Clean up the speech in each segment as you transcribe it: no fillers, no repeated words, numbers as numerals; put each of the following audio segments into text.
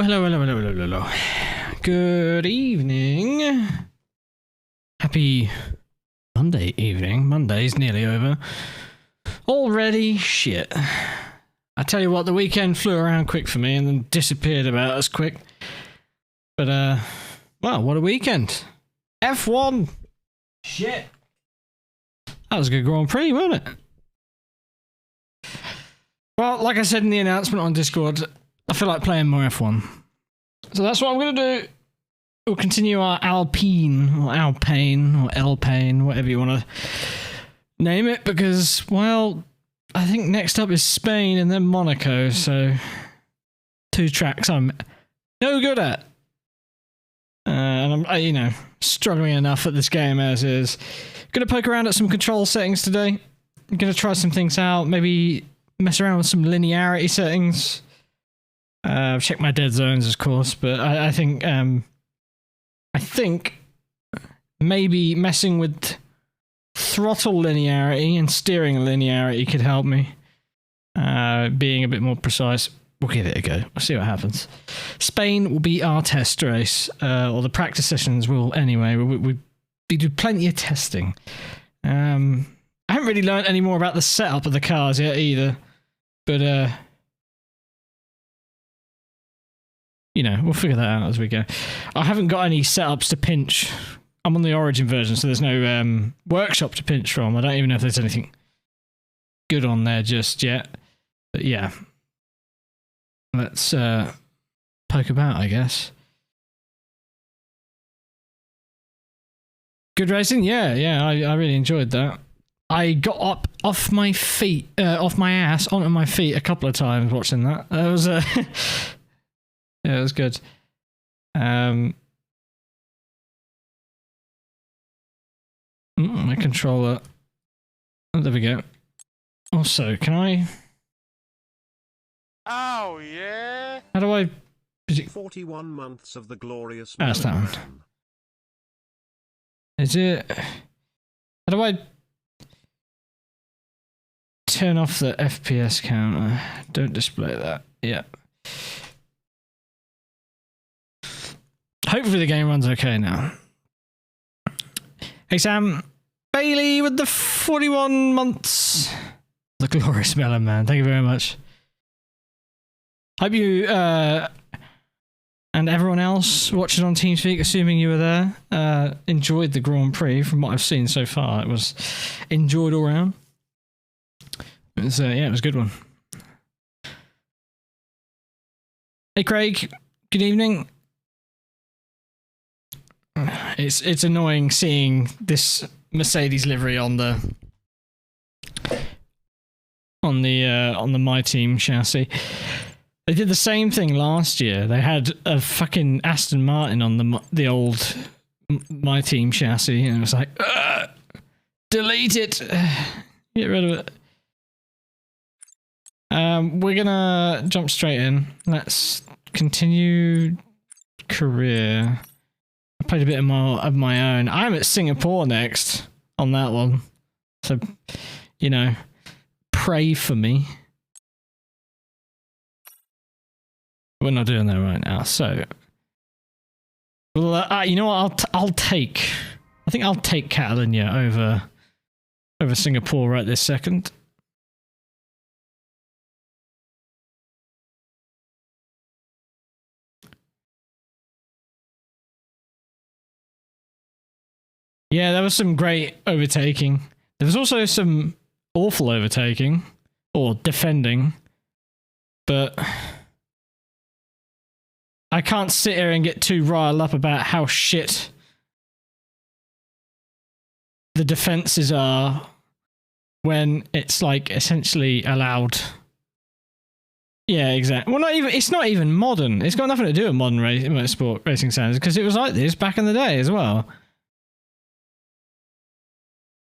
Hello. Good evening. Happy Monday evening. Monday's nearly over. Already? Shit. I tell you what, the weekend flew around quick for me and then disappeared about as quick. But, well, what a weekend. F1! Shit. That was a good Grand Prix, wasn't it? Well, like I said in the announcement on Discord, I feel like playing more F1. So that's what I'm going to do. We'll continue our Alpine, or Alpine, whatever you want to name it, because, well, I think next up is Spain and then Monaco, so 2 tracks I'm no good at. And I'm, you know, struggling enough at this game as is. Going to poke around at some control settings today. I'm going to try some things out, maybe mess around with some linearity settings. I've checked my dead zones, of course, but I think maybe messing with throttle linearity and steering linearity could help me. Being a bit more precise. We'll give it a go. We'll see what happens. Spain will be our test race, or the practice sessions will anyway. We do plenty of testing. I haven't really learned any more about the setup of the cars yet either, but you know, we'll figure that out as we go. I haven't got any setups to pinch. I'm on the Origin version, so there's no workshop to pinch from. I don't even know if there's anything good on there just yet. But yeah. Let's poke about, I guess. Good racing? Yeah, I really enjoyed that. I got up off my feet, off my ass, onto my feet a couple of times watching that. That was yeah, it was good. My controller. Oh, there we go. Also, can I? Oh yeah. How do I? 41 months of the glorious. That's that one. Is it? How do I turn off the FPS counter? Don't display that. Yeah. Hopefully the game runs okay now. Hey Sam, Bailey with the 41 months. The glorious melon man. Thank you very much. Hope you and everyone else watching on TeamSpeak, assuming you were there, enjoyed the Grand Prix. From what I've seen so far, it was enjoyed all round. It was, yeah, it was a good one. Hey Craig, good evening. It's annoying seeing this Mercedes livery on the My Team chassis. They did the same thing last year. They had a fucking Aston Martin on the old My Team chassis, and it was like, delete it, get rid of it. We're gonna jump straight in. Let's continue career. I played a bit of my own. I'm at Singapore next on that one, so you know, pray for me. We're not doing that right now, so. Well, you know what? I think I'll take Catalonia over Singapore right this second. Yeah, there was some great overtaking. There was also some awful overtaking or defending, but I can't sit here and get too riled up about how shit the defenses are when it's like essentially allowed. Yeah, exactly. Well, it's not even modern. It's got nothing to do with modern motorsport racing standards, because it was like this back in the day as well.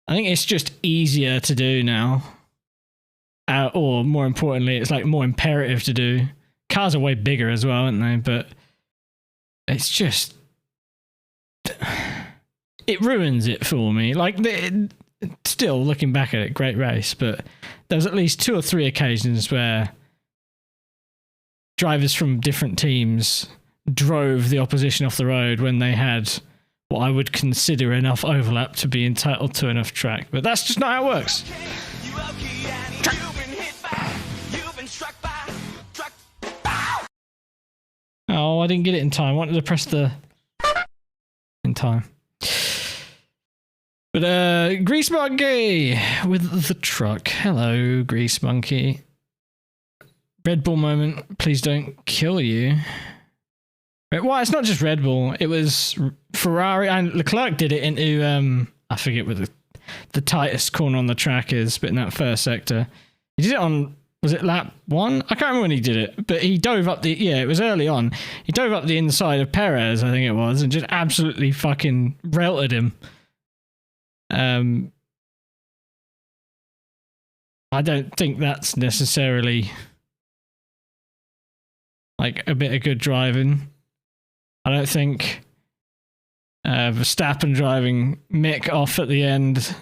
I think it's just easier to do now. Or more importantly, it's like more imperative to do. Cars are way bigger as well, aren't they? But it's just, it ruins it for me. Like, still looking back at it, great race, but there was at least 2 or 3 occasions where drivers from different teams drove the opposition off the road when they had what I would consider enough overlap to be entitled to enough track. But that's just not how it works. Oh, I didn't get it in time. I wanted to press the in time. But Grease Monkey with the truck. Hello, Grease Monkey. Red Bull moment. Please don't kill you. Well, it's not just Red Bull. It was Ferrari, and Leclerc did it into I forget what the tightest corner on the track is, but in that first sector, he did it on. Was it lap 1? I can't remember when he did it, but he dove up the... Yeah, it was early on. He dove up the inside of Perez, I think it was, and just absolutely fucking railed him. I don't think that's necessarily like a bit of good driving. I don't think Verstappen driving Mick off at the end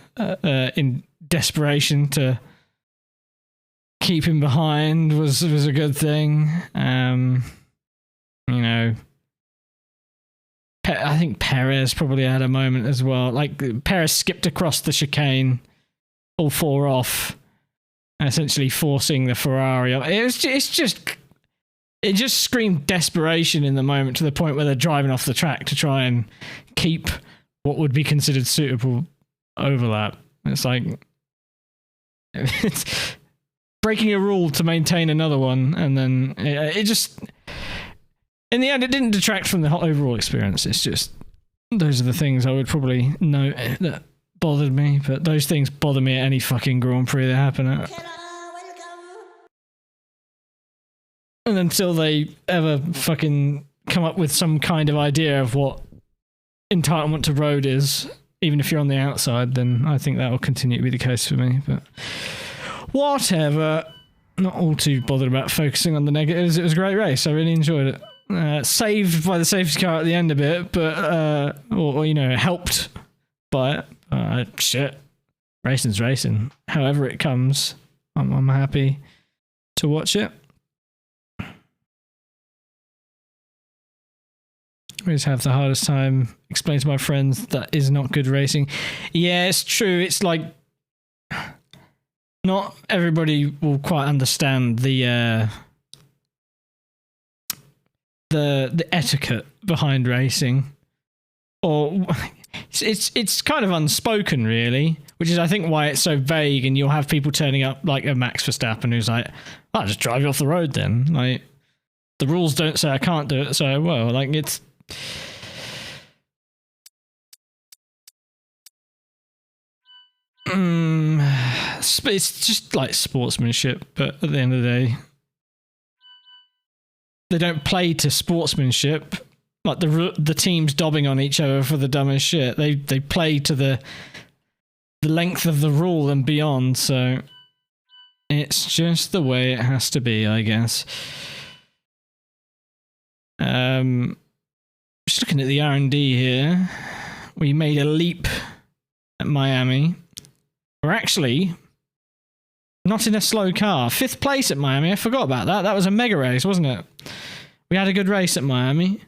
in desperation to keep him behind was a good thing. You know, I think Perez probably had a moment as well. Like Perez skipped across the chicane, all 4 off, essentially forcing the Ferrari. It just screamed desperation in the moment, to the point where they're driving off the track to try and keep what would be considered suitable overlap. It's like it's breaking a rule to maintain another one, and then it just, in the end, it didn't detract from the whole overall experience. It's just, those are the things I would probably note that bothered me, but those things bother me at any fucking Grand Prix that happen at. And until they ever fucking come up with some kind of idea of what entitlement to road is, even if you're on the outside, then I think that will continue to be the case for me. But whatever. Not all too bothered about focusing on the negatives. It was a great race. I really enjoyed it. Saved by the safety car at the end a bit, but or you know, helped by it. Shit, racing's racing. However it comes, I'm happy to watch it. I always have the hardest time explaining to my friends that is not good racing. Yeah, it's true. It's like not everybody will quite understand the etiquette behind racing, or it's kind of unspoken, really, which is I think why it's so vague. And you'll have people turning up like a Max Verstappen who's like, "I'll just drive you off the road then." Like, the rules don't say I can't do it, so well, like it's. It's just like sportsmanship, but at the end of the day, they don't play to sportsmanship. Like the teams dobbing on each other for the dumbest shit. They play to the length of the rule and beyond. So it's just the way it has to be, I guess. Just looking at the R&D here, we made a leap at Miami. We're actually not in a slow car. 5th place at Miami. I forgot about that. That was a mega race, wasn't it? We had a good race at Miami.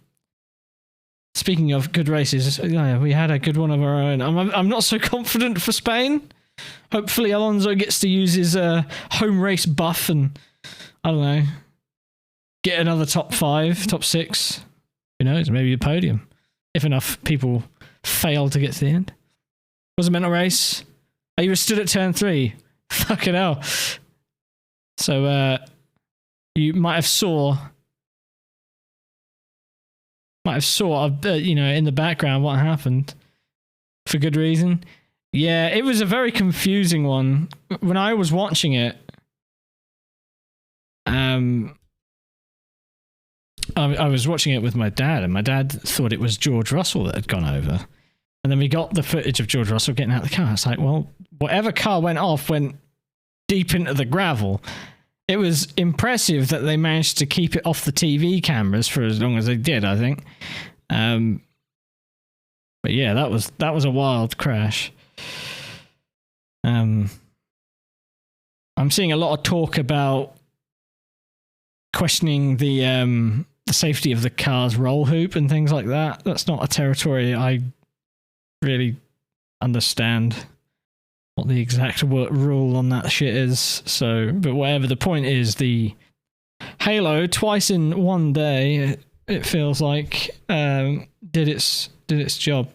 Speaking of good races, yeah, we had a good one of our own. I'm not so confident for Spain. Hopefully Alonso gets to use his home race buff and, I don't know, get another top 5, top 6. Who knows? Maybe a podium. If enough people fail to get to the end. Was a mental race. Oh, you were stood at turn 3. Fucking hell. So, you might have saw, you know, in the background what happened. For good reason. Yeah, it was a very confusing one. When I was watching it, I was watching it with my dad, and my dad thought it was George Russell that had gone over. And then we got the footage of George Russell getting out of the car. It's like, well, whatever car went off went deep into the gravel. It was impressive that they managed to keep it off the TV cameras for as long as they did, I think. But yeah, that was a wild crash. I'm seeing a lot of talk about questioning the safety of the car's roll hoop and things like that. That's not a territory I really understand what the exact rule on that shit is. So, but whatever, the point is, the Halo twice in one day, it feels like, did its job.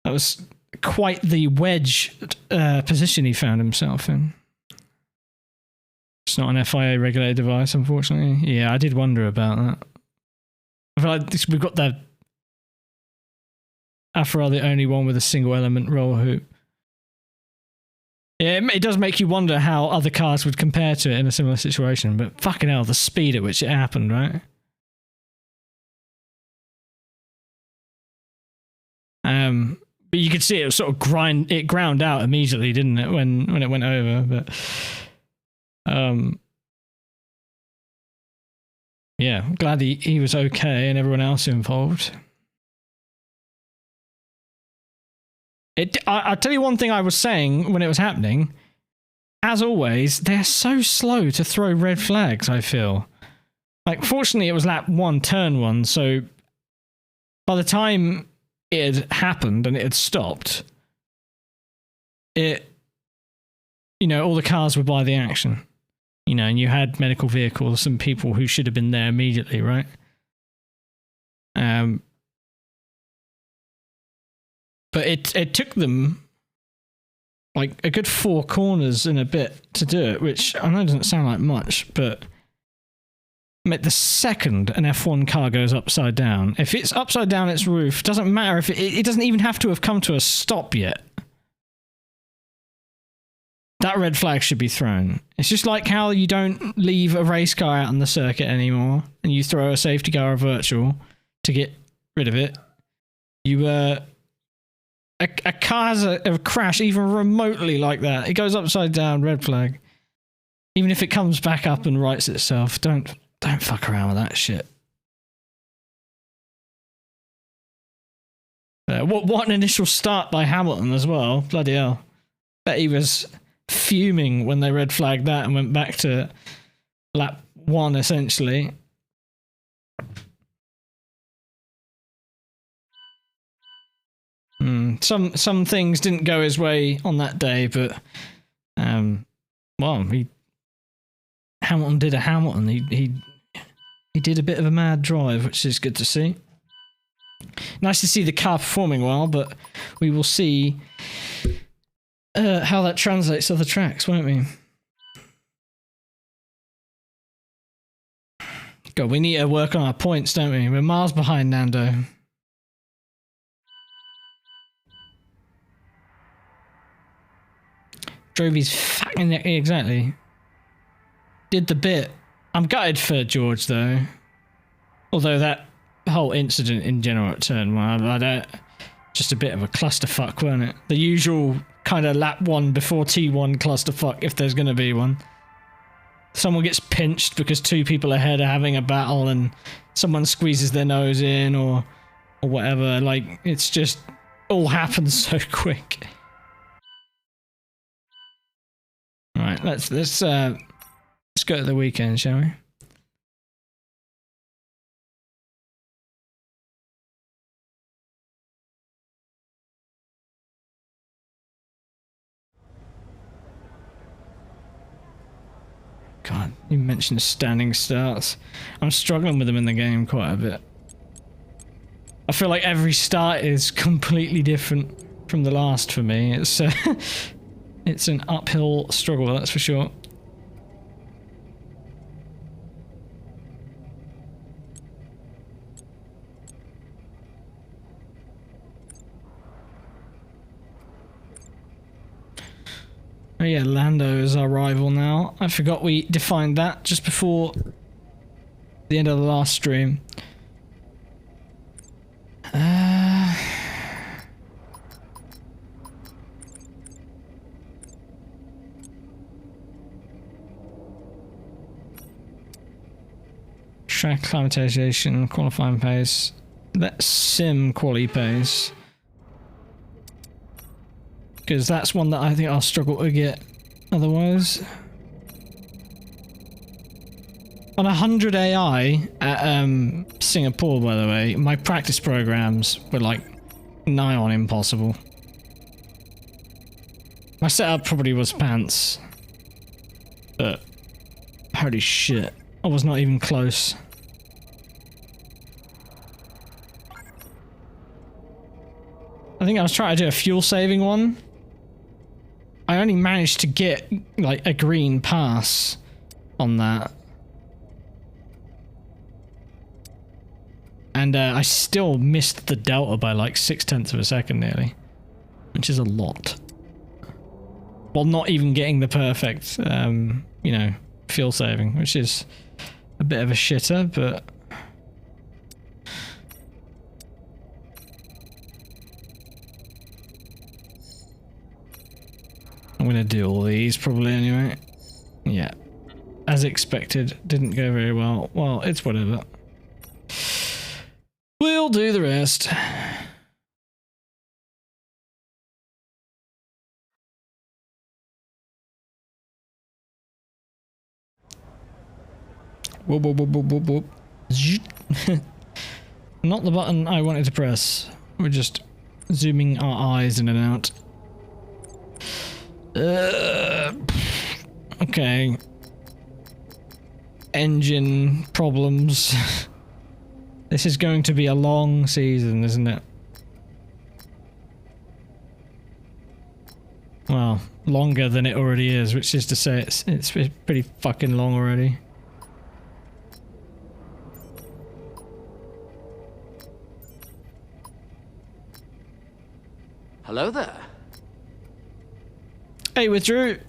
That was quite the wedge position he found himself in. It's not an FIA regulated device, unfortunately. Yeah, I did wonder about that. I feel like we've got the Afra, the only one with a single element roll hoop. Yeah, it does make you wonder how other cars would compare to it in a similar situation, but fucking hell, the speed at which it happened, right? But you could see it was sort of ground out immediately, didn't it, when it went over, but yeah, I'm glad he was okay and everyone else involved. I'll tell you one thing I was saying when it was happening. As always, they're so slow to throw red flags, I feel. Like, fortunately, it was lap 1, turn 1, so by the time it had happened and it had stopped, all the cars were by the action. And you had medical vehicles and people who should have been there immediately, right? But it took them like a good 4 corners and a bit to do it, which I know doesn't sound like much, but the second an F1 car goes upside down, if it's upside down its roof, doesn't matter if it doesn't even have to have come to a stop yet. That red flag should be thrown. It's just like how you don't leave a race car out on the circuit anymore and you throw a safety car or virtual to get rid of it. A car has a crash even remotely like that, it goes upside down, red flag. Even if it comes back up and rights itself, don't fuck around with that shit. What an initial start by Hamilton as well. Bloody hell. Bet he was fuming when they red flagged that and went back to lap 1 essentially. Some things didn't go his way on that day, but Hamilton did a Hamilton. He did a bit of a mad drive, which is good to see. Nice to see the car performing well, but we will see how that translates to the tracks, won't we? God, we need to work on our points, don't we? We're miles behind Nando. Drove his fucking... Exactly. Did the bit. I'm gutted for George, though. Although that whole incident in general at turn 1, I don't... Just a bit of a clusterfuck, weren't it? The usual kind of lap 1 before T1 clusterfuck, if there's going to be one. Someone gets pinched because 2 people ahead are having a battle and someone squeezes their nose in or whatever. Like, it's just... all happens so quick. Alright, let's go to the weekend, shall we? God, you mentioned standing starts. I'm struggling with them in the game quite a bit. I feel like every start is completely different from the last for me. It's it's an uphill struggle, that's for sure. Oh yeah, Lando is our rival now. I forgot we defined that just before the end of the last stream. Track acclimatization, qualifying pace. Let's sim quali pace. Because that's one that I think I'll struggle to get otherwise. On 100 AI at Singapore, by the way, my practice programs were like nigh on impossible. My setup probably was pants, but holy shit, I was not even close. I think I was trying to do a fuel saving one. I only managed to get like a green pass on that. And I still missed the delta by like 0.6 of a second nearly, which is a lot. While not even getting the perfect, you know, fuel saving, which is a bit of a shitter, but... I'm gonna do all these probably anyway. Yeah. As expected, didn't go very well. Well, it's whatever. We'll do the rest. Whoop, whoop, whoop, whoop, whoop, whoop. Not the button I wanted to press. We're just zooming our eyes in and out. Okay. Engine problems. This is going to be a long season, isn't it? Well, longer than it already is, which is to say it's pretty fucking long already. Hello there. Hey, withdrew.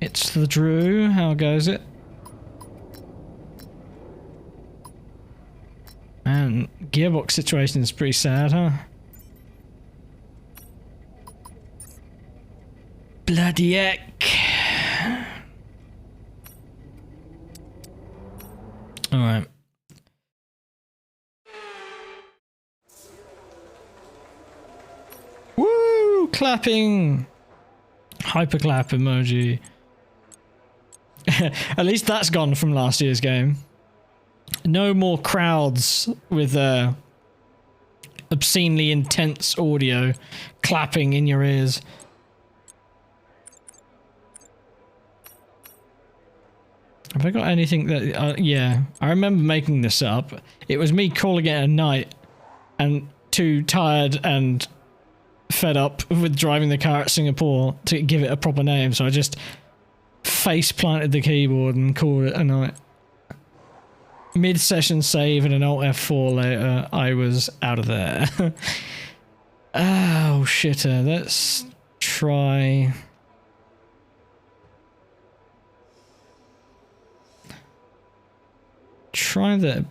It's the Drew. How goes it? Man, gearbox situation is pretty sad, huh? Bloody heck. Alright. Woo! Clapping! Hyperclap emoji. At least that's gone from last year's game. No more crowds with obscenely intense audio clapping in your ears. Have I got anything that... yeah, I remember making this up. It was me calling it a night and too tired and fed up with driving the car at Singapore to give it a proper name, so I just face planted the keyboard and called it a night. Mid-session save and an Alt F4 later, I was out of there. Oh, shitter. Let's try... Try the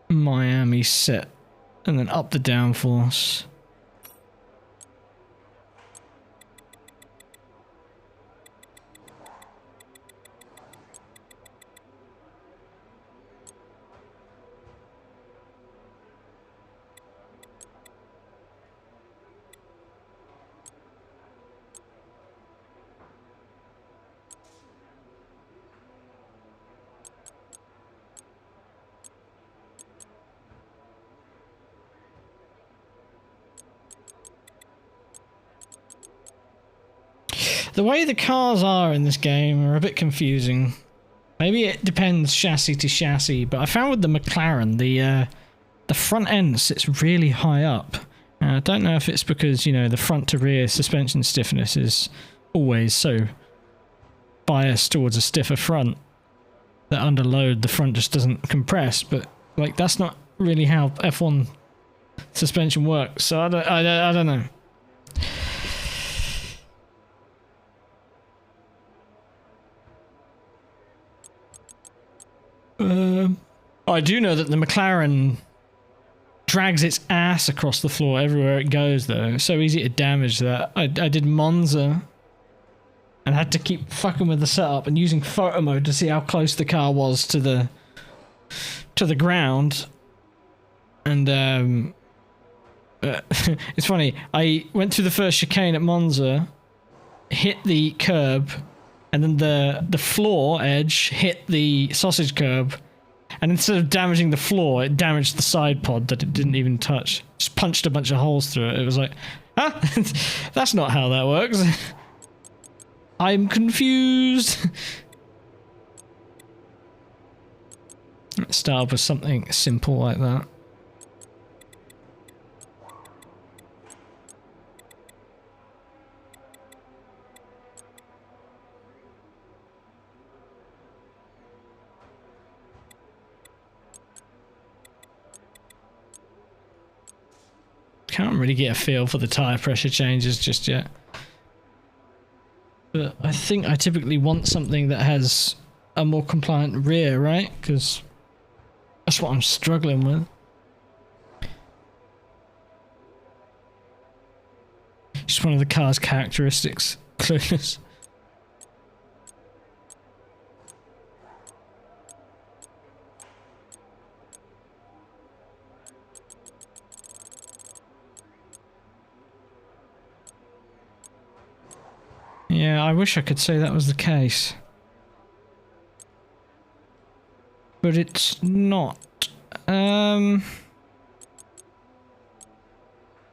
Miami set and then up the downforce. The way the cars are in this game are a bit confusing. Maybe it depends chassis to chassis, but I found with the McLaren, the front end sits really high up. I don't know if it's because, you know, the front to rear suspension stiffness is always so biased towards a stiffer front that under load the front just doesn't compress, but like that's not really how F1 suspension works, so I don't know. I do know that the McLaren drags its ass across the floor everywhere it goes, though. So easy to damage that. I did Monza and had to keep fucking with the setup and using photo mode to see how close the car was to the ground. And It's funny. I went through the first chicane at Monza, hit the curb, and then the floor edge hit the sausage curb, and instead of damaging the floor, it damaged the side pod that it didn't even touch. Just punched a bunch of holes through it. It was like, huh? That's not how that works. I'm confused. Let's start with something simple like that. Can't really get a feel for the tyre pressure changes just yet. But I think I typically want something that has a more compliant rear, right? Because that's what I'm struggling with. Just one of the car's characteristics. Clueless. Yeah, I wish I could say that was the case. But it's not. Should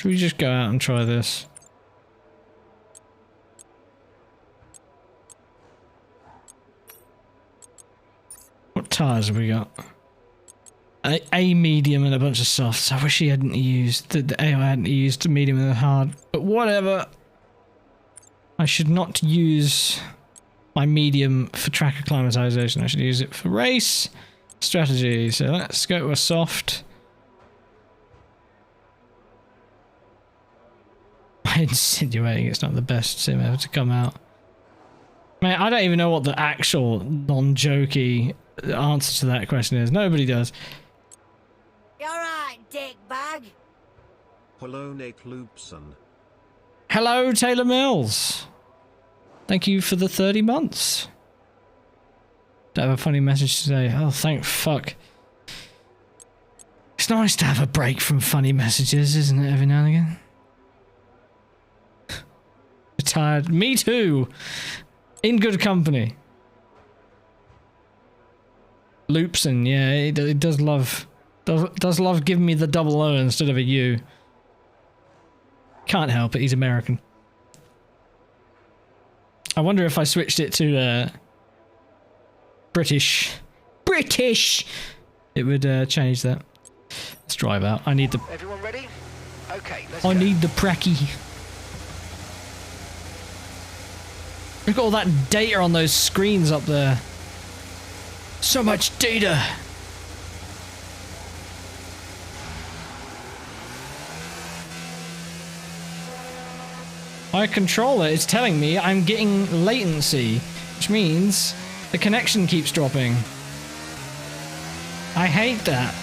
we just go out and try this? What tyres have we got? A medium and a bunch of softs. I wish he hadn't used the AI hadn't used the medium and the hard, but whatever. I should not use my medium for track acclimatization. I should use it for race strategy. So let's go to a soft. I'm insinuating it's not the best sim ever to come out. Man, I don't even know what the actual non-jokey answer to that question is. Nobody does. You alright, dickbag? Hello, Nate Loopson. Hello, Taylor Mills. Thank you for the 30 months. Don't have a funny message today. Oh, thank fuck. It's nice to have a break from funny messages, isn't it, every now and again? Tired. Me too. In good company. Loopson, yeah, it does love giving me the double O instead of a U. Can't help it, he's American. I wonder if I switched it to British, it would change that. Let's drive out. I need the. Everyone ready? Okay, let's I go. need the pracky. Look at all that data on those screens up there. So much data. My controller is telling me I'm getting latency, which means the connection keeps dropping. I hate that.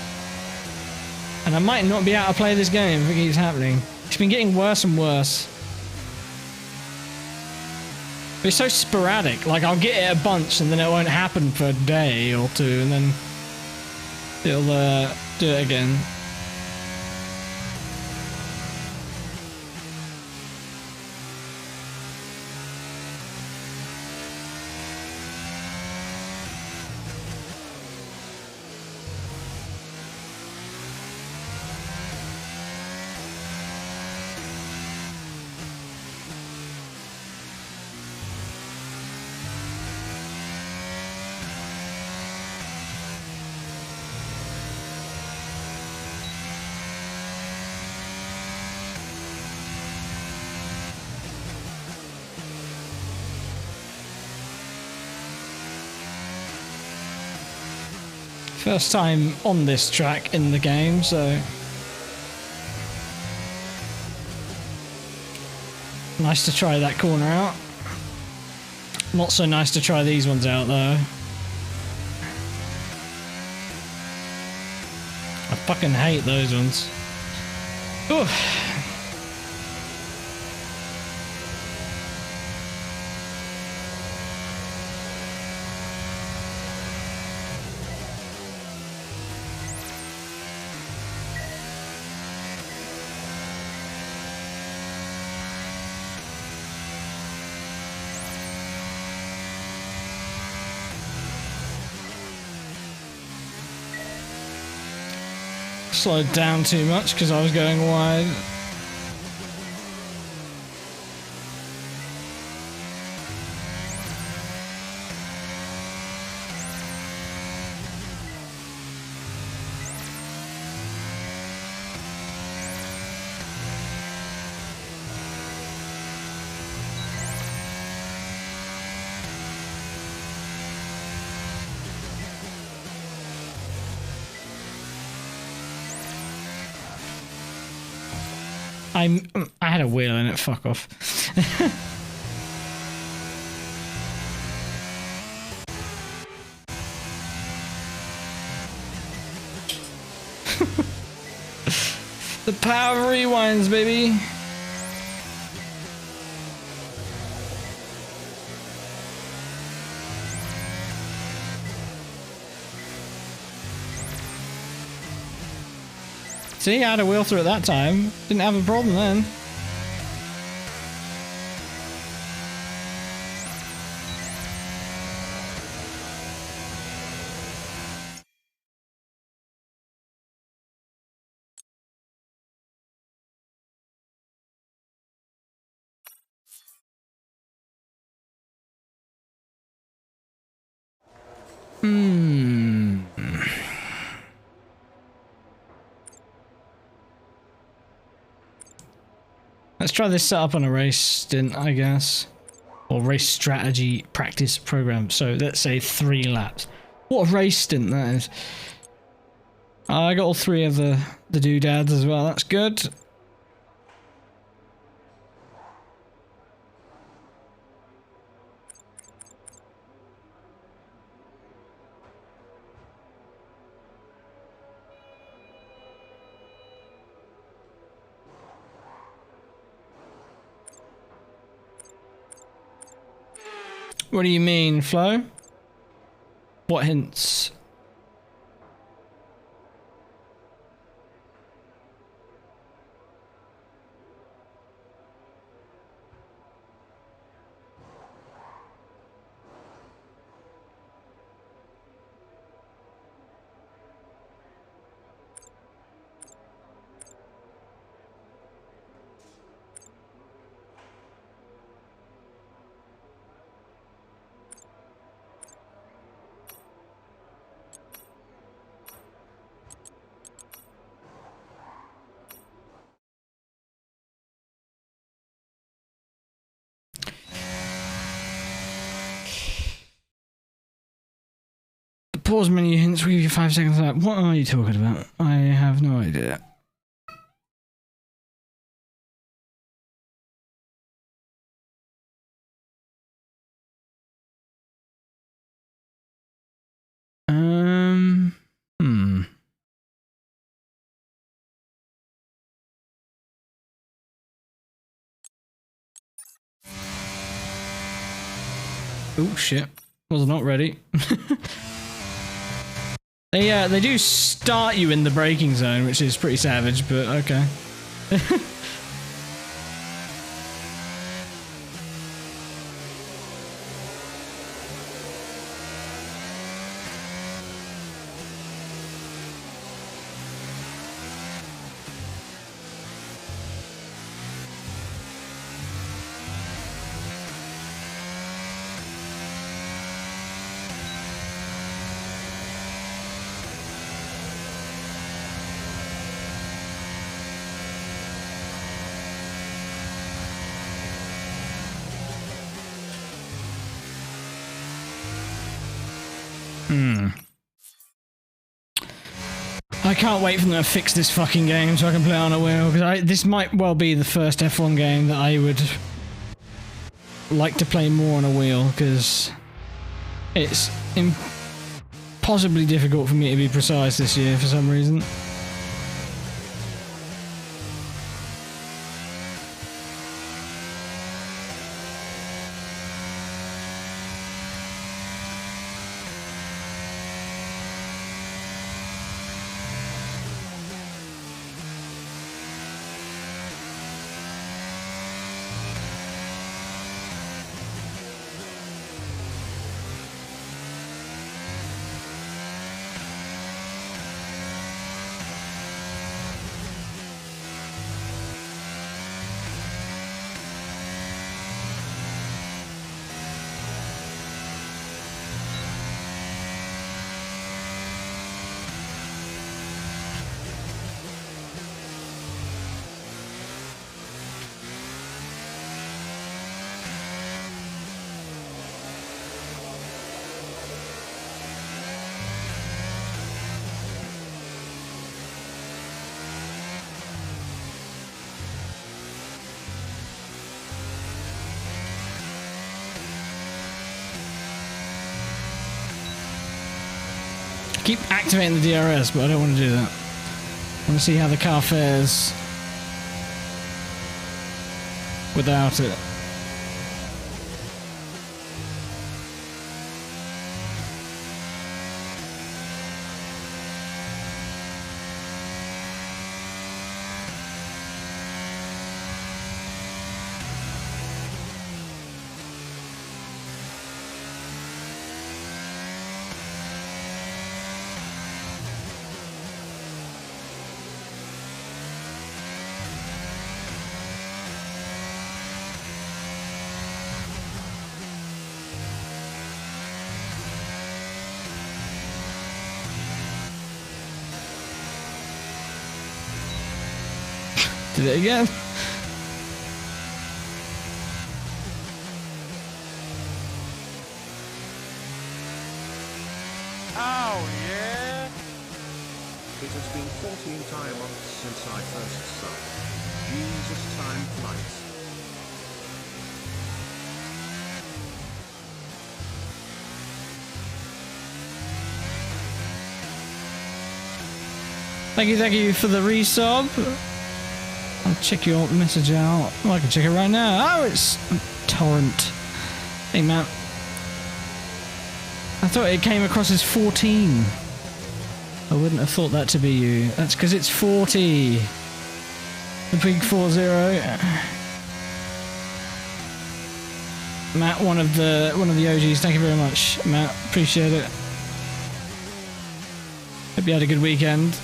And I might not be able to play this game if it keeps happening. It's been getting worse and worse. But it's so sporadic, like I'll get it a bunch and then it won't happen for a day or two and then it'll do it again. First time on this track in the game, so nice to try that corner out. Not so nice to try these ones out though. I fucking hate those ones. Oof. slowed down too much because I was going wide. I had a wheel in it, fuck off. The power of rewinds, baby. See, I had a wheel through at that time. Didn't have a problem then. Let's try this setup on a race stint, I guess. Or race strategy practice program. So let's say 3 laps. What a race stint that is. I got all 3 of the doodads as well. That's good. What do you mean, Flo? What hints? Pause menu hints, we give you 5 seconds left. What are you talking about? I have no idea. Oh shit. Was not ready. They do start you in the braking zone, which is pretty savage, but okay. I can't wait for them to fix this fucking game so I can play on a wheel, because this might well be the first F1 game that I would like to play more on a wheel, because it's impossibly difficult for me to be precise this year for some reason. I keep activating the DRS, but I don't want to do that. I want to see how the car fares without it. Did it again? Oh, yeah. It has been 14 months since I first subbed. Jesus, time flies. Thank you for the resub. I'll check your message out. Oh, I can check it right now. Oh, it's Torrent. Hey, man. I thought it came across as 14. I wouldn't have thought that to be you. That's because it's 40. The big 40. Matt, one of the OGs. Thank you very much, Matt. Appreciate it. Hope you had a good weekend.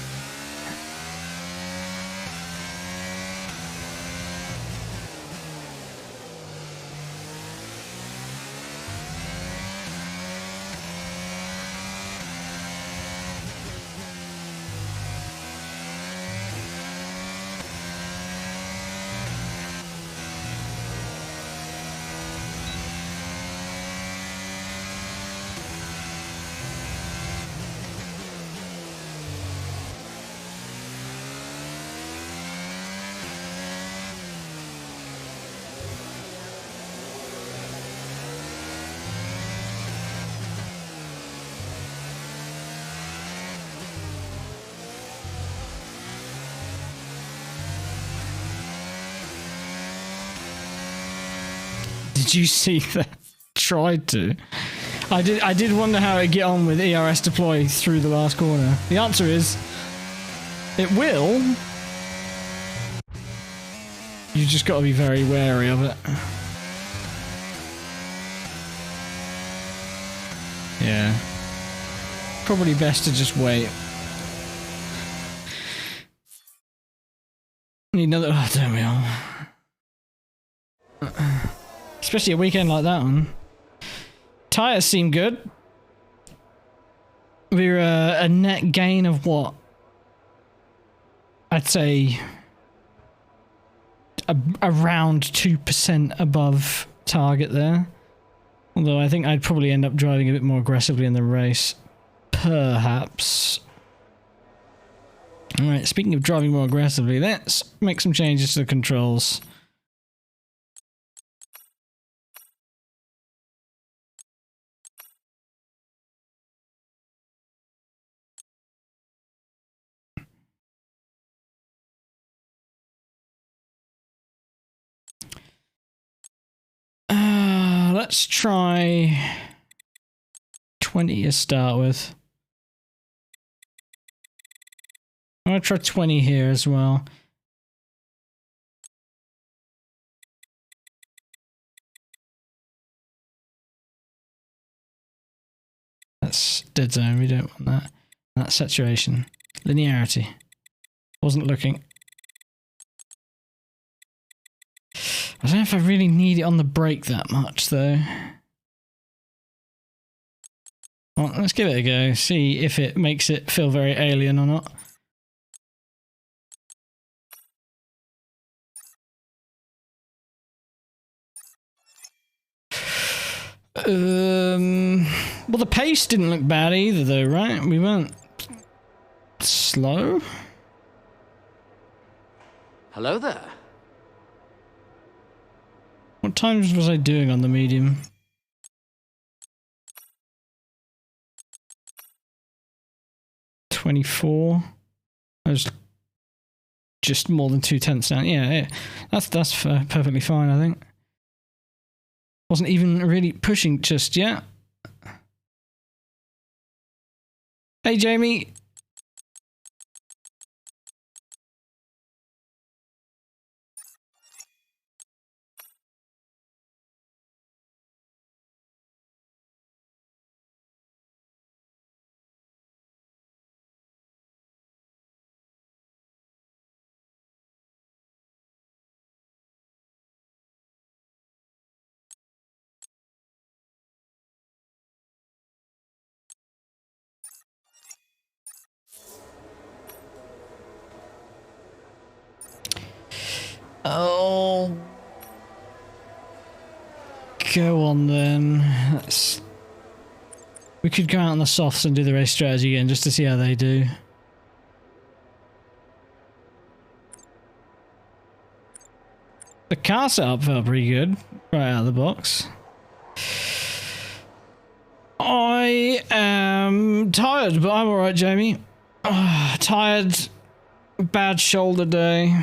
Did you see that? Tried to. I did wonder how it'd get on with ERS deploy through the last corner. The answer is it will. You just got to be very wary of it. Yeah. Probably best to just wait. Need another. Oh, there we are. Especially a weekend like that one. Tyres seem good. We're a net gain of what? I'd say around 2% above target there. Although I think I'd probably end up driving a bit more aggressively in the race. Perhaps. Alright, speaking of driving more aggressively, let's make some changes to the controls. Let's try 20 to start with. I'm going to try 20 here as well. That's dead zone, we don't want that. That's saturation. Linearity. Wasn't looking. I don't know if I really need it on the brake that much, though. Well, let's give it a go. See if it makes it feel very alien or not. Well, the pace didn't look bad either, though, right? We weren't slow. Hello there. What times was I doing on the medium? 24. I was just more than 2/10 down. Yeah, that's perfectly fine, I think. Wasn't even really pushing just yet. Hey, Jamie. Oh, go on then. We could go out on the softs and do the race strategy again just to see how they do. The car setup felt pretty good right out of the box. I am tired, but I'm alright, Jamie. Tired, bad shoulder day.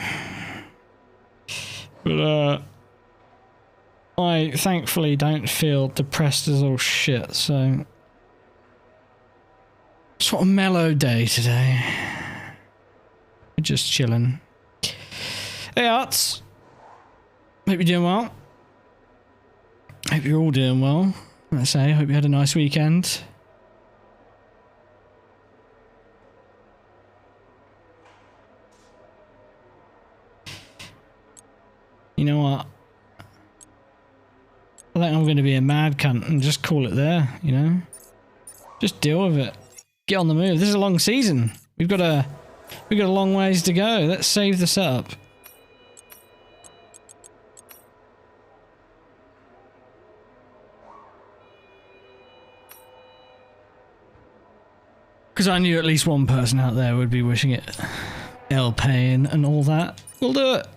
But I thankfully don't feel depressed as all shit, so sort of mellow day today. We're just chilling. Hey Arts, hope you're doing well. Hope you're all doing well. Let's say, hope you had a nice weekend. You know what? I think I'm going to be a mad cunt and just call it there, you know? Just deal with it. Get on the move. This is a long season. We've got a long ways to go. Let's save the setup. Because I knew at least one person out there would be wishing it. Alpine and all that. We'll do it.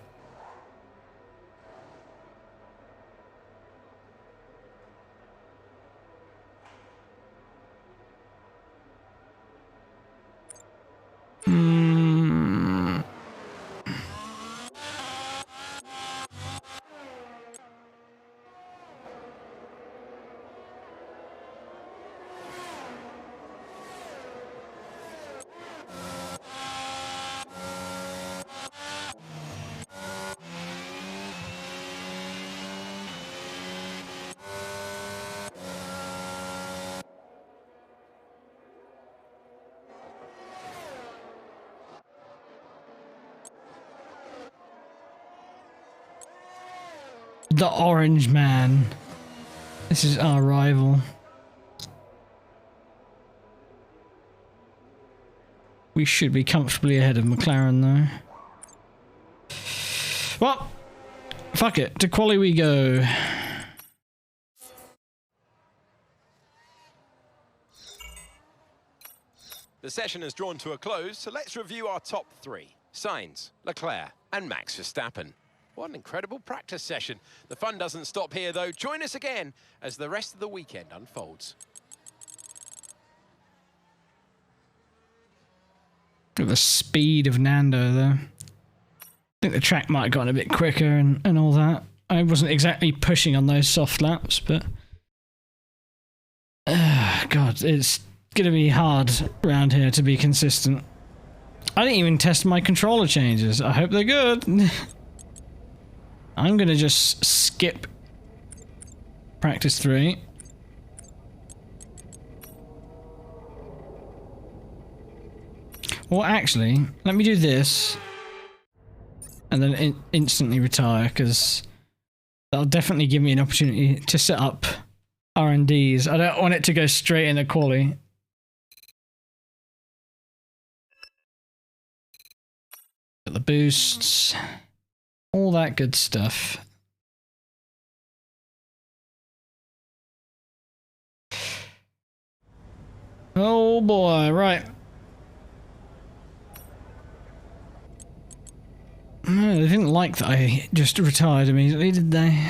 The Orange Man. This is our rival. We should be comfortably ahead of McLaren though. Well, fuck it. To quali we go. The session has drawn to a close, so let's review our top three. Sainz, Leclerc and Max Verstappen. What an incredible practice session. The fun doesn't stop here, though. Join us again as the rest of the weekend unfolds. Look at the speed of Nando, though. I think the track might have gotten a bit quicker and all that. I wasn't exactly pushing on those soft laps, but... God, it's going to be hard around here to be consistent. I didn't even test my controller changes. I hope they're good. I'm going to just skip practice 3. Well, actually, let me do this and then instantly retire, because that'll definitely give me an opportunity to set up R&Ds. I don't want it to go straight into quali. Got the boosts. All that good stuff. Oh boy, right. No, they didn't like that I just retired immediately, did they?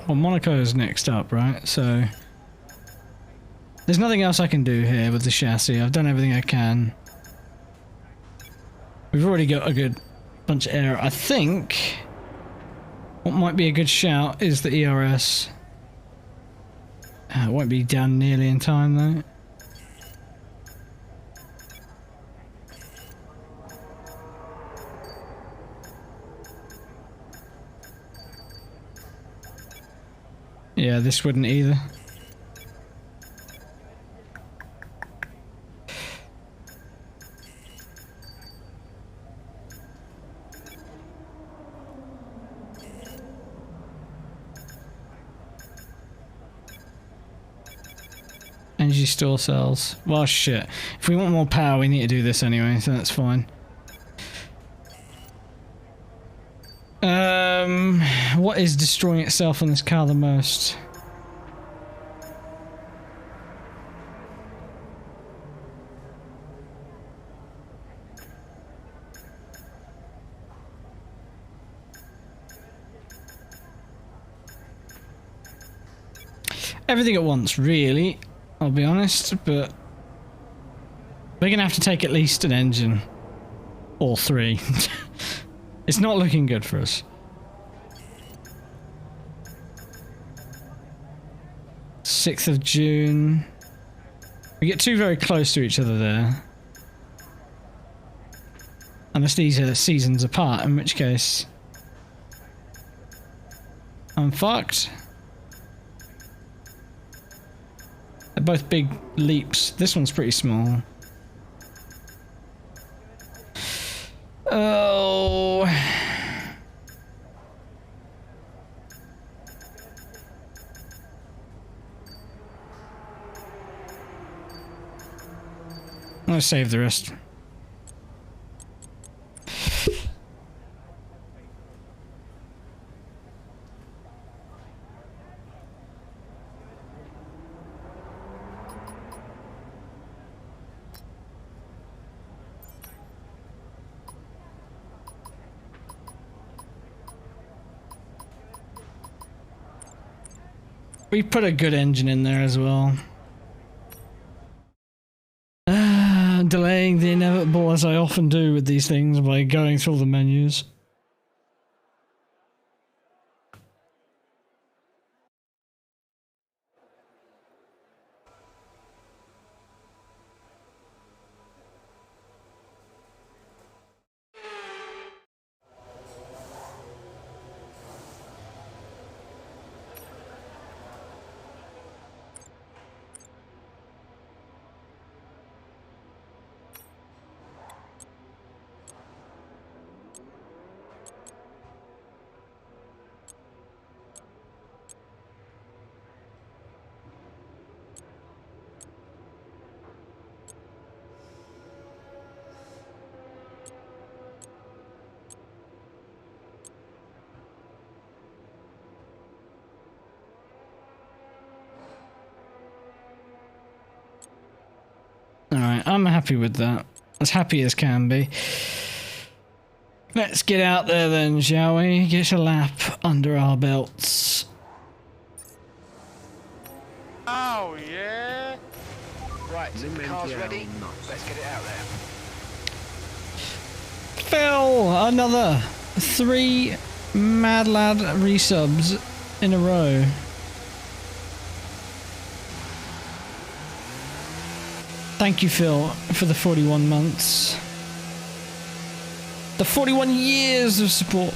Well, Monaco's next up, right? So there's nothing else I can do here with the chassis. I've done everything I can. We've already got a good bunch of air. I think what might be a good shout is the ERS. It won't be down nearly in time though. Yeah, this wouldn't either. Energy store cells. Well, shit. If we want more power, we need to do this anyway, so that's fine. What is destroying itself on this car the most? Everything at once, really. I'll be honest, but we're gonna have to take at least an engine. Or three. It's not looking good for us. 6th of June. We get two very close to each other there. Unless these are seasons apart, in which case I'm fucked. They're both big leaps. This one's pretty small. Oh. I'm gonna save the rest. We put a good engine in there as well. Delaying the inevitable as I often do with these things by going through all the menus. Alright, I'm happy with that. As happy as can be. Let's get out there then, shall we? Get a lap under our belts. Oh, yeah? Right, car's ready. Let's get it out there. Phil! Another 3 Mad Lad resubs in a row. Thank you, Phil, for the 41 months. The 41 years of support.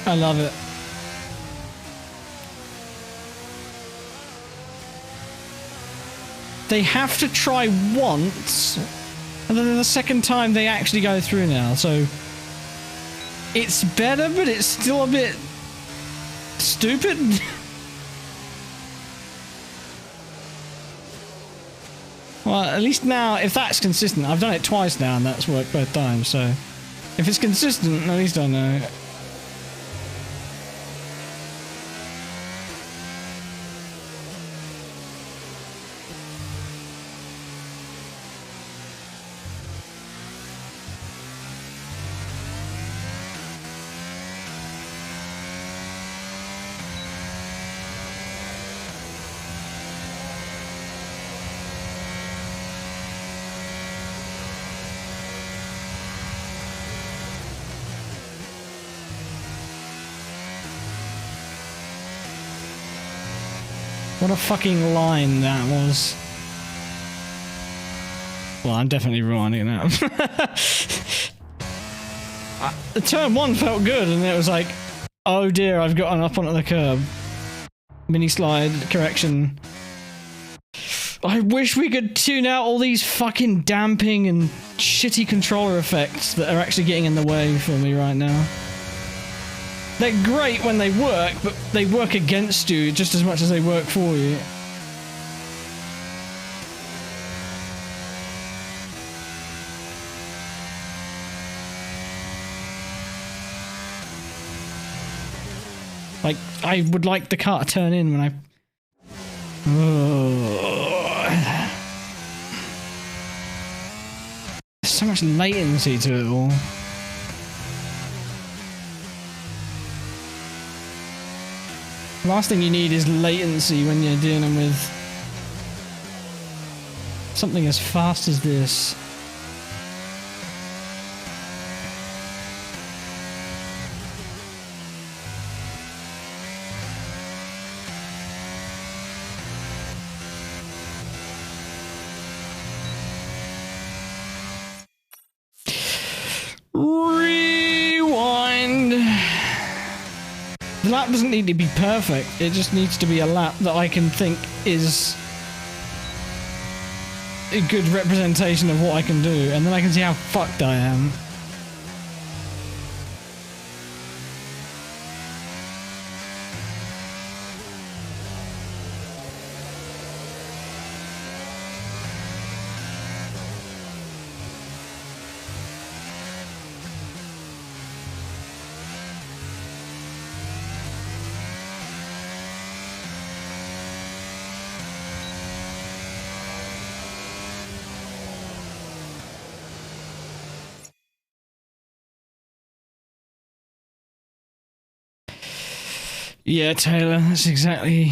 I love it. they have to try once, and then the second time they actually go through now. So it's better, but it's still a bit stupid. Well, at least now, if that's consistent, I've done it twice now and that's worked both times, so if it's consistent, at least I know. What a fucking line that was. Well, I'm definitely rewinding that. The turn one felt good, and it was like, oh dear, I've gotten up onto the curb. Mini slide correction. I wish we could tune out all these fucking damping and shitty controller effects that are actually getting in the way for me right now. They're great when they work, but they work against you just as much as they work for you. Like, I would like the car to turn in when I... There's so much latency to it all. Last thing you need is latency when you're dealing with something as fast as this. Rewind. The lap doesn't need to be perfect, it just needs to be a lap that I can think is a good representation of what I can do, and then I can see how fucked I am. Yeah, Taylor, that's exactly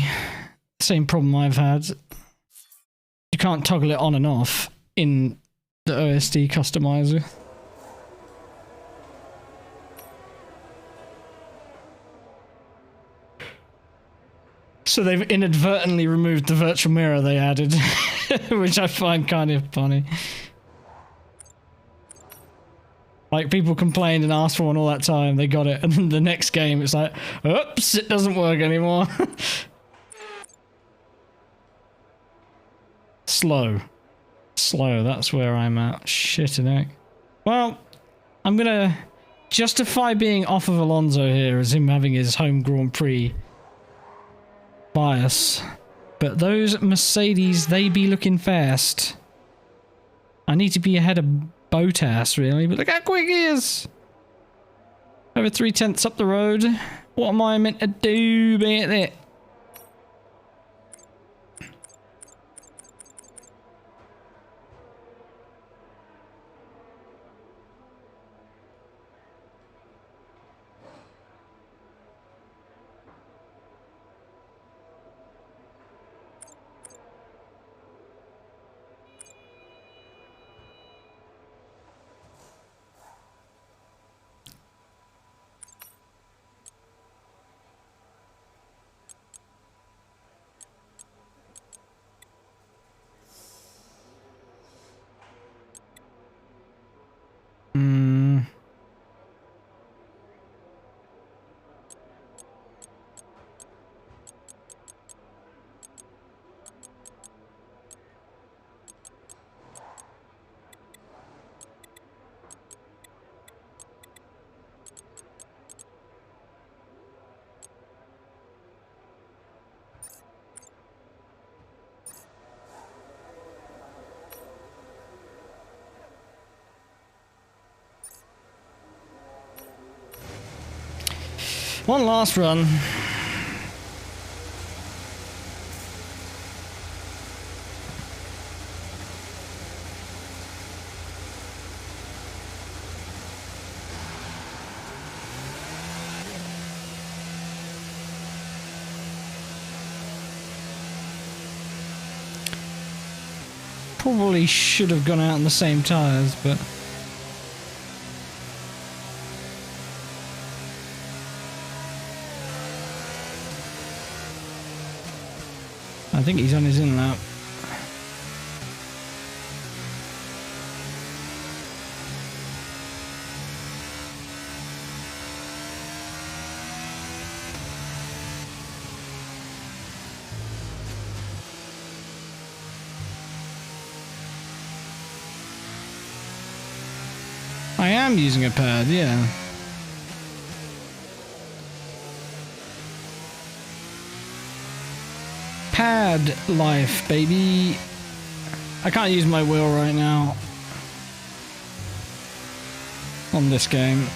the same problem I've had. You can't toggle it on and off in the OSD customizer. So they've inadvertently removed the virtual mirror they added, which I find kind of funny. Like, people complained and asked for one all that time, they got it, and then the next game it's like, oops, it doesn't work anymore. Slow. Slow, that's where I'm at. Shit, innit? Well, I'm gonna justify being off of Alonso here as him having his home Grand Prix bias. But those Mercedes, they be looking fast. I need to be ahead of Bottas, really, but look how quick he is! Over 3/10 up the road. What am I meant to do about it? One last run. Probably should have gone out on the same tyres, but... I think he's on his in lap. I am using a pad, yeah. Pad life, baby. I can't use my wheel right now on this game.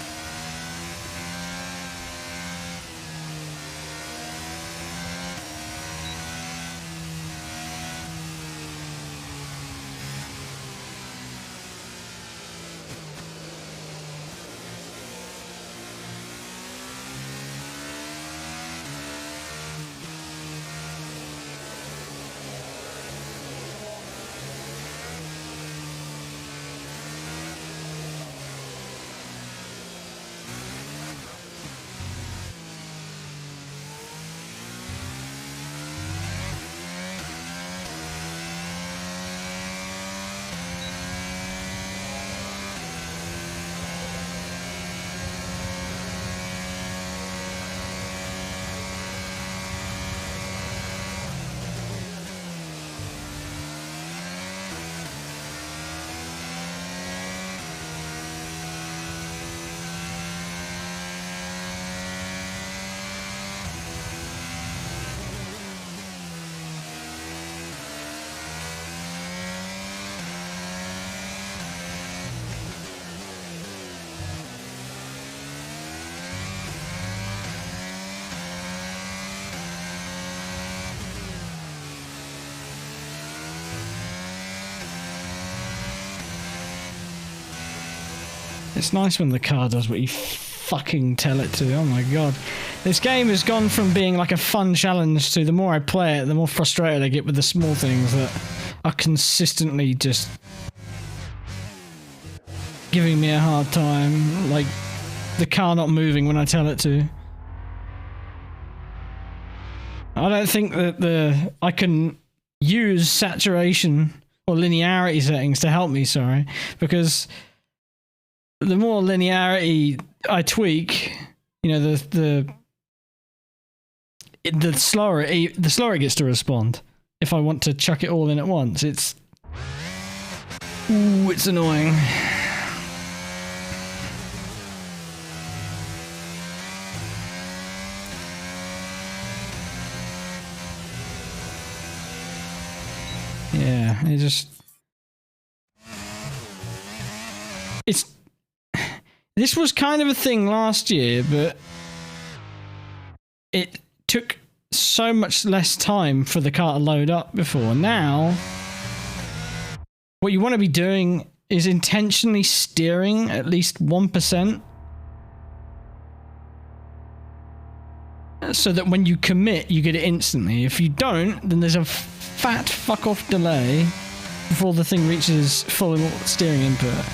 It's nice when the car does what you fucking tell it to. Oh my god. This game has gone from being like a fun challenge to the more I play it, the more frustrated I get with the small things that are consistently just giving me a hard time. Like the car not moving when I tell it to. I don't think that I can use saturation or linearity settings to help me, sorry, because the more linearity I tweak, you know, the slower it gets to respond. If I want to chuck it all in at once, it's annoying. Yeah, this was kind of a thing last year, but it took so much less time for the car to load up before. Now, what you want to be doing is intentionally steering at least 1%, so that when you commit, you get it instantly. If you don't, then there's a fat fuck off delay before the thing reaches full steering input.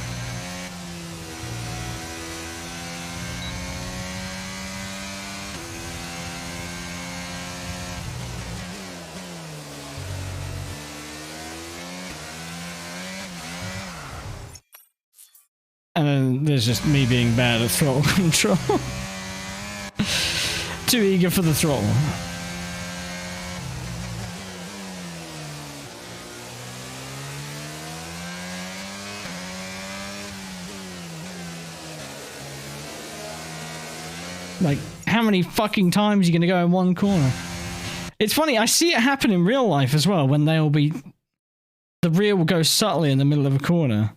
And then there's just me being bad at throttle control. Too eager for the throttle. Like, how many fucking times are you going to go in one corner? It's funny, I see it happen in real life as well, when they'll be... The rear will go subtly in the middle of a corner.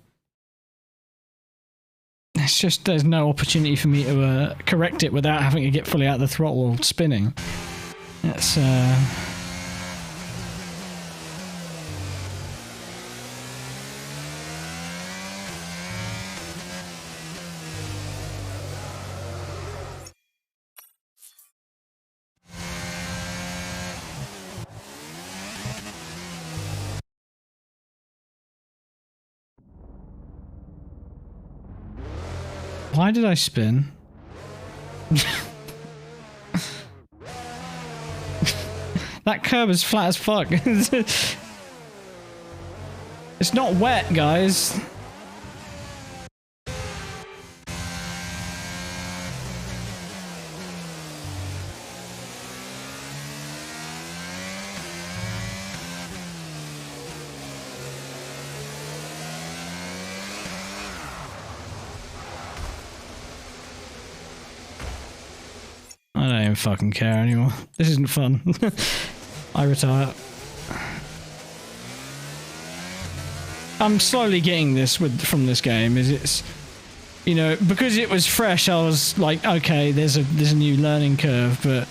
it's just there's no opportunity for me to correct it without having to get fully out of the throttle spinning. It's why did I spin? That curb is flat as fuck. It's not wet, guys. I don't even fucking care anymore. This isn't fun. I retire. I'm slowly getting this from this game. It's, you know, because it was fresh. I was like, okay, there's a new learning curve, but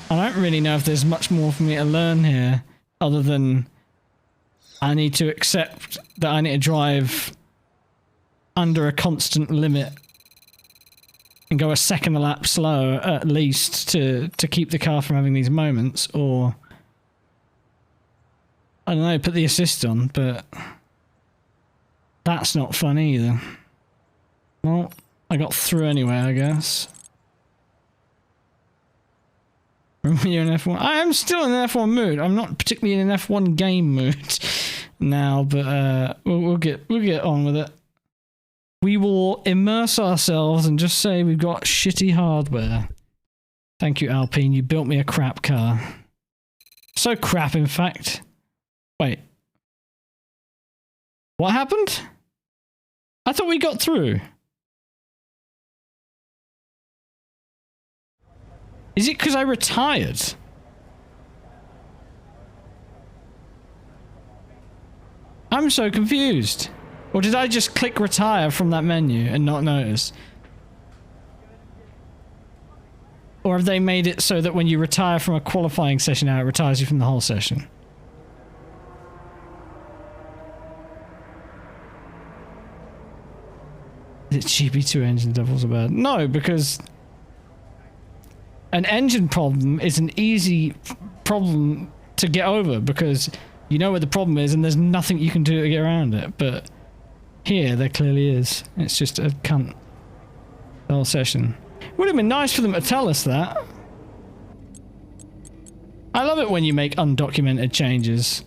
I don't really know if there's much more for me to learn here, other than I need to accept that I need to drive under a constant limit and go a second a lap slow at least to keep the car from having these moments, or I don't know, put the assist on, but that's not fun either. Well, I got through anyway, I guess. Remember you're in F1? I am still in an F1 mood. I'm not particularly in an F1 game mood now, but we'll get on with it. We will immerse ourselves and just say we've got shitty hardware. Thank you, Alpine. You built me a crap car. So crap, in fact. Wait. What happened? I thought we got through. Is it because I retired? I'm so confused. Or did I just click retire from that menu and not notice? Or have they made it so that when you retire from a qualifying session now, it retires you from the whole session? Is it GP2 engine devils about? No, because an engine problem is an easy problem to get over because you know where the problem is and there's nothing you can do to get around it. But here, there clearly is. It's just a cunt. The whole session. Would have been nice for them to tell us that. I love it when you make undocumented changes.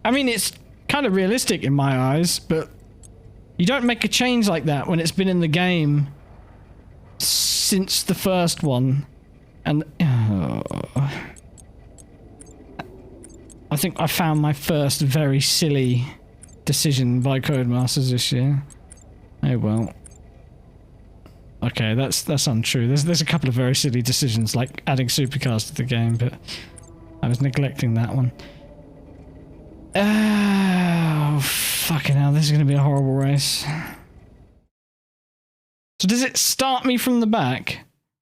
I mean, it's kind of realistic in my eyes, but you don't make a change like that when it's been in the game since the first one. And I think I found my first very silly decision by Codemasters this year. Oh well. Okay, that's untrue. There's a couple of very silly decisions, like adding supercars to the game, but I was neglecting that one. Oh, fucking hell, this is going to be a horrible race. So does it start me from the back?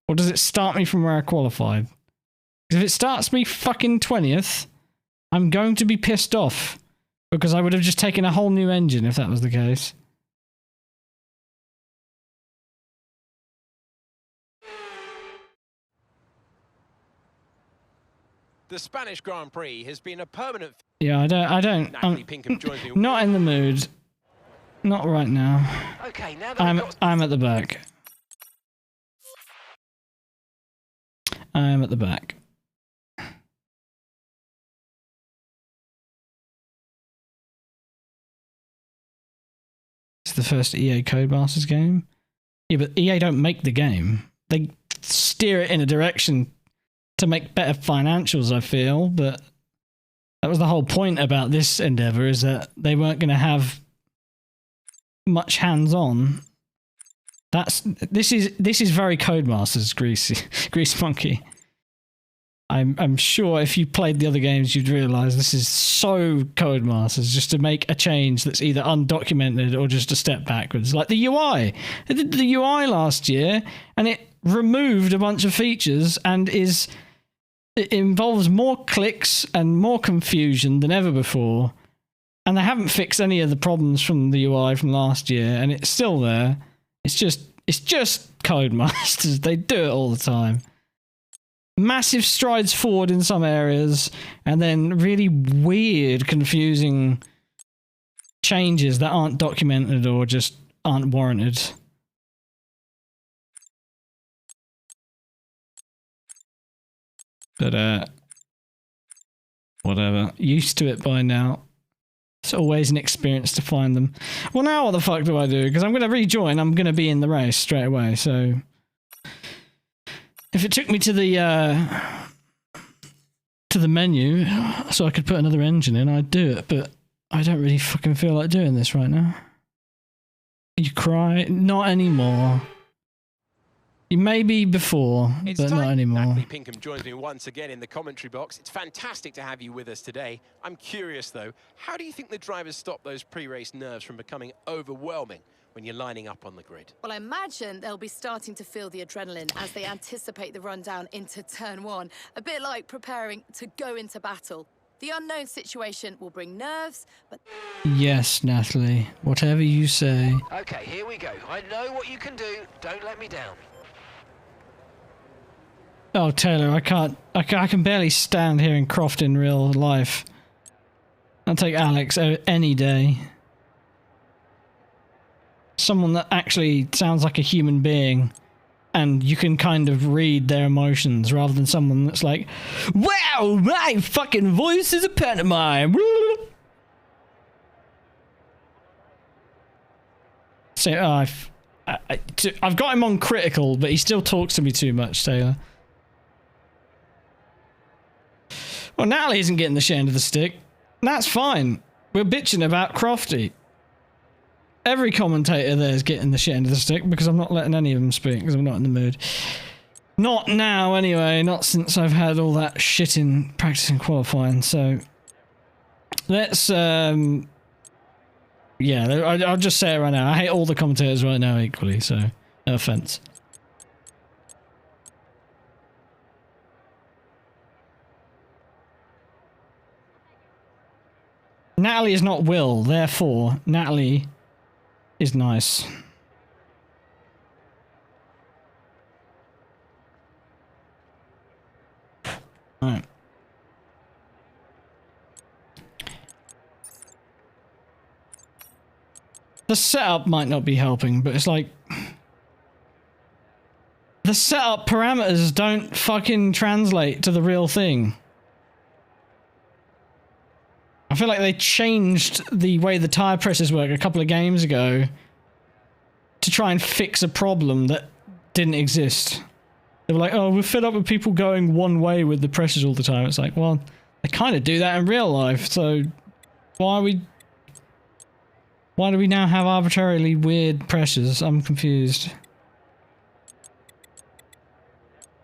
Or does it start me from where I qualified? Because if it starts me fucking 20th, I'm going to be pissed off. Because I would have just taken a whole new engine if that was the case. The Spanish Grand Prix has been a permanent... Yeah, Natalie Pinkham joins me. Not in the mood. Not right now. Okay, now that I'm at the back. I'm at the back. It's the first EA Codemasters game. Yeah, but EA don't make the game. They steer it in a direction to make better financials, I feel, but that was the whole point about this endeavor, is that they weren't going to have much hands-on. This is very Codemasters, Grease Monkey. I'm sure if you played the other games, you'd realise this is so Codemasters, just to make a change that's either undocumented or just a step backwards. Like the UI. They did the UI last year, and it removed a bunch of features and it involves more clicks and more confusion than ever before. And they haven't fixed any of the problems from the UI from last year, and it's still there. It's just Codemasters. They do it all the time. Massive strides forward in some areas, and then really weird, confusing changes that aren't documented or just aren't warranted. But, whatever. Used to it by now. It's always an experience to find them. Well, now what the fuck do I do? Because I'm going to rejoin, I'm going to be in the race straight away, so... If it took me to the menu so I could put another engine in, I'd do it, but I don't really fucking feel like doing this right now. You cry? Not anymore. Maybe before, It's but time. not anymore. Natalie Pinkham joins me once again in the commentary box. It's fantastic to have you with us today. I'm curious, though, how do you think the drivers stop those pre-race nerves from becoming overwhelming when you're lining up on the grid? Well, I imagine they'll be starting to feel the adrenaline as they anticipate the rundown into turn one, a bit like preparing to go into battle. The unknown situation will bring nerves, but... Yes, Natalie. Whatever you say. Okay, here we go. I know what you can do. Don't let me down. Oh, Taylor, I can barely stand here in Croft in real life. I'll take Alex any day. Someone that actually sounds like a human being, and you can kind of read their emotions, rather than someone that's like, wow, my fucking voice is a pantomime. So, I've got him on critical, but he still talks to me too much, Taylor. Well, Natalie isn't getting the shit end of the stick. That's fine. We're bitching about Crofty. Every commentator there is getting the shit end of the stick because I'm not letting any of them speak because I'm not in the mood. Not now, anyway. Not since I've had all that shit in practice and qualifying. So let's, yeah, I'll just say it right now. I hate all the commentators right now equally, so no offense. Natalie is not Will, therefore Natalie is nice. Alright. The setup might not be helping, but it's like... The setup parameters don't fucking translate to the real thing. I feel like they changed the way the tire presses work a couple of games ago to try and fix a problem that didn't exist. They were like, oh, we're fed up with people going one way with the presses all the time. It's like, well, they kind of do that in real life, so why do we now have arbitrarily weird presses? I'm confused.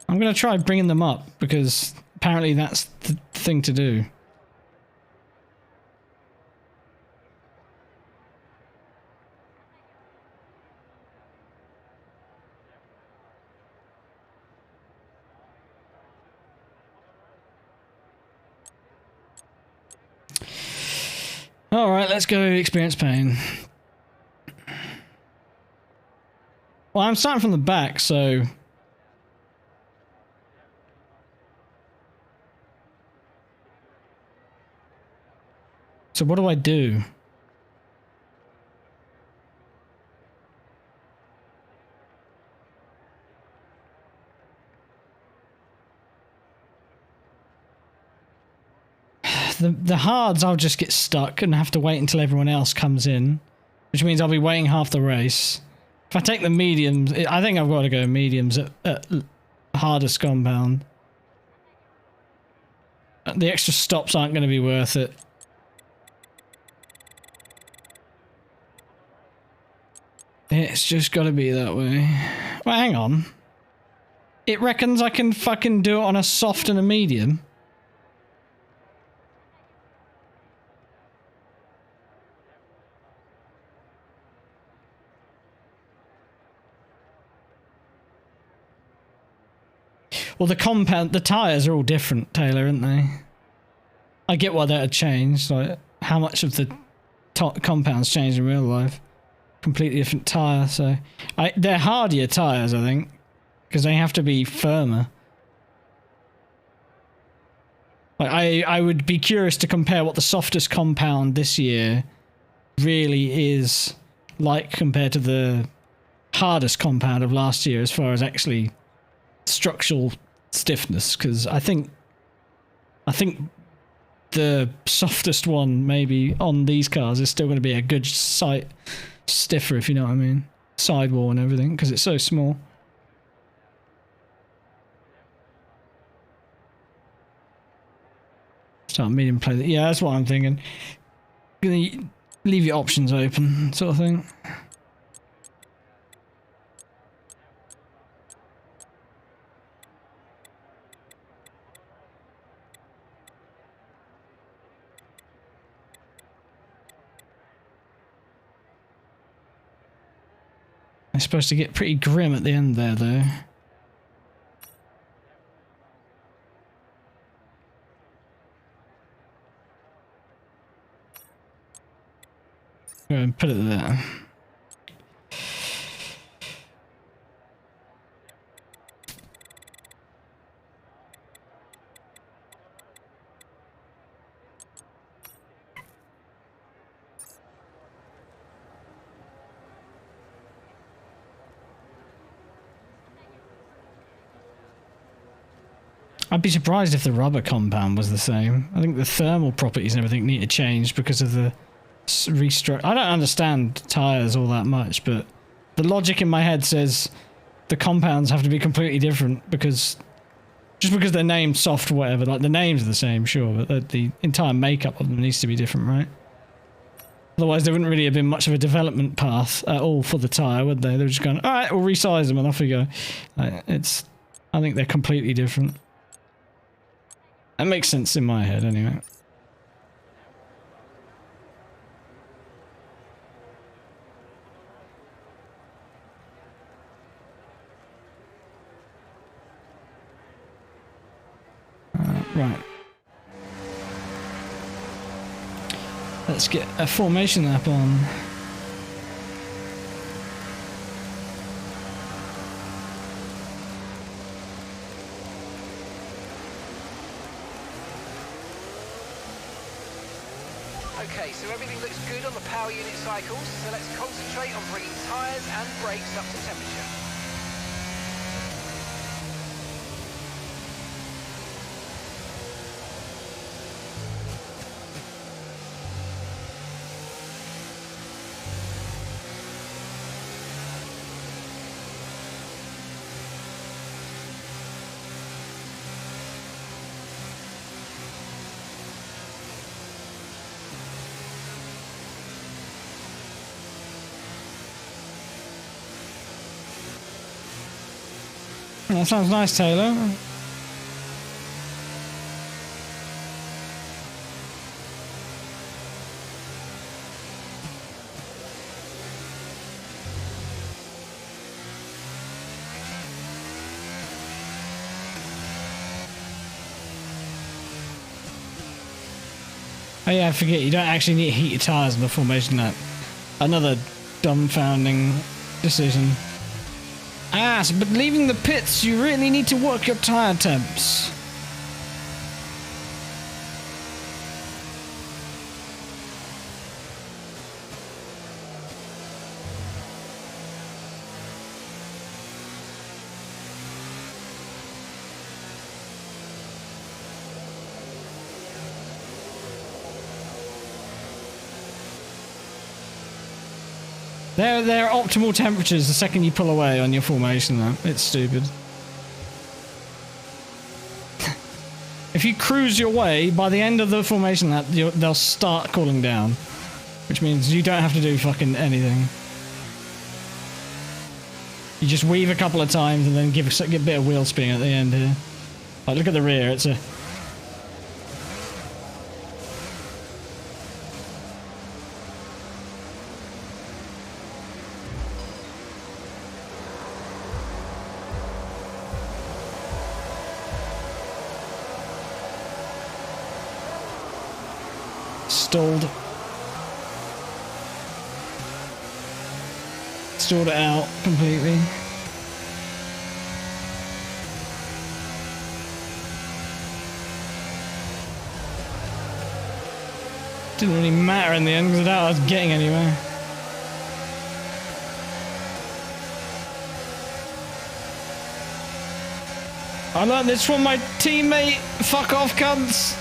I'm going to try bringing them up because apparently that's the thing to do. Alright, let's go experience pain. Well, I'm starting from the back, so... So what do I do? The hards, I'll just get stuck and have to wait until everyone else comes in, which means I'll be waiting half the race. If I take the mediums, I think I've got to go mediums at hardest compound. The extra stops aren't going to be worth it. It's just got to be that way. Well, hang on. It reckons I can fucking do it on a soft and a medium. Well, the tyres are all different, Taylor, aren't they? I get why that had changed, like how much of the compounds changed in real life. Completely different tyre, so... they're hardier tyres, I think, because they have to be firmer. Like, I would be curious to compare what the softest compound this year really is like compared to the hardest compound of last year as far as actually structural stiffness, because I think the softest one maybe on these cars is still going to be a good sight stiffer, if you know what I mean, sidewall and everything, because it's so small. Start medium play. Yeah, that's what I'm thinking. Gonna leave your options open, sort of thing. It's supposed to get pretty grim at the end there, though. Go ahead and put it there. I'd be surprised if the rubber compound was the same. I think the thermal properties and everything need to change because of the restructure. I don't understand tyres all that much, but the logic in my head says the compounds have to be completely different because just because they're named soft or whatever, like the names are the same, sure, but the entire makeup of them needs to be different, right? Otherwise, there wouldn't really have been much of a development path at all for the tyre, would they? They were just going, all right, we'll resize them and off we go. I think they're completely different. That makes sense in my head, anyway. Right. Let's get a formation lap on. Okay, so everything looks good on the power unit cycles, so let's concentrate on bringing tyres and brakes up to temperature. That sounds nice, Taylor. Oh yeah, I forget, you don't actually need to heat your tyres in the formation lap. Another dumbfounding decision. But leaving the pits, you really need to work your tyre temps. They're optimal temperatures the second you pull away on your formation lap. It's stupid. If you cruise your way, by the end of the formation lap, they'll start cooling down. Which means you don't have to do fucking anything. You just weave a couple of times and then give a bit of wheel spin at the end here. Like, look at the rear, it's a... Stalled. Stalled it out completely. Didn't really matter in the end because I doubt I was getting anywhere. I learned this from my teammate. Fuck off, cunts.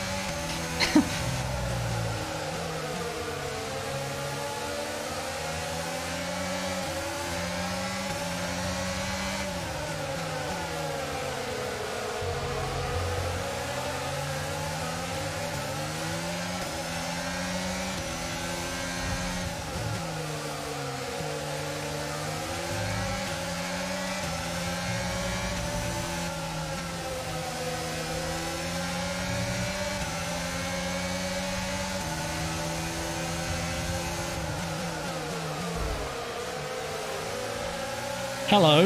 Hello.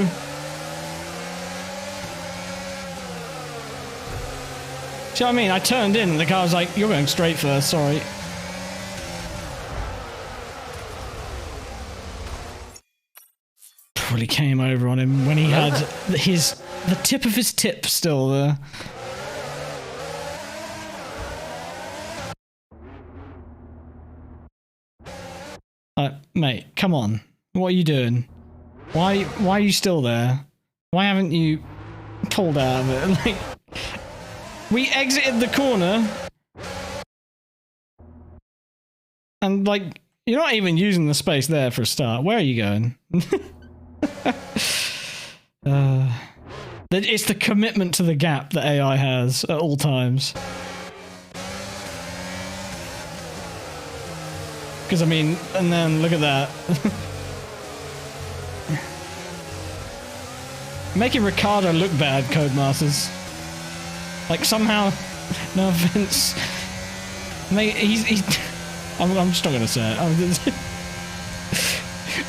See what I mean? I turned in and the car was like, you're going straight first, sorry. Probably came over on him when he had the tip of his tip still there. Mate, come on. What are you doing? Why are you still there? Why haven't you pulled out of it? Like, we exited the corner and like, you're not even using the space there for a start. Where are you going? It's the commitment to the gap that AI has at all times. Because I mean, and then look at that. Making Ricardo look bad, Codemasters. Like somehow, no offense, mate. I'm just not gonna say it.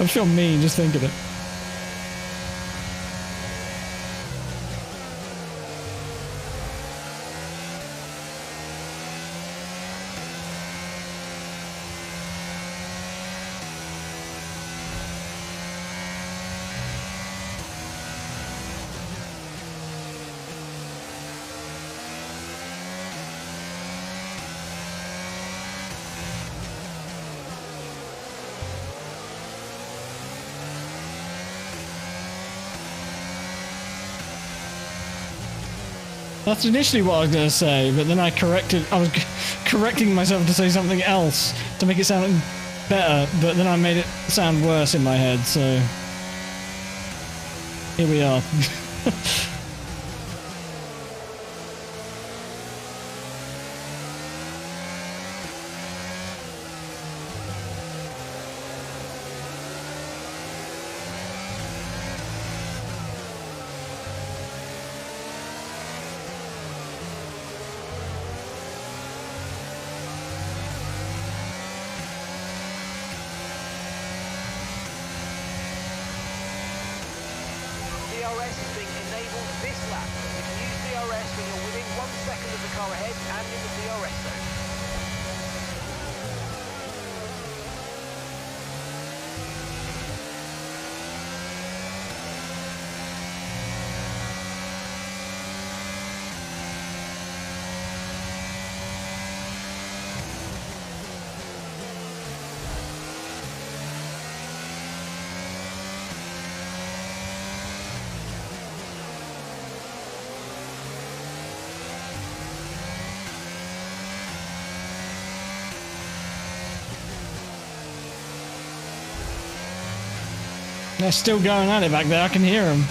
I feel mean just thinking it. That's initially what I was going to say, but then I was correcting myself to say something else to make it sound better, but then I made it sound worse in my head, so here we are. DRS is being enabled this lap. You can use DRS when you're within 1 second of the car ahead and in the DRS zone. They're still going at it back there, I can hear them.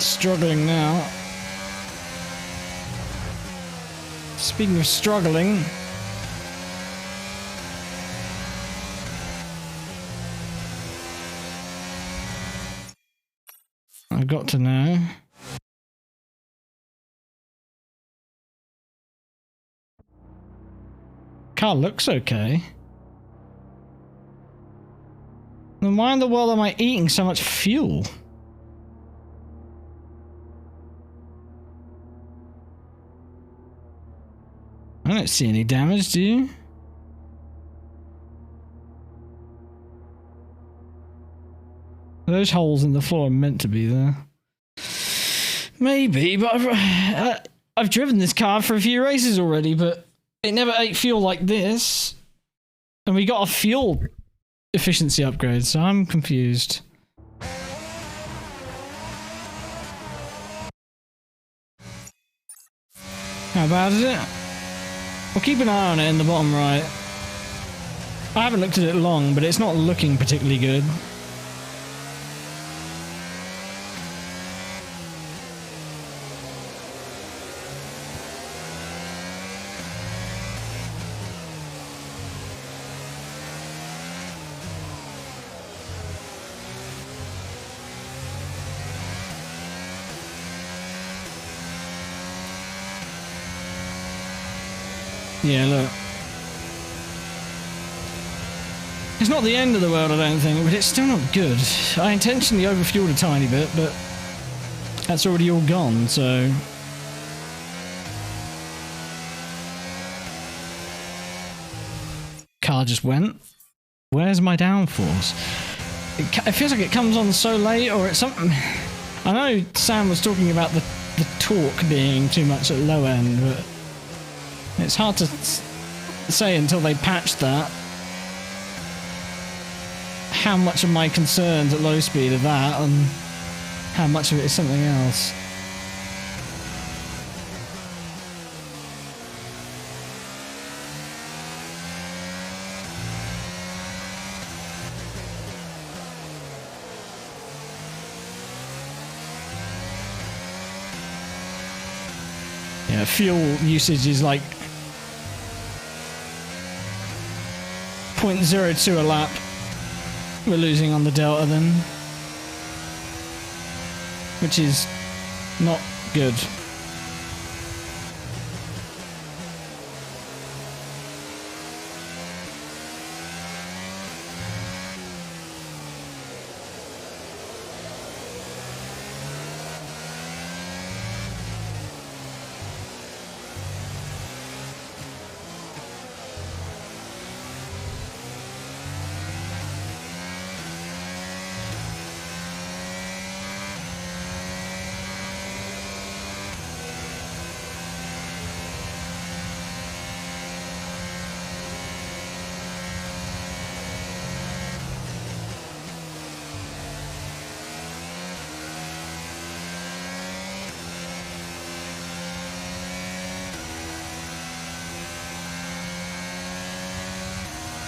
Struggling now. Speaking of struggling, I've got to know. Car looks okay. Then why in the world am I eating so much fuel? I don't see any damage, do you? Those holes in the floor are meant to be there. Maybe, but I've driven this car for a few races already, but it never ate fuel like this. And we got a fuel efficiency upgrade, so I'm confused. How bad is it? We'll keep an eye on it in the bottom right. I haven't looked at it long, but it's not looking particularly good. Yeah, look. It's not the end of the world, I don't think, but it's still not good. I intentionally overfueled a tiny bit, but that's already all gone, so... Car just went. Where's my downforce? It feels like it comes on so late, or it's something... I know Sam was talking about the torque being too much at low end, but... It's hard to say until they patch that how much of my concerns at low speed are that and how much of it is something else. Yeah, fuel usage is like 0.02 a lap we're losing on the Delta then, which is not good.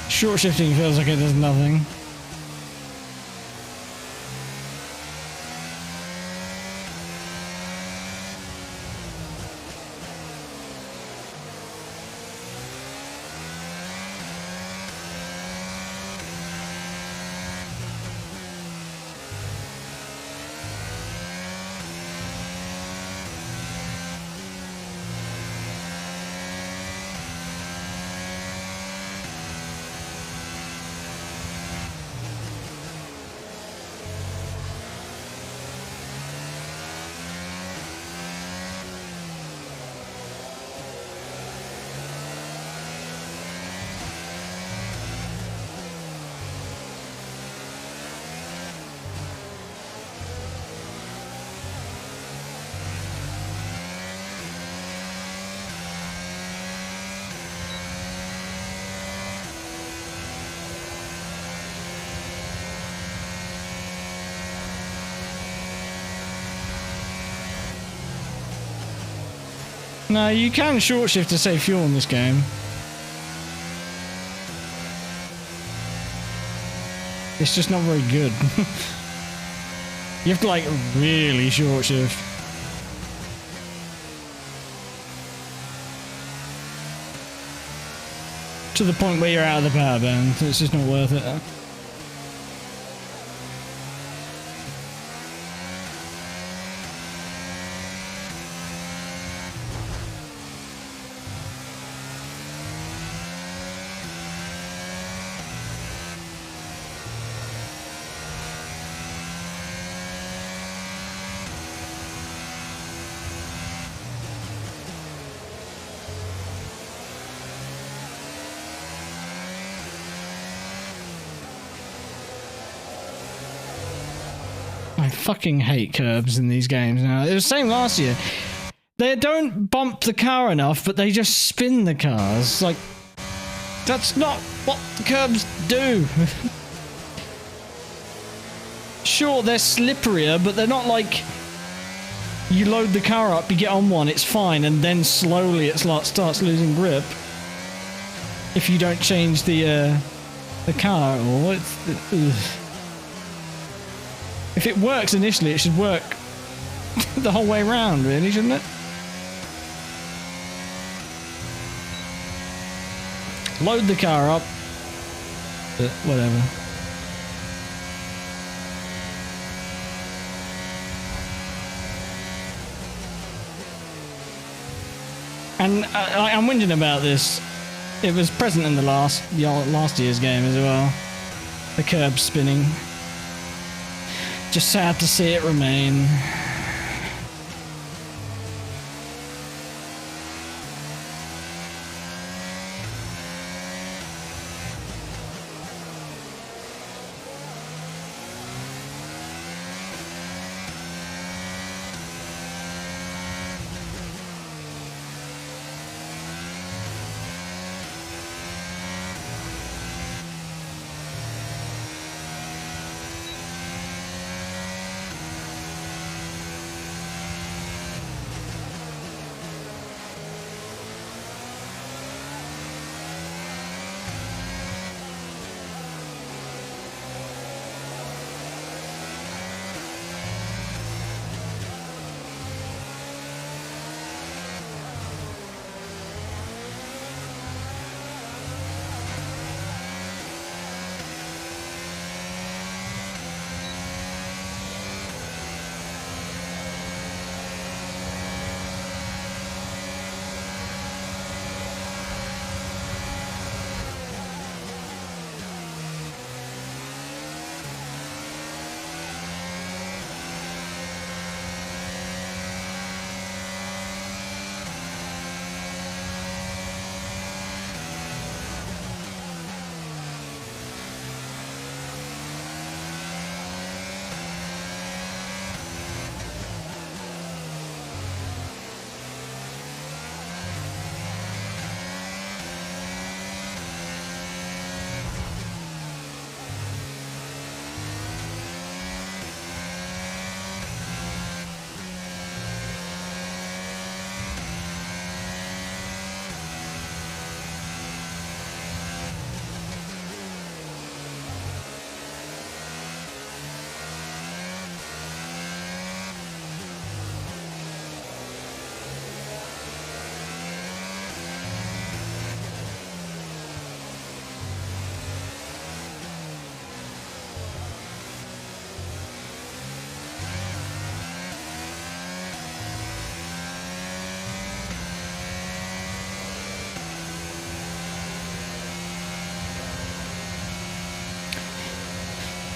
Short shifting feels like it does nothing. No, you can short shift to save fuel in this game. It's just not very good. You have to like really short shift. To the point where you're out of the power band. It's just not worth it. I fucking hate curbs in these games now. It was the same last year. They don't bump the car enough, but they just spin the cars. Like, that's not what the curbs do. Sure, they're slipperier, but they're not like... You load the car up, you get on one, it's fine, and then slowly it starts losing grip. If you don't change the car at all. If it works initially, it should work the whole way around, really, shouldn't it? Load the car up. But whatever. And I'm whinging about this. It was present in the last year's game as well. The curb spinning. Just sad to see it remain.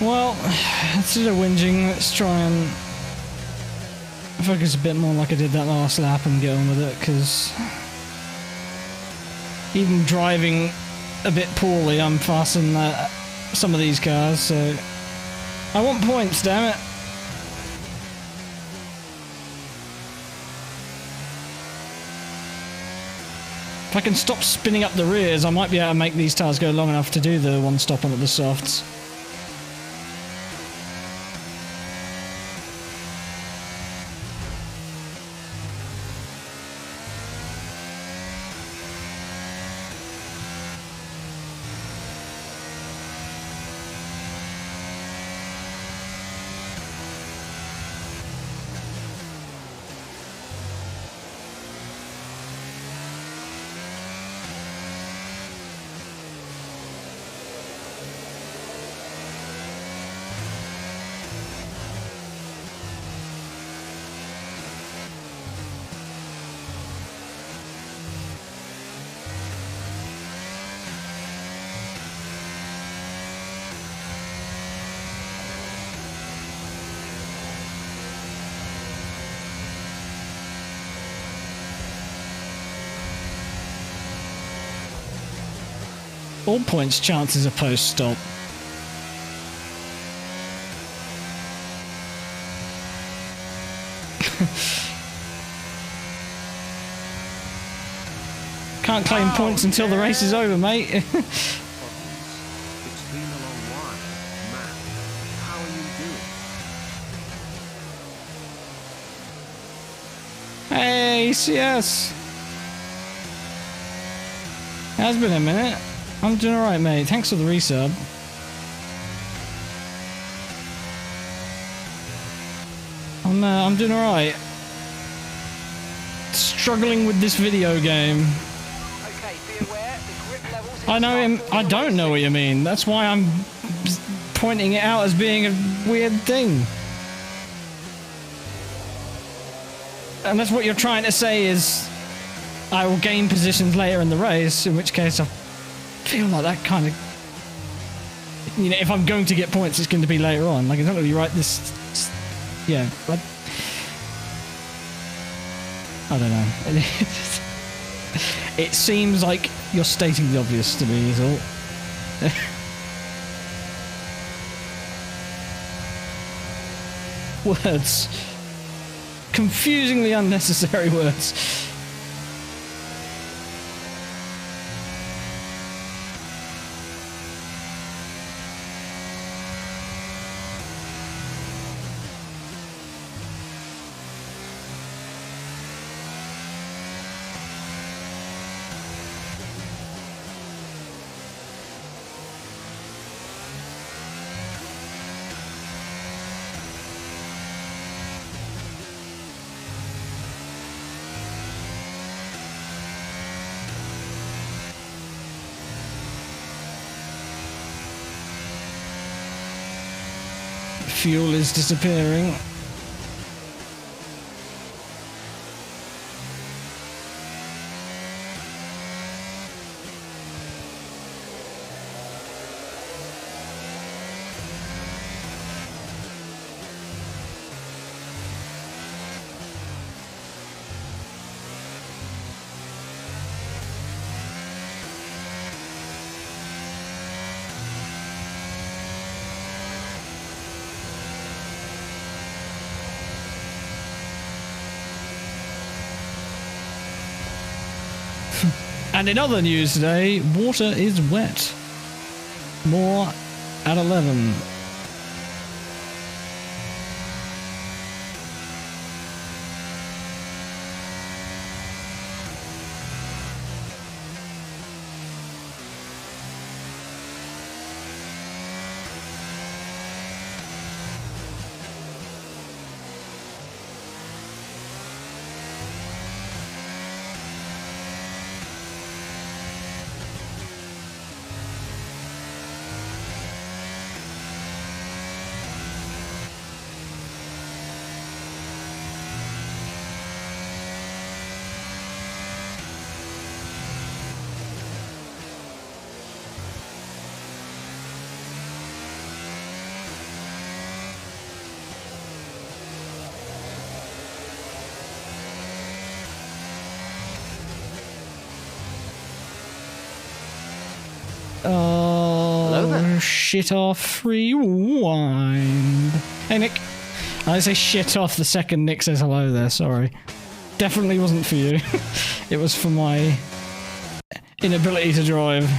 Well, instead of whinging, let's try and focus a bit more like I did that last lap and get on with it, because even driving a bit poorly, I'm faster than some of these cars, so I want points, damn it. If I can stop spinning up the rears, I might be able to make these tires go long enough to do the one stop on at the softs. all points chances are post-stop. Can't claim points until the race is over, mate. It's been a long while, man. How are you doing? Hey, CS. Has been a minute. I'm doing alright, mate. Thanks for the resub. I'm doing alright. Struggling with this video game. Okay, be aware, the grip levels... I know him. I don't know what you mean. That's why I'm pointing it out as being a weird thing. And that's what you're trying to say is I will gain positions later in the race, in which case I feel like that kind of... You know, if I'm going to get points, it's going to be later on. Like, it's not going to be right this... Yeah, but... I don't know. It seems like you're stating the obvious to me, is all. Words. Confusingly unnecessary words. Fuel is disappearing. And in other news today, water is wet. More at 11. Oh, shit off, rewind. Hey, Nick. I say shit off the second Nick says hello there, sorry. Definitely wasn't for you. It was for my inability to drive.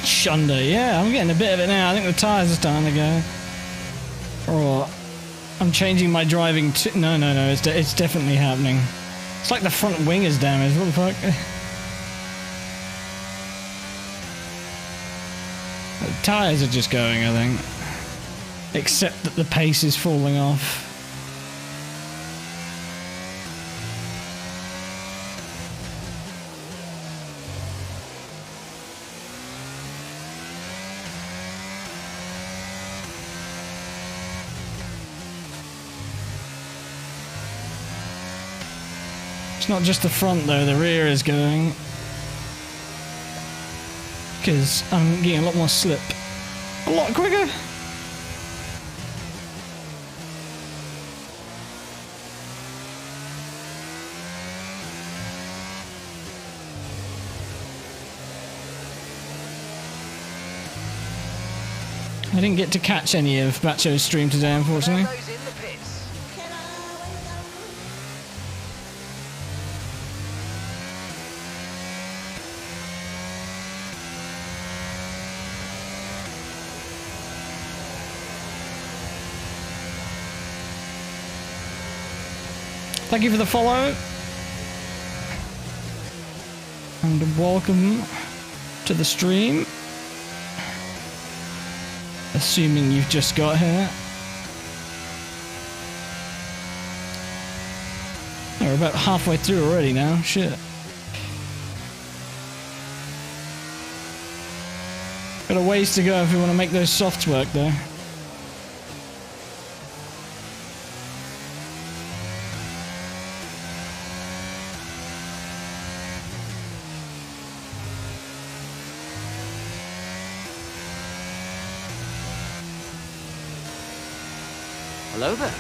Shunder, yeah, I'm getting a bit of it now. I think the tyres are starting to go. Or I'm changing my driving to... No, it's definitely happening. It's like the front wing is damaged. What the fuck? The tyres are just going, I think. Except that the pace is falling off. not just the front though, the rear is going. Because I'm getting a lot more slip. A lot quicker. I didn't get to catch any of Bacho's stream today, unfortunately. Those in the pits. Thank you for the follow. And welcome to the stream. Assuming you've just got here. Oh, we're about halfway through already now. Shit. Got a ways to go if we want to make those softs work though. Hello there.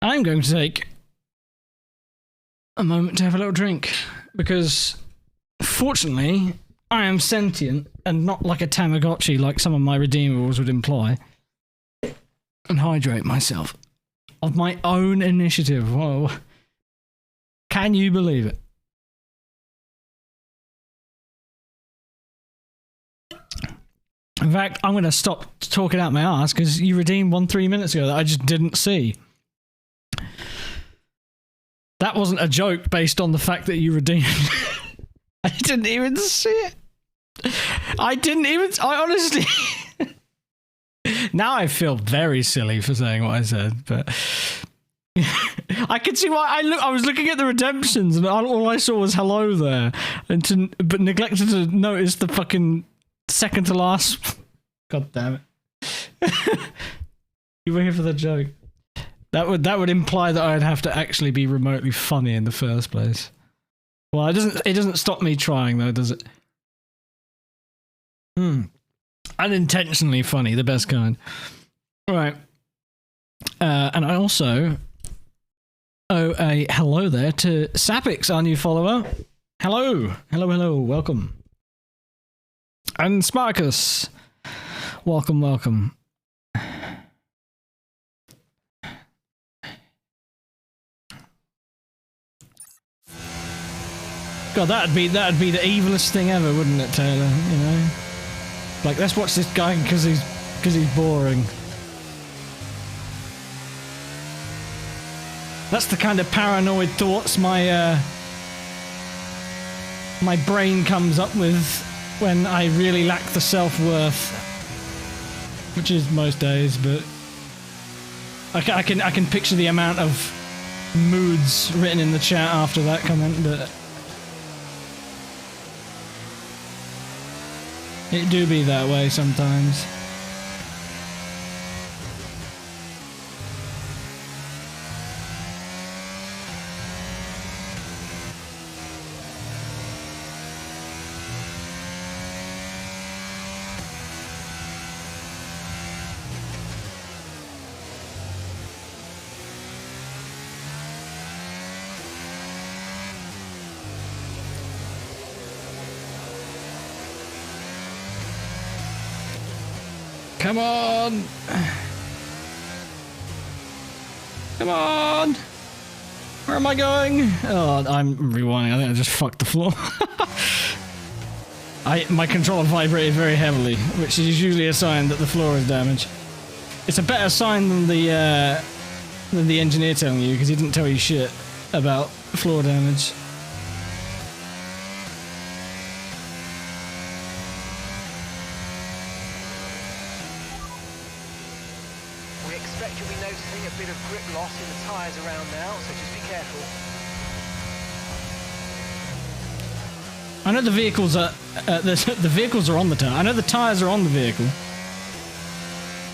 I'm going to take a moment to have a little drink because, fortunately, I am sentient and not like a Tamagotchi like some of my redeemables would imply, and hydrate myself of my own initiative. Whoa. Can you believe it? In fact, I'm going to stop talking out my ass because you redeemed one 3 minutes ago that I just didn't see. That wasn't a joke based on the fact that you redeemed. I didn't even see it. I honestly... Now I feel very silly for saying what I said, but... I could see why I was looking at the redemptions and all I saw was hello there, but neglected to notice the fucking second to last... God damn it. You were here for the joke. That would imply that I'd have to actually be remotely funny in the first place. Well, it doesn't stop me trying though, does it? Unintentionally funny, the best kind. All right. And I also owe a hello there to Sapix, our new follower. Hello, welcome. And Sparkus, welcome. God, that'd be the evilest thing ever, wouldn't it, Taylor? You know, like let's watch this guy because he's boring. That's the kind of paranoid thoughts my brain comes up with when I really lack the self-worth, which is most days. But I can picture the amount of moods written in the chat after that comment, but. It do be that way sometimes. Come on! Come on! Where am I going? Oh, I'm rewinding. I think I just fucked the floor. My controller vibrated very heavily, which is usually a sign that the floor is damaged. It's a better sign than the than the engineer telling you, because he didn't tell you shit about floor damage. We expect you'll be noticing a bit of grip loss in the tyres around now, so just be careful. I know the vehicles are the vehicles are on the tire. I know the tires are on the vehicle,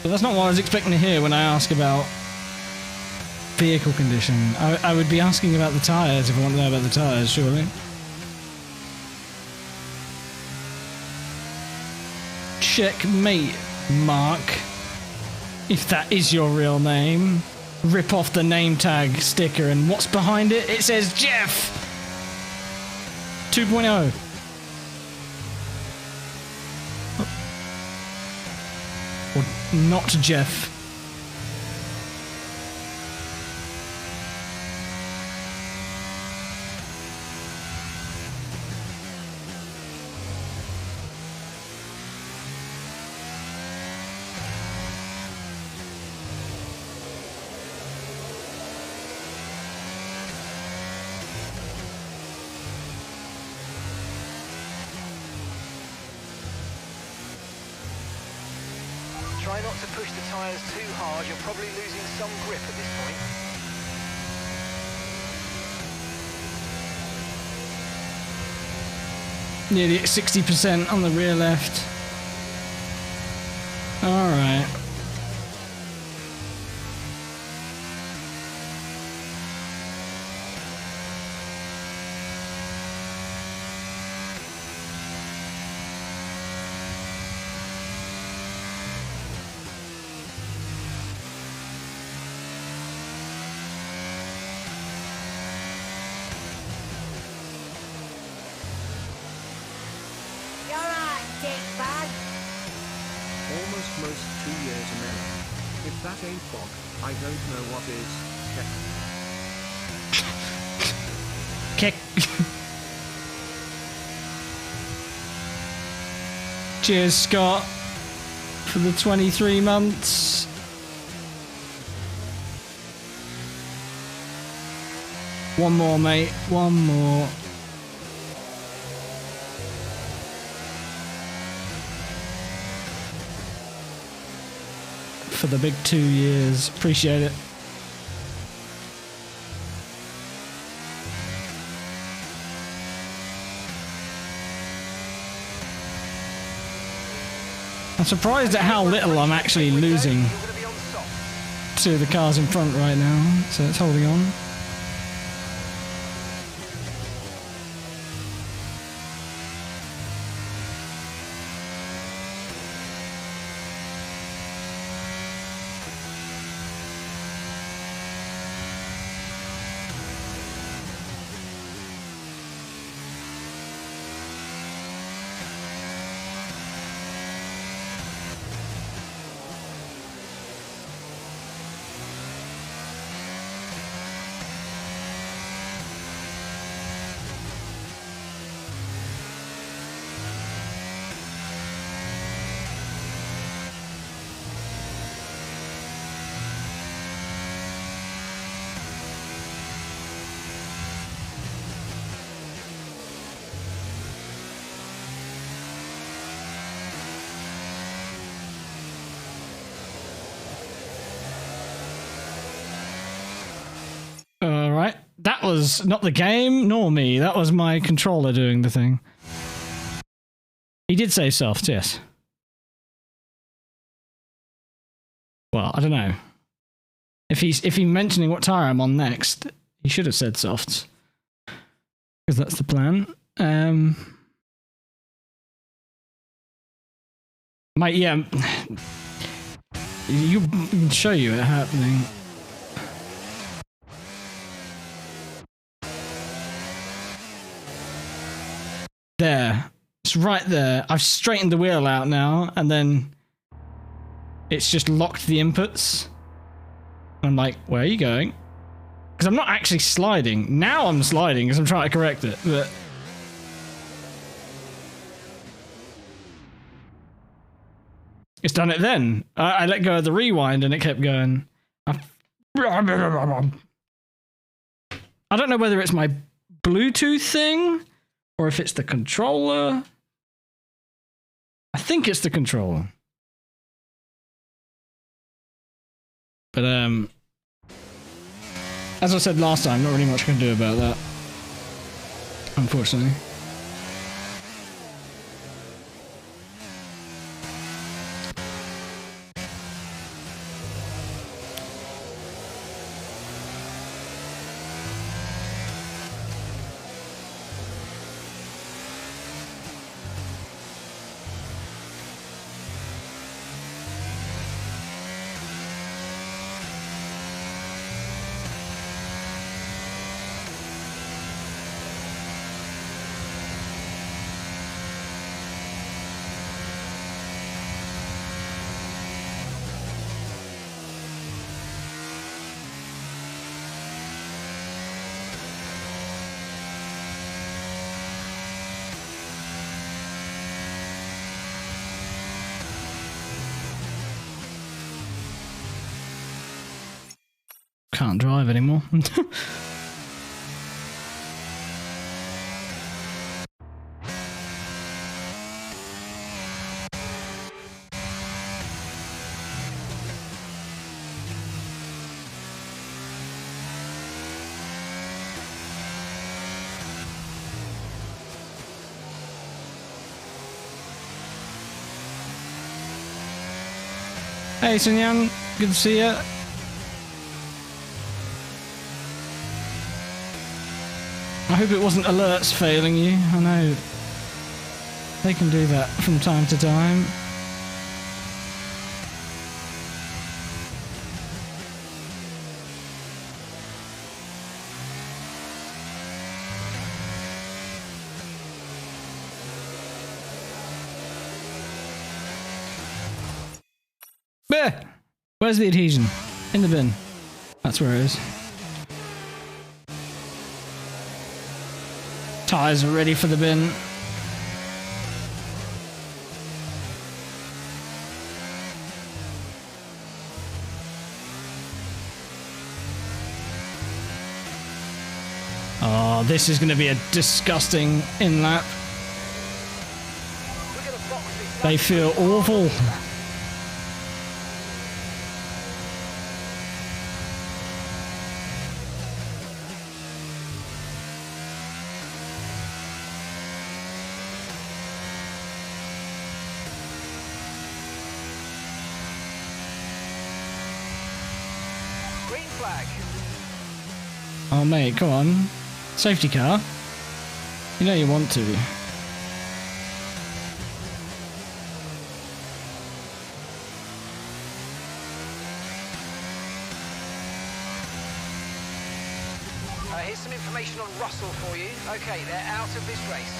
but that's not what I was expecting to hear when I ask about vehicle condition. I would be asking about the tires if I want to know about the tires, surely. Checkmate, Mark. If that is your real name, rip off the name tag sticker, and what's behind it? It says Jeff 2.0. Or not Jeff. Try not to push the tyres too hard, you're probably losing some grip at this point. Nearly at 60% on the rear left. Alright. You alright, dickbag? Almost 2 years America. If that ain't fog, I don't know what is. Kick. Cheers, Scott, for the 23 months. One more, mate. One more. For the big 2 years. Appreciate it. I'm surprised at how little I'm actually losing You're going to be on soft. to the cars in front right now, so it's holding on. Alright, that was not the game, nor me. That was my controller doing the thing. He did say soft, yes. Well, I don't know. If he's mentioning what tire I'm on next, he should have said softs. Because that's the plan. Mate, yeah. You can show you it happening. There. It's right there. I've straightened the wheel out now, and then it's just locked the inputs. I'm like, where are you going? Because I'm not actually sliding. Now I'm sliding because I'm trying to correct it, but... It's done it then. I let go of the rewind and it kept going. I I don't know whether it's my Bluetooth thing or if it's the controller. I think it's the controller. But as I said last time, not really much I can do about that, unfortunately. Can't drive anymore. Hey Sun Young, good to see you. I hope it wasn't alerts failing you. I know they can do that from time to time. There! Where's the adhesion? In the bin. That's where it is. Tyres are ready for the bin. Oh, this is going to be a disgusting in-lap. They feel awful. Oh mate, come on. Safety car. You know you want to. Here's some information on Russell for you. Okay, they're out of this race.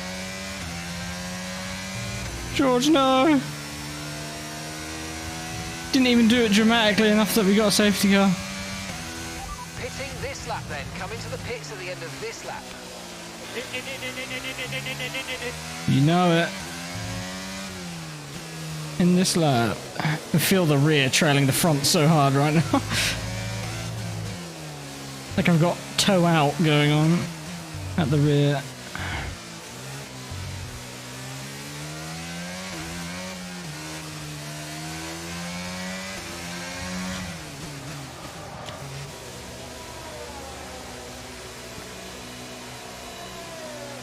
George, no! Didn't even do it dramatically enough that we got a safety car. Pitting this lap then. Come into the pits at the end of this lap. You know it. In this lap. I feel the rear trailing the front so hard right now. Like I've got toe out going on at the rear.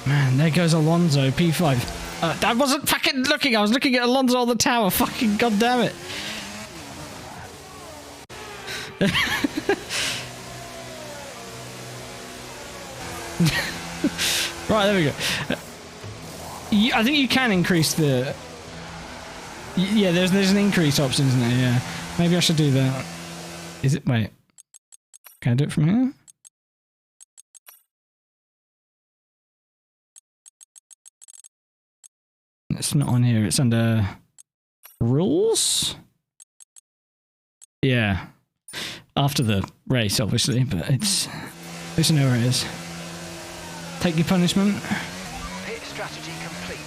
Man, there goes Alonso, P5. I wasn't fucking looking, I was looking at Alonso on the tower, fucking goddamn it. Right, there we go. I think you can increase the... Yeah, there's an increase option, isn't there? Yeah. Maybe I should do that. Is it... Wait. Can I do it from here? It's not on here, it's under rules? Yeah. After the race, obviously, but it's... At least I know where it is. Take your punishment. Pit strategy complete.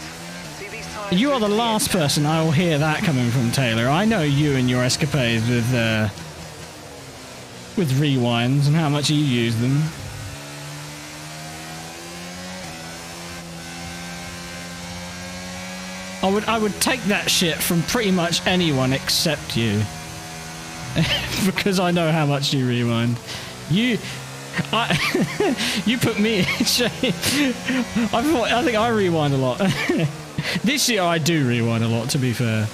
See these tires? You are the last person I will hear that coming from, Taylor. I know you and your escapades with with rewinds and how much you use them. I would take that shit from pretty much anyone except you. Because I know how much you rewind. You put me in shame. I think I rewind a lot. This year I do rewind a lot, to be fair.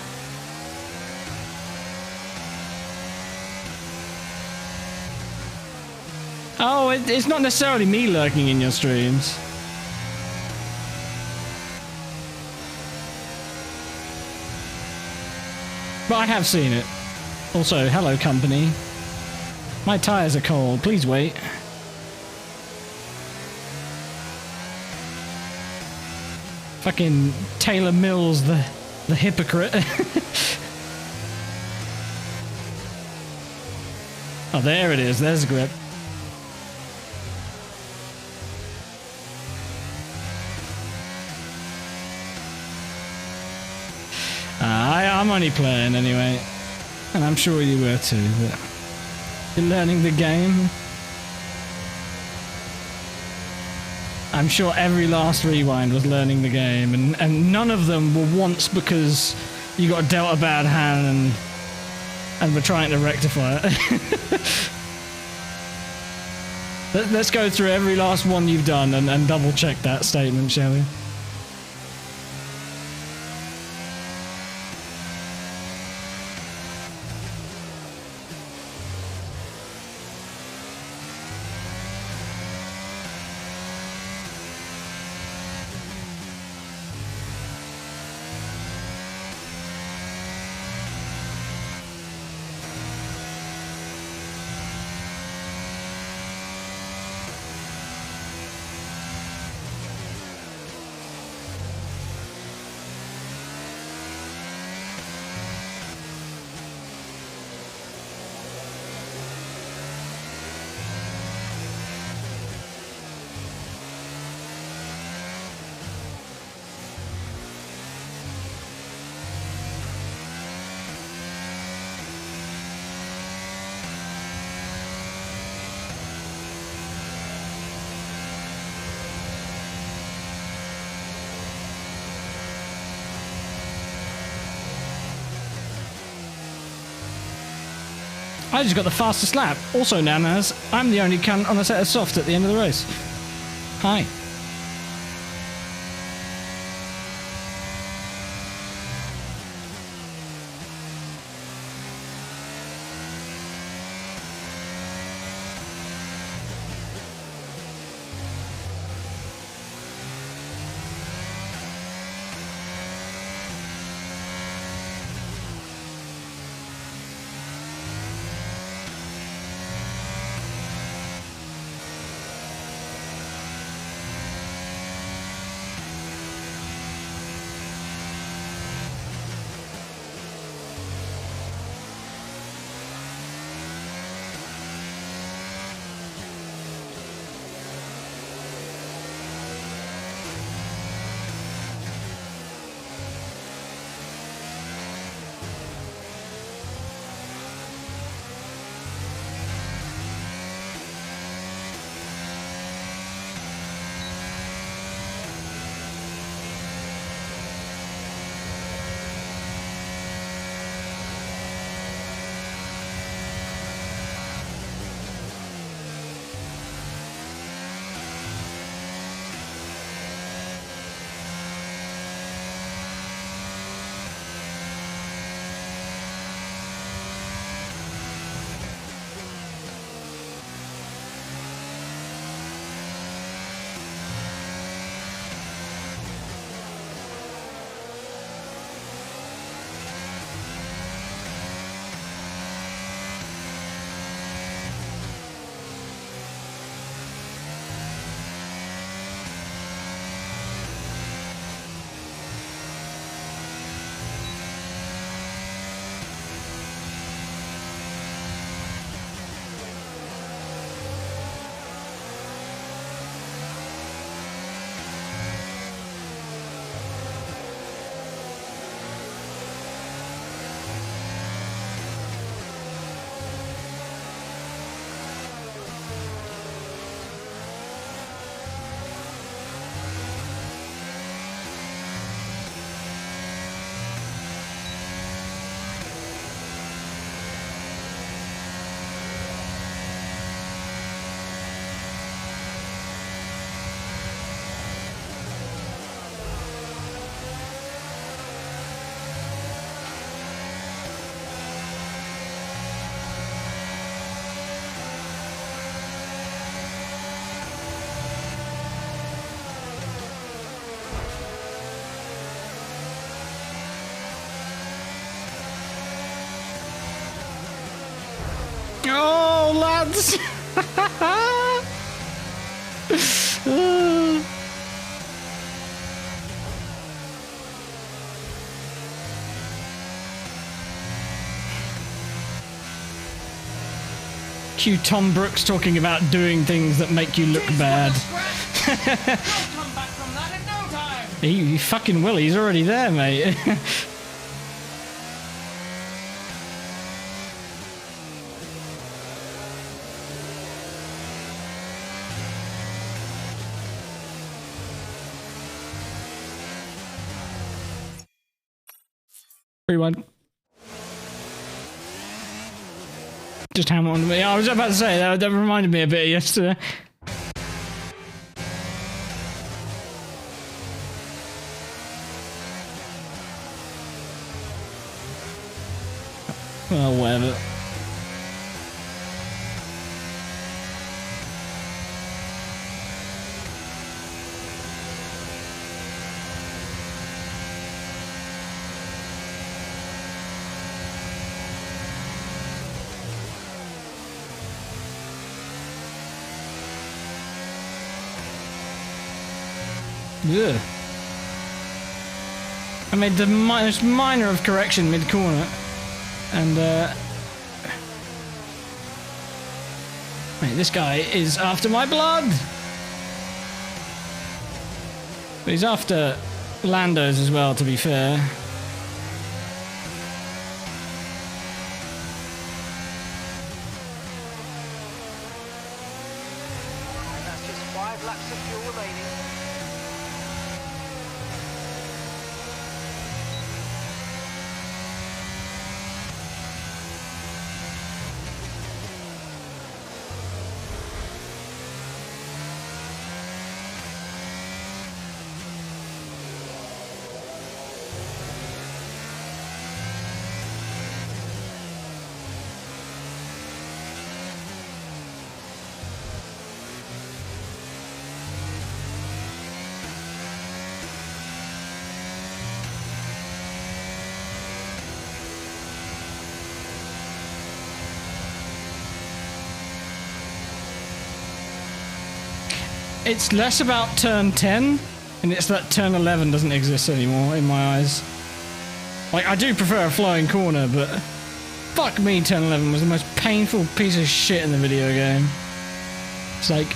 Oh, it's not necessarily me lurking in your streams. But I have seen it. Also, hello company. My tires are cold, please wait. Fucking Taylor Mills, the hypocrite. Oh, there it is, there's a grip. I'm only playing anyway, and I'm sure you were too, but you're learning the game. I'm sure every last rewind was learning the game, and none of them were once because you got dealt a bad hand and were trying to rectify it. Let's go through every last one you've done and double check that statement, shall we? I just got the fastest lap. Also known as, I'm the only cunt on a set of soft at the end of the race. Hi. is! Cue Tom Brooks talking about doing things that make you look bad. He fucking will, he's already there, mate. Rewind. Just hammer on me. I was about to say that reminded me a bit of yesterday. Well, whatever. Yeah. I made the most minor of correction mid-corner, and mate, this guy is after my blood. But he's after Lando's as well, to be fair. And that's just 5 laps of fuel remaining. It's less about turn 10, and it's that turn 11 doesn't exist anymore in my eyes. Like, I do prefer a flowing corner, but fuck me, turn 11 was the most painful piece of shit in the video game. It's like,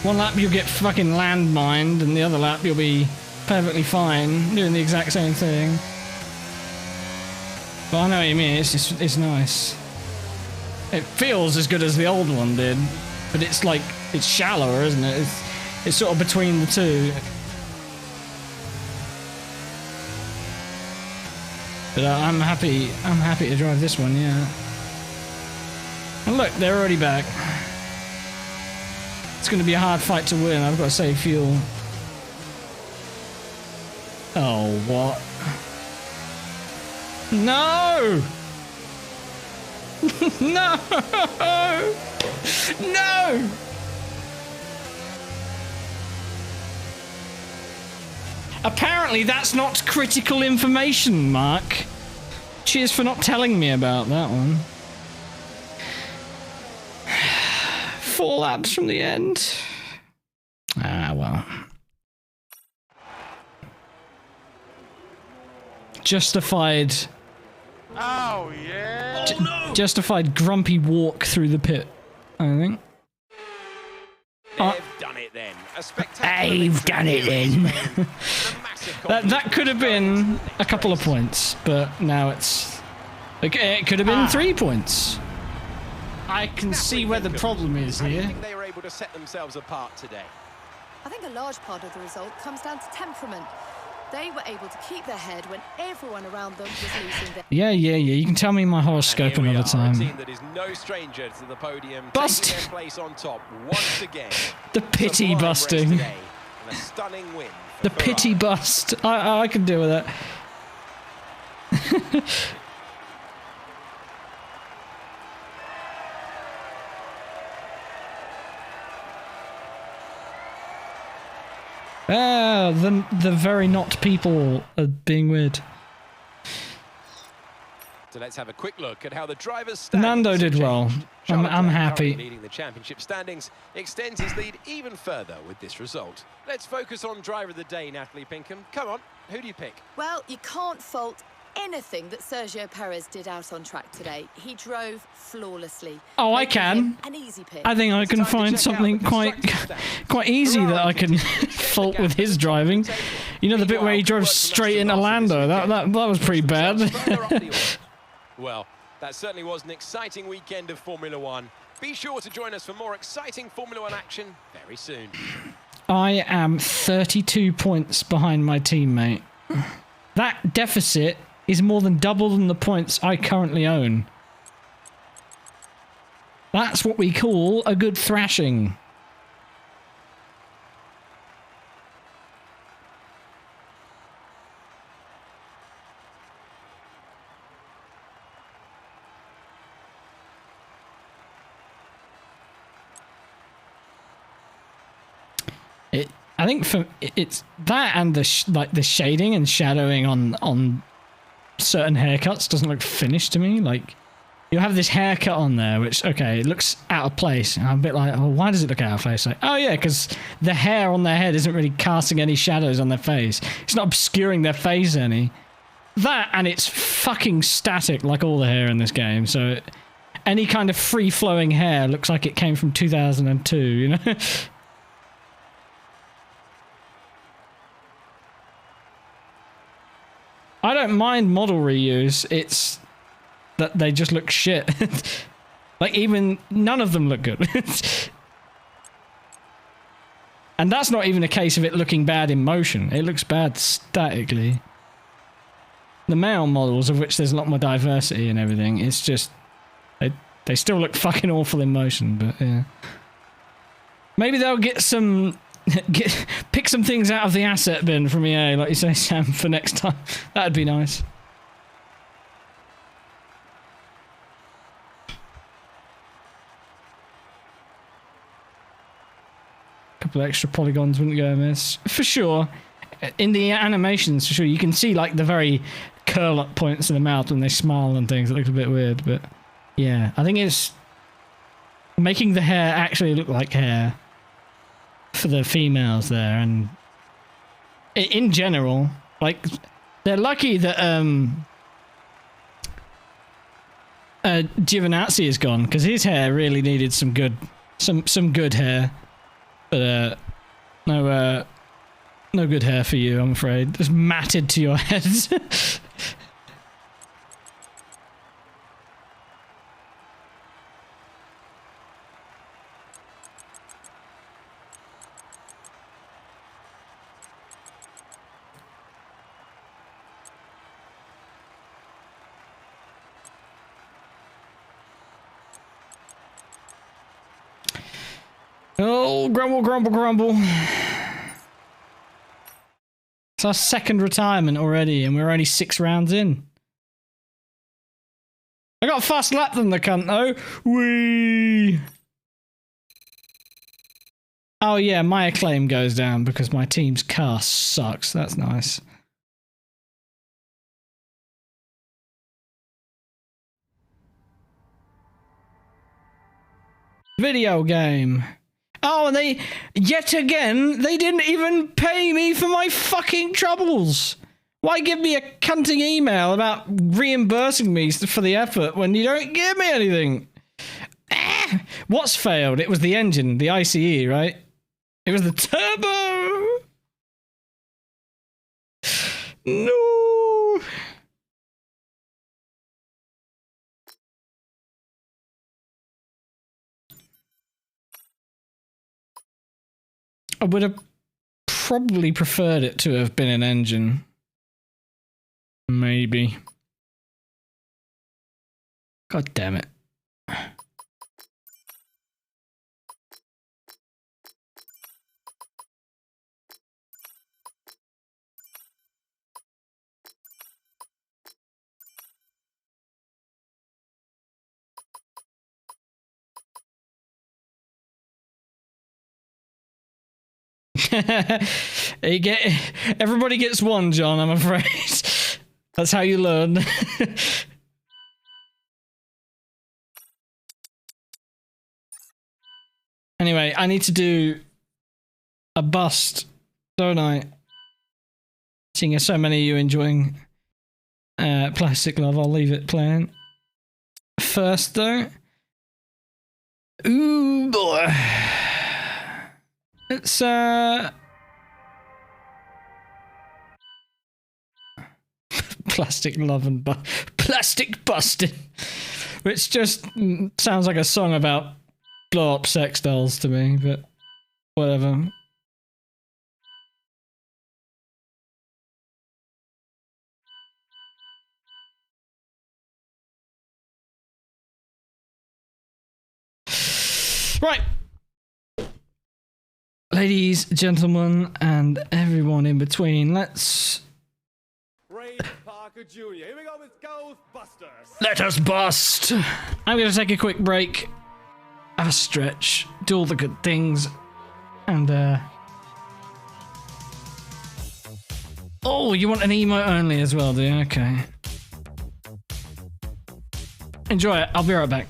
one lap you'll get fucking landmined, and the other lap you'll be perfectly fine, doing the exact same thing. But I know what you mean, it's nice. It feels as good as the old one did, but it's like, it's shallower, isn't it? It's sort of between the two. But I'm happy to drive this one, yeah. And look, they're already back. It's going to be a hard fight to win. I've got to save fuel. Oh, what? No! No! No! Apparently that's not critical information, Mark. Cheers for not telling me about that one. 4 laps from the end. Ah, well. Justified... Oh, yeah. Oh, no. Justified grumpy walk through the pit, I think. They've done it then. A spectacular I've done it then. that could have been a couple of points, but now it's... it could have been 3 points. I can see where the problem is How do you here. think they were able to set themselves apart today? I think a large part of the result comes down to temperament. They were able to keep their head when everyone around them was losing their... Yeah. You can tell me my horoscope And here we another are, a time. team that is no stranger to the podium, Bust. taking their place on top once again. The pity Sublime race busting. today, and a stunning win for The pity Ferrari. bust. I can deal with that. Ah, the very not people are being weird. To let's have a quick look at how the drivers' standings Nando did have well. changed. I'm Charles Leclerc, happy. currently leading the championship standings, extends his lead even further with this result. Let's focus on driver of the day, Natalie Pinkham. Come on, who do you pick? Well, you can't fault anything that Sergio Perez did out on track today. He drove flawlessly. Oh, I making can. him an easy pick. I think I can time to find check out something the quite constructors' quite easy that I can fault with his driving. You know the bit where he drove straight into Lando? That was pretty bad. Further up the order. Well, that certainly was an exciting weekend of Formula One. Be sure to join us for more exciting Formula One action very soon. I am 32 points behind my teammate. That deficit is more than double than the points I currently own. That's what we call a good thrashing. I think it's that and the shading and shadowing on certain haircuts doesn't look finished to me. Like, you have this haircut on there, which, okay, it looks out of place. And I'm a bit like, oh, why does it look out of place? Like, oh yeah, because the hair on their head isn't really casting any shadows on their face. It's not obscuring their face any. That, and it's fucking static like all the hair in this game. So any kind of free-flowing hair looks like it came from 2002, you know? I don't mind model reuse, it's that they just look shit. Like, even none of them look good. And that's not even a case of it looking bad in motion. It looks bad statically. The male models, of which there's a lot more diversity and everything, it's just... They still look fucking awful in motion, but yeah. Maybe they'll get some... pick some things out of the asset bin from EA, like you say, Sam, for next time. That'd be nice. A couple of extra polygons wouldn't go amiss. For sure. In the animations, for sure, you can see like the very curl-up points in the mouth when they smile and things. It looks a bit weird, but yeah. I think it's making the hair actually look like hair for the females there, and in general, like, they're lucky that Giovinazzi is gone, because his hair really needed some good hair, but no good hair for you, I'm afraid. Just matted to your head. Oh, grumble, grumble, grumble. It's our second retirement already, and we're only 6 rounds in. I got a fast lap than the cunt, though. Whee! Oh, yeah, my acclaim goes down because my team's car sucks. That's nice. Video game. Oh, and they, yet again, they didn't even pay me for my fucking troubles. Why give me a cunting email about reimbursing me for the effort when you don't give me anything? What's failed? It was the engine, the ICE, right? It was the turbo. No. I would have probably preferred it to have been an engine. Maybe. God damn it. Everybody gets one, John, I'm afraid. That's how you learn. Anyway, I need to do a bust, don't I? Seeing as so many of you enjoying Plastic Love, I'll leave it playing. First, though, ooh boy, it's Plastic Love and Plastic Busting, which just sounds like a song about blow up sex dolls to me, but whatever. Right. Ladies, gentlemen, and everyone in between, let's... Ray Parker Jr. Here we go with Ghostbusters. Let us bust! I'm going to take a quick break, have a stretch, do all the good things, and, oh, you want an emote only as well, do you? Okay. Enjoy it. I'll be right back.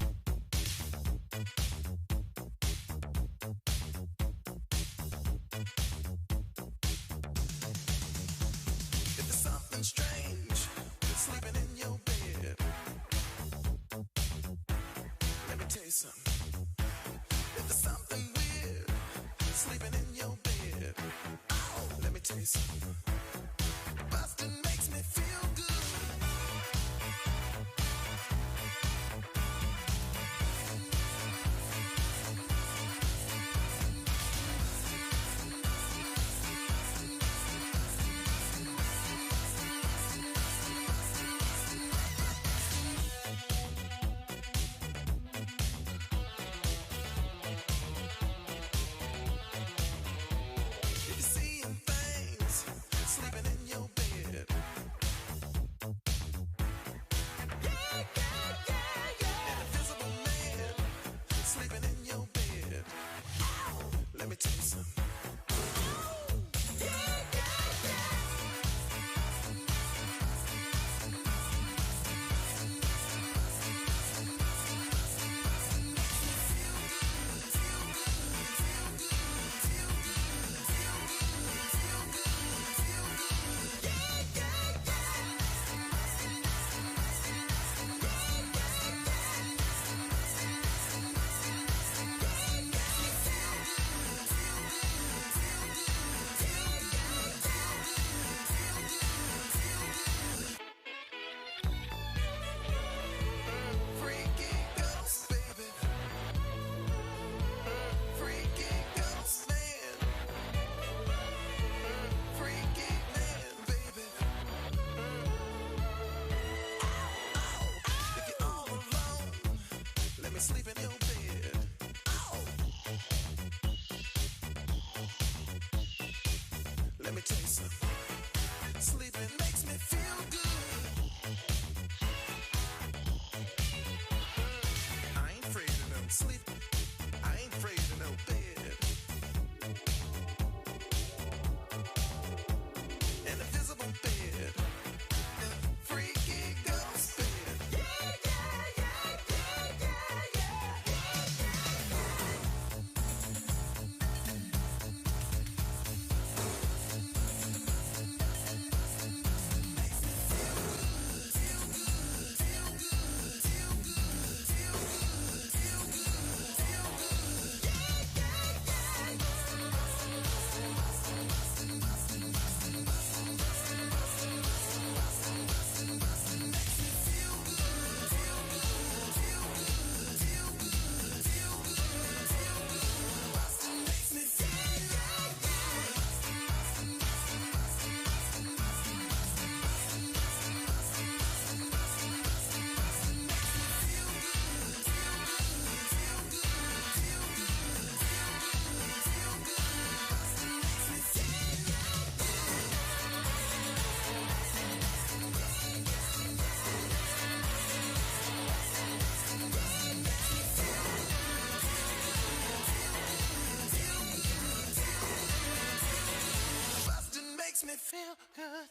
Makes me feel good.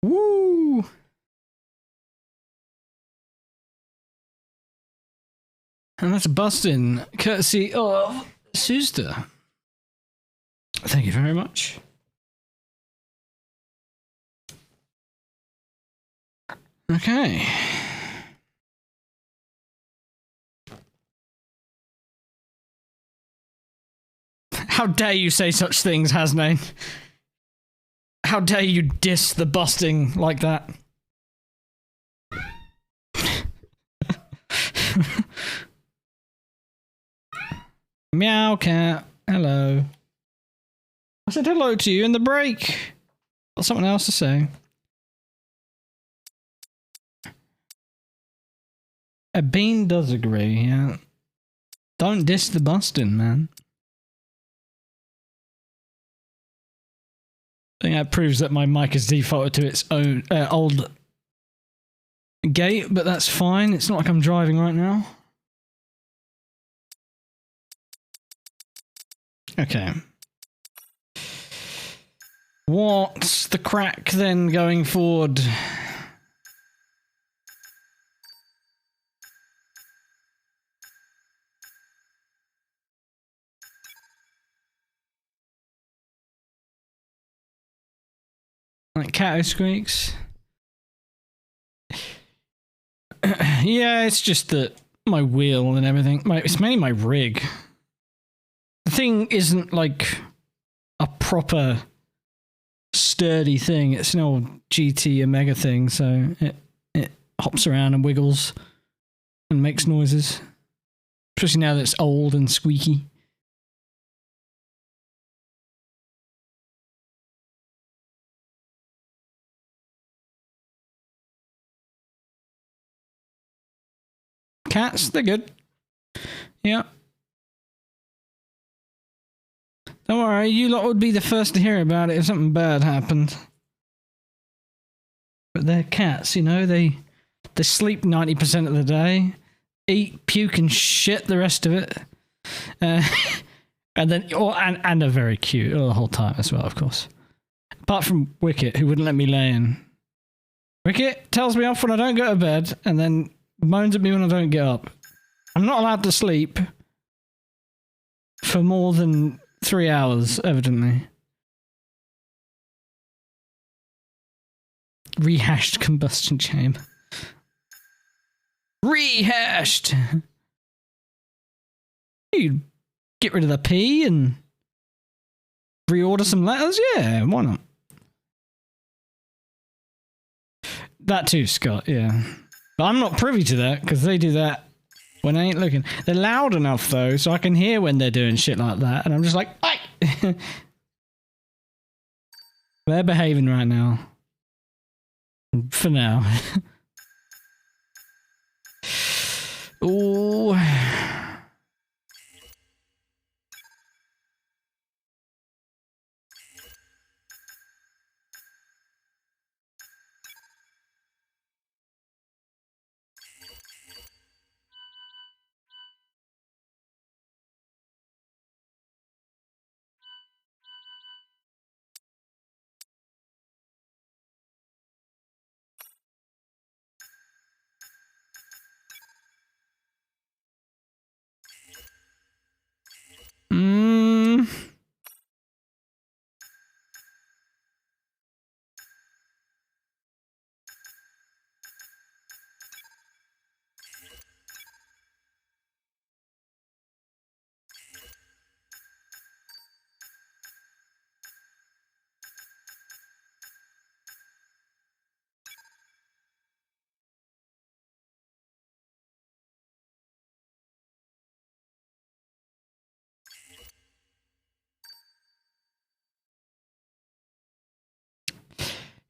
Woo! And that's a busting, courtesy of Suster. Thank you very much. Okay. How dare you say such things, Hasnane? How dare you diss the busting like that? Meow cat. Hello. I said hello to you in the break. Got something else to say. A bean does agree, yeah. Don't diss the busting, man. I think that proves that my mic is defaulted to its own old gate, but that's fine. It's not like I'm driving right now. Okay. What's the crack then going forward? Like cat squeaks. Yeah, it's just that my wheel and everything. It's mainly my rig. The thing isn't like a proper sturdy thing. It's an old GT Omega thing, so it hops around and wiggles and makes noises. Especially now that it's old and squeaky. Cats, they're good. Yeah. Don't worry, you lot would be the first to hear about it if something bad happened. But they're cats, you know, they sleep 90% of the day, eat, puke and shit the rest of it. And then and are very cute all the whole time as well, of course. Apart from Wicket, who wouldn't let me lay in. Wicket tells me off when I don't go to bed and then moans at me when I don't get up. I'm not allowed to sleep for more than 3 hours, evidently. Rehashed combustion chamber. Rehashed! You get rid of the P and reorder some letters? Yeah, why not? That too, Scott, yeah. But I'm not privy to that, because they do that when I ain't looking. They're loud enough, though, so I can hear when they're doing shit like that, and I'm just like, "Aye!" They're behaving right now. For now. Ooh.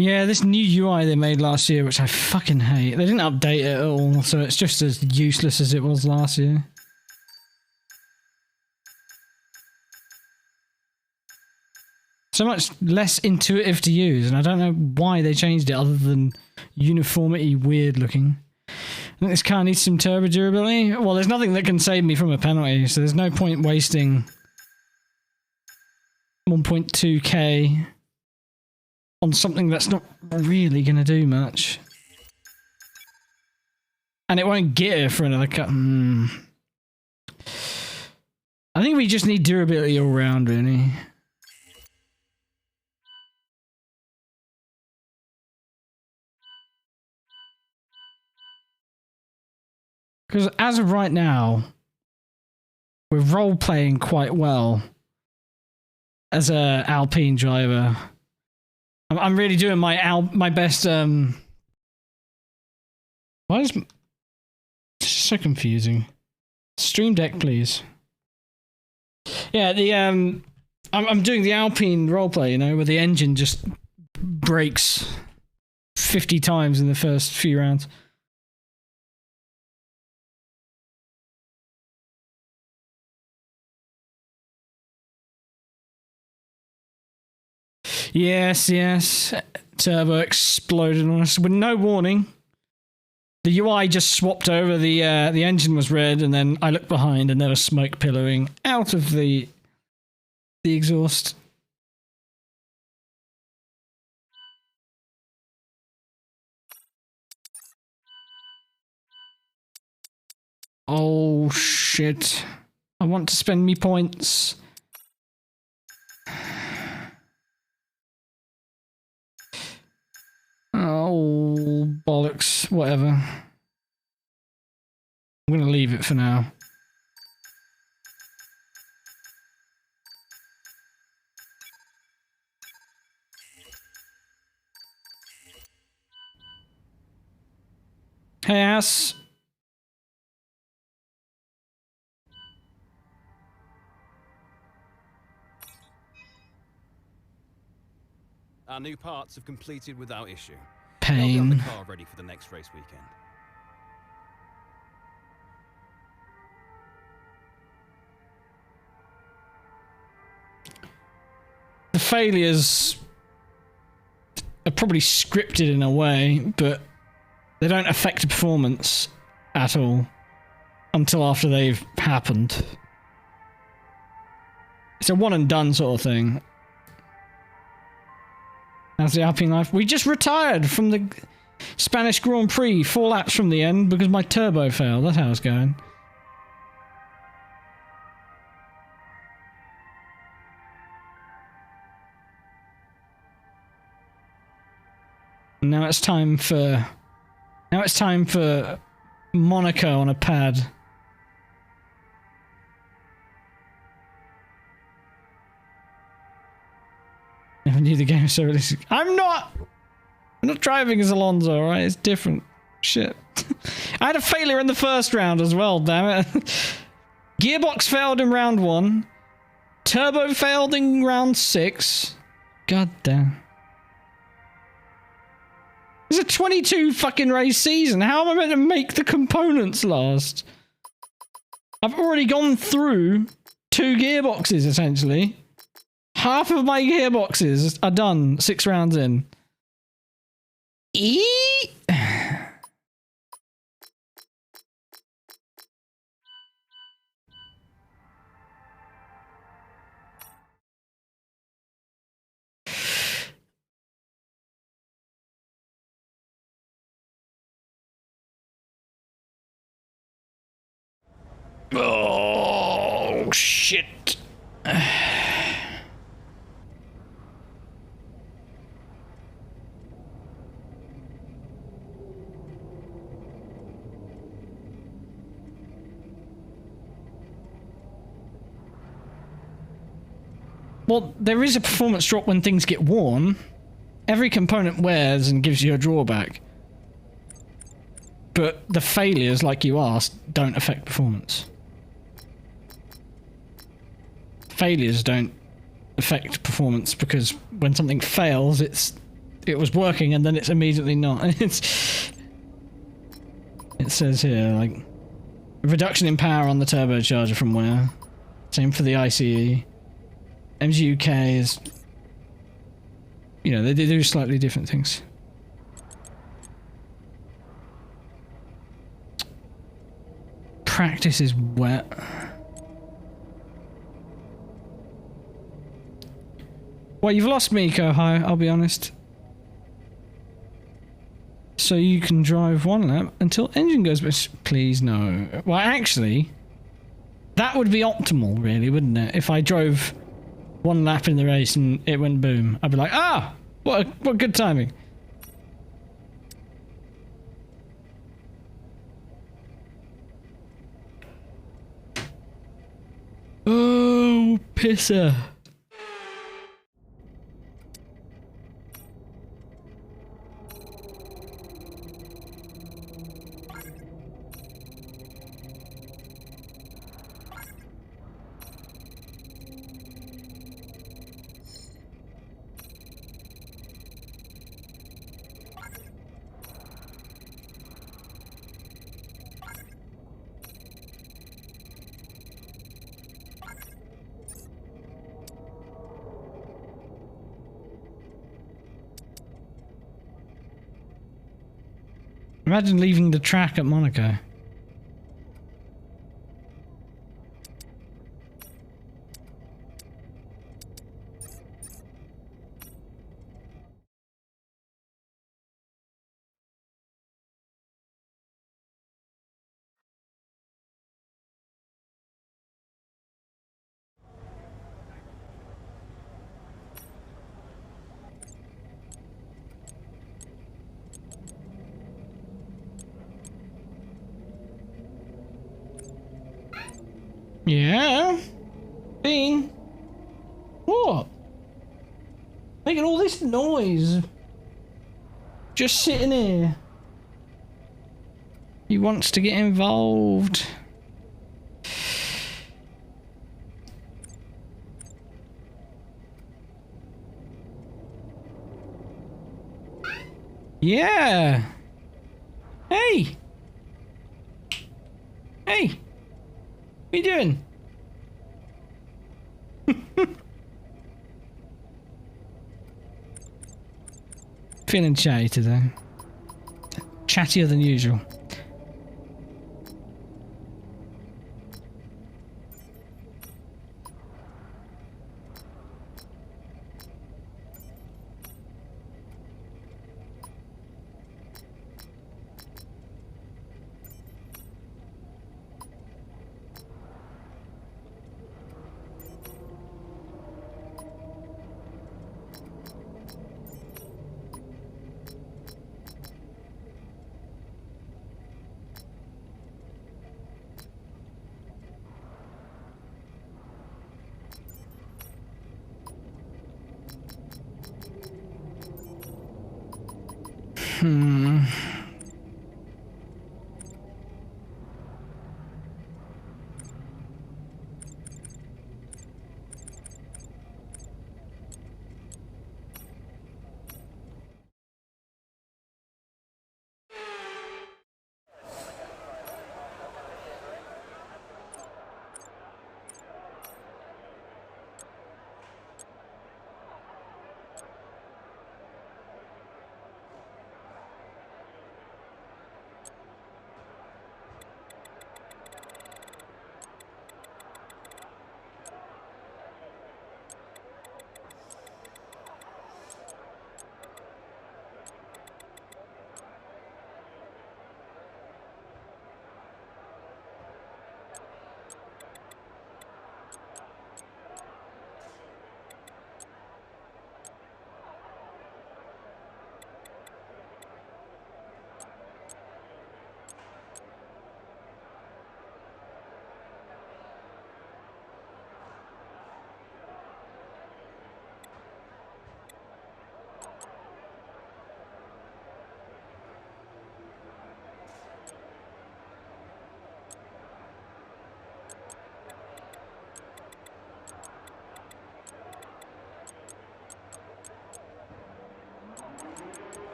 Yeah, this new UI they made last year, which I fucking hate. They didn't update it at all, so it's just as useless as it was last year. So much less intuitive to use, and I don't know why they changed it other than uniformity weird looking. I think this car needs some turbo durability. Well, there's nothing that can save me from a penalty, so there's no point wasting 1.2k on something that's not really going to do much. And it won't get her for another cut. I think we just need durability all round, really. Because as of right now, we're role-playing quite well as a Alpine driver. I'm really doing my best. Why is it's so confusing? Stream Deck, please. Yeah, the I'm doing the Alpine roleplay, you know, where the engine just breaks 50 times in the first few rounds. Yes. Turbo exploded on us with no warning. The UI just swapped over. The engine was red, and then I looked behind, and there was smoke billowing out of the exhaust. Oh shit! I want to spend me points. Oh, bollocks. Whatever. I'm going to leave it for now. Hey, ass. Our new parts have completed without issue. Pain. The car ready for the next race weekend. The failures are probably scripted in a way, but they don't affect the performance at all until after they've happened. It's a one and done sort of thing. How's the Alpine life? We just retired from the Spanish Grand Prix 4 laps from the end because my turbo failed. That's how it's going. Now it's time for Monaco on a pad. Never knew the game so realistic. I'm not driving as Alonso, alright? It's different. Shit. I had a failure in the first round as well, damn it. Gearbox failed in round 1. Turbo failed in round 6. God damn. It's a 22 fucking race season. How am I meant to make the components last? I've already gone through 2 gearboxes, essentially. Half of my gearboxes are done 6 rounds in. Oh, shit. Well, there is a performance drop when things get worn. Every component wears and gives you a drawback. But the failures, like you asked, don't affect performance. Failures don't affect performance because when something fails, it was working and then it's immediately not. It says here, like, reduction in power on the turbocharger from wear. Same for the ICE. MGUK is, you know, they do slightly different things. Practice is wet. Well, you've lost me, Kohai, I'll be honest. So you can drive one lap until engine goes, but please no. Well, actually, that would be optimal, really, wouldn't it? If I drove one lap in the race and it went boom, I'd be like, ah, what good timing. Oh, pisser. Imagine leaving the track at Monaco. Yeah? Bean? What? Making all this noise. Just sitting here. He wants to get involved. Yeah. Hey. Hey. What are you doing? Feeling chatty today. Chattier than usual.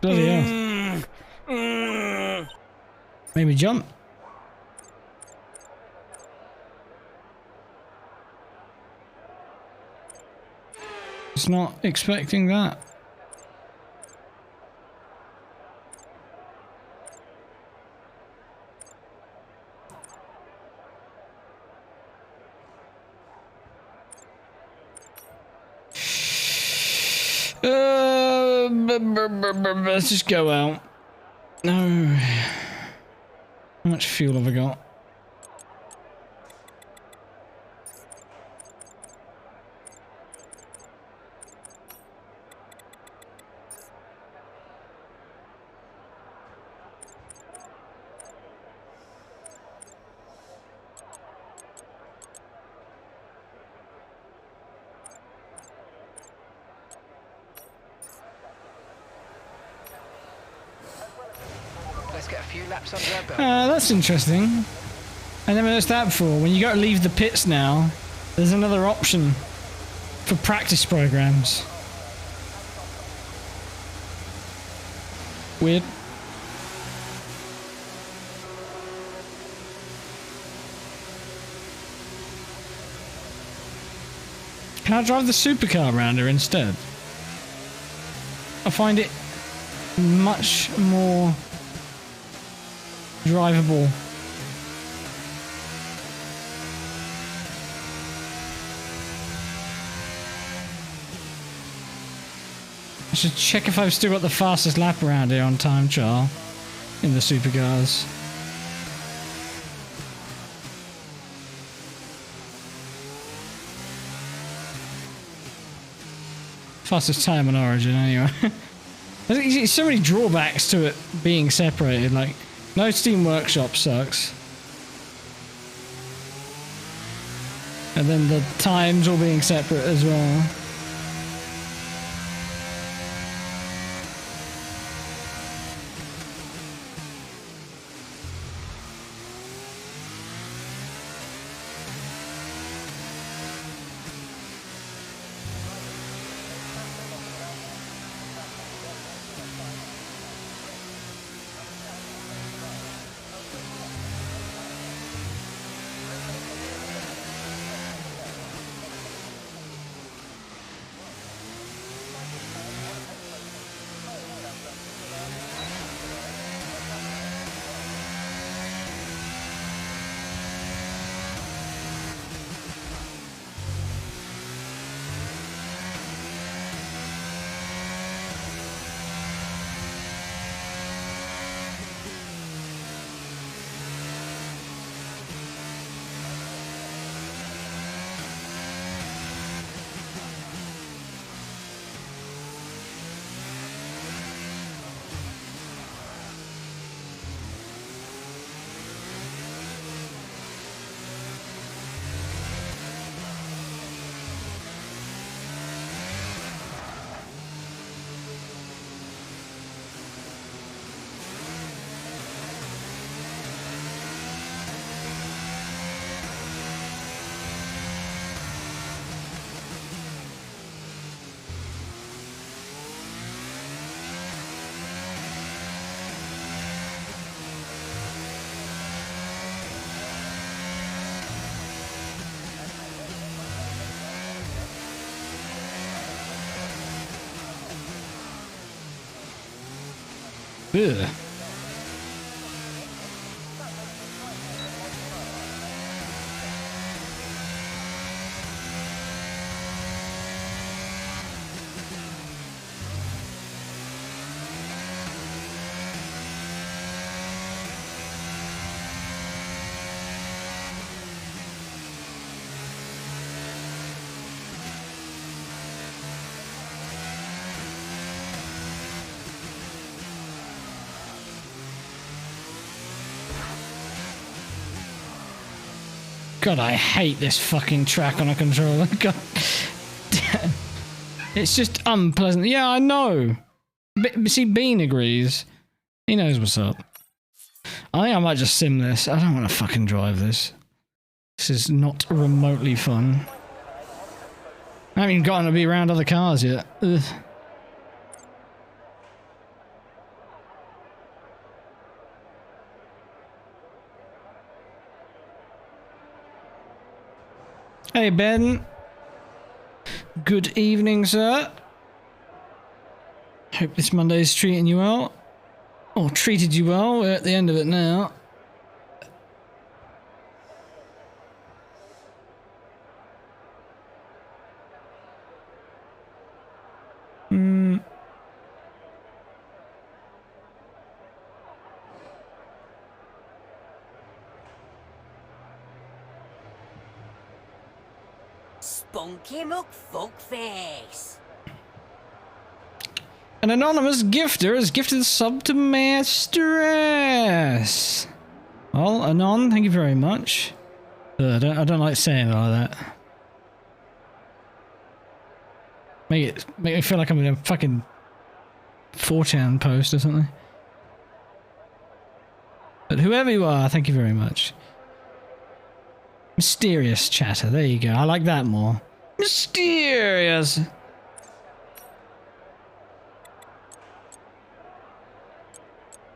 Bloody hell. Maybe jump. It's not expecting that. Let's just go out. No. How much fuel have I got? Let's get a few laps under our belt. That's interesting. I never noticed that before. When you got to leave the pits now, there's another option for practice programs. Weird. Can I drive the supercar around her instead? I find it much more drivable. I should check if I've still got the fastest lap around here on time trial in the supercars. Fastest time on Origin, anyway. There's so many drawbacks to it being separated. Like, no Steam Workshop sucks. And then the times all being separate as well. Ugh. God, I hate this fucking track on a controller. God damn. It's just unpleasant. Yeah, I know. See, Bean agrees. He knows what's up. I think I might just sim this. I don't want to fucking drive this. This is not remotely fun. I haven't even gotten to be around other cars yet. Ugh. Hey, Ben. Good evening, sir. Hope this Monday's treating you well. Or treated you well. We're at the end of it now. Spunky McFuckface. An anonymous gifter has gifted a sub to Mistress. Well, Anon, thank you very much. I don't like saying it like that. Make me feel like I'm in a fucking 4chan post or something. But whoever you are, thank you very much. Mysterious chatter, there you go. I like that more. Mysterious.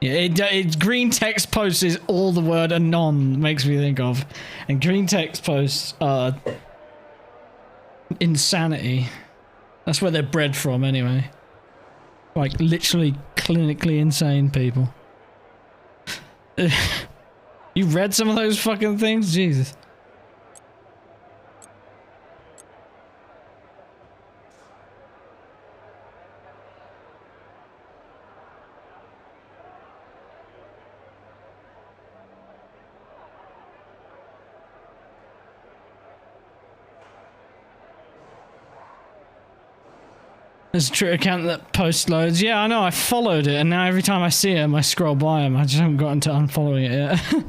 Yeah, it green text posts is all the word anon makes me think of. And green text posts are insanity. That's where they're bred from anyway. Like literally clinically insane people. You read some of those fucking things? Jesus. There's a Twitter account that posts loads. Yeah, I know, I followed it, and now every time I see him, I scroll by him. I just haven't gotten to unfollowing it yet.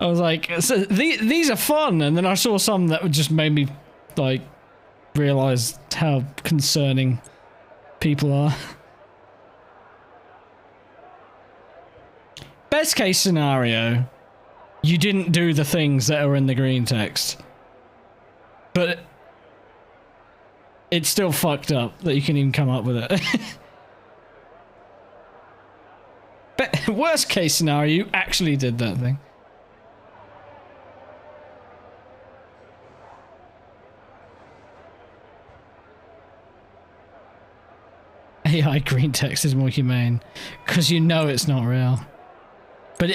I was like, so these are fun, and then I saw some that just made me, like, realize how concerning people are. Best case scenario, you didn't do the things that are in the green text. But it's still fucked up that you can even come up with it. But worst case scenario, you actually did that thing. AI green text is more humane because you know it's not real. But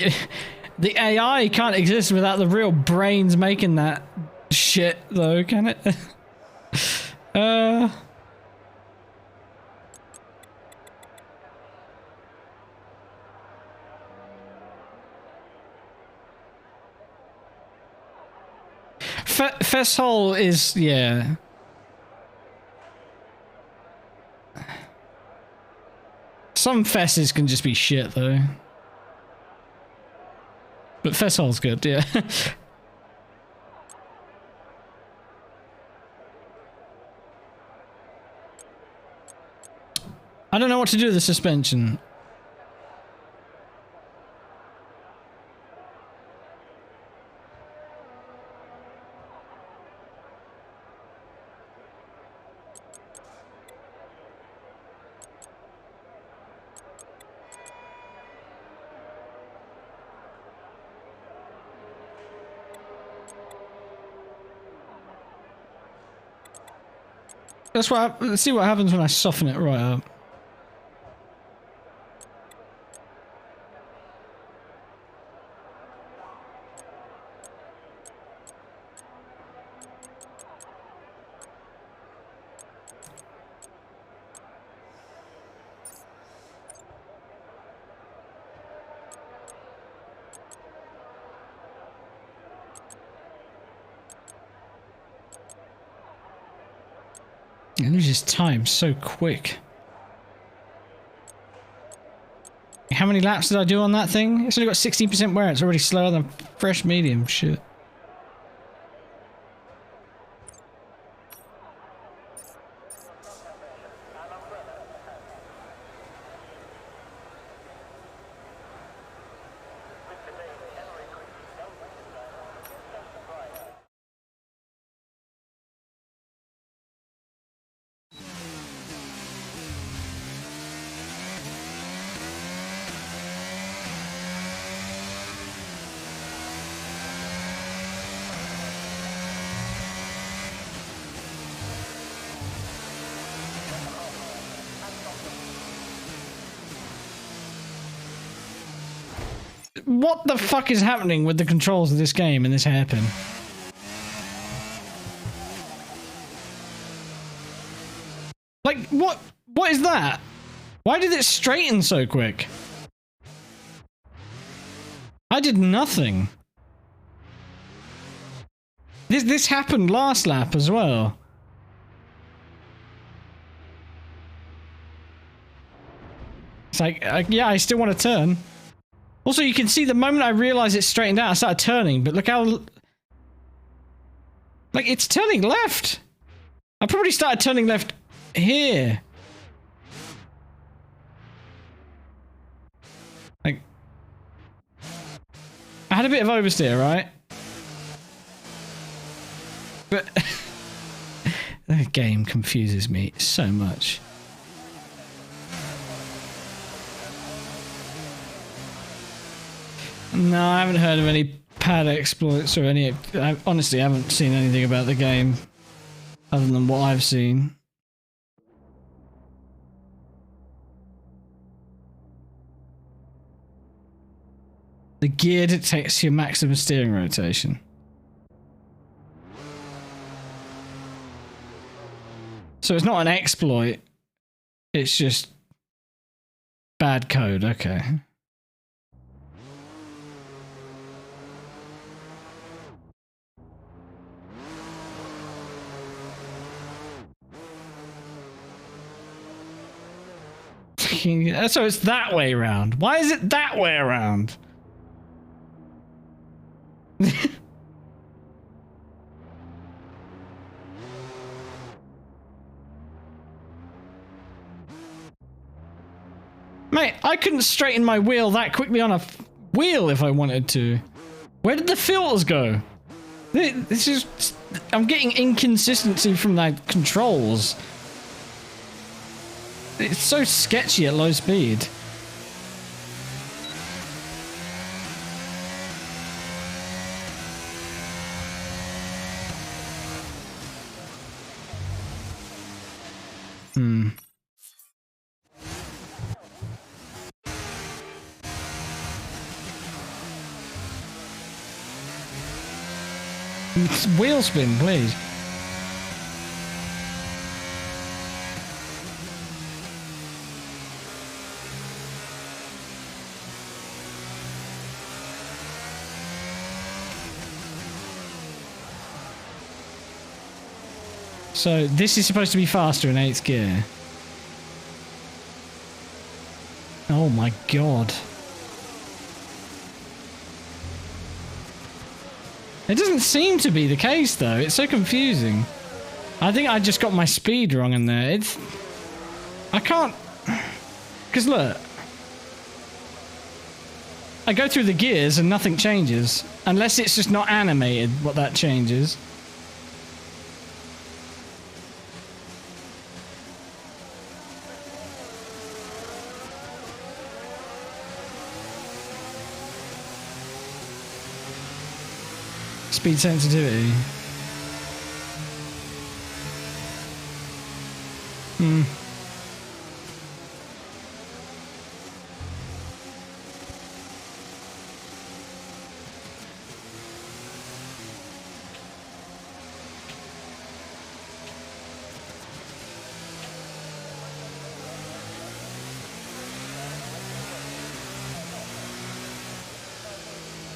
the AI can't exist without the real brains making that shit, though, can it? Fesshole is, yeah. Some fesses can just be shit, though. But Fesshole's good, yeah. I don't know what to do with the suspension. That's what. Let's see what happens when I soften it right up. It loses time so quick. How many laps did I do on that thing? It's only got 16% wear. It's already slower than fresh medium. Shit. what the fuck is happening with the controls of this game and this hairpin? Like, what is that? Why did it straighten so quick? I did nothing. This happened last lap as well. It's like, yeah, I still want to turn. Also, you can see the moment I realized it straightened out, I started turning, but look how... Like, it's turning left. I probably started turning left here. Like... I had a bit of oversteer, right? But... the game confuses me so much. No, I haven't heard of any pad exploits or any... I honestly haven't seen anything about the game other than what I've seen. The gear detects your maximum steering rotation. So it's not an exploit. It's just bad code, okay. So it's that way around. Why is it that way around? Mate, I couldn't straighten my wheel that quickly on a wheel if I wanted to. Where did the filters go? This is... I'm getting inconsistency from the controls. It's so sketchy at low speed. Wheel spin, please. So this is supposed to be faster in 8th gear. Oh my god. It doesn't seem to be the case though. It's so confusing. I think I just got my speed wrong in there. It's... I can't... Because look. I go through the gears and nothing changes. Unless it's just not animated what that changes. Speed sensitivity.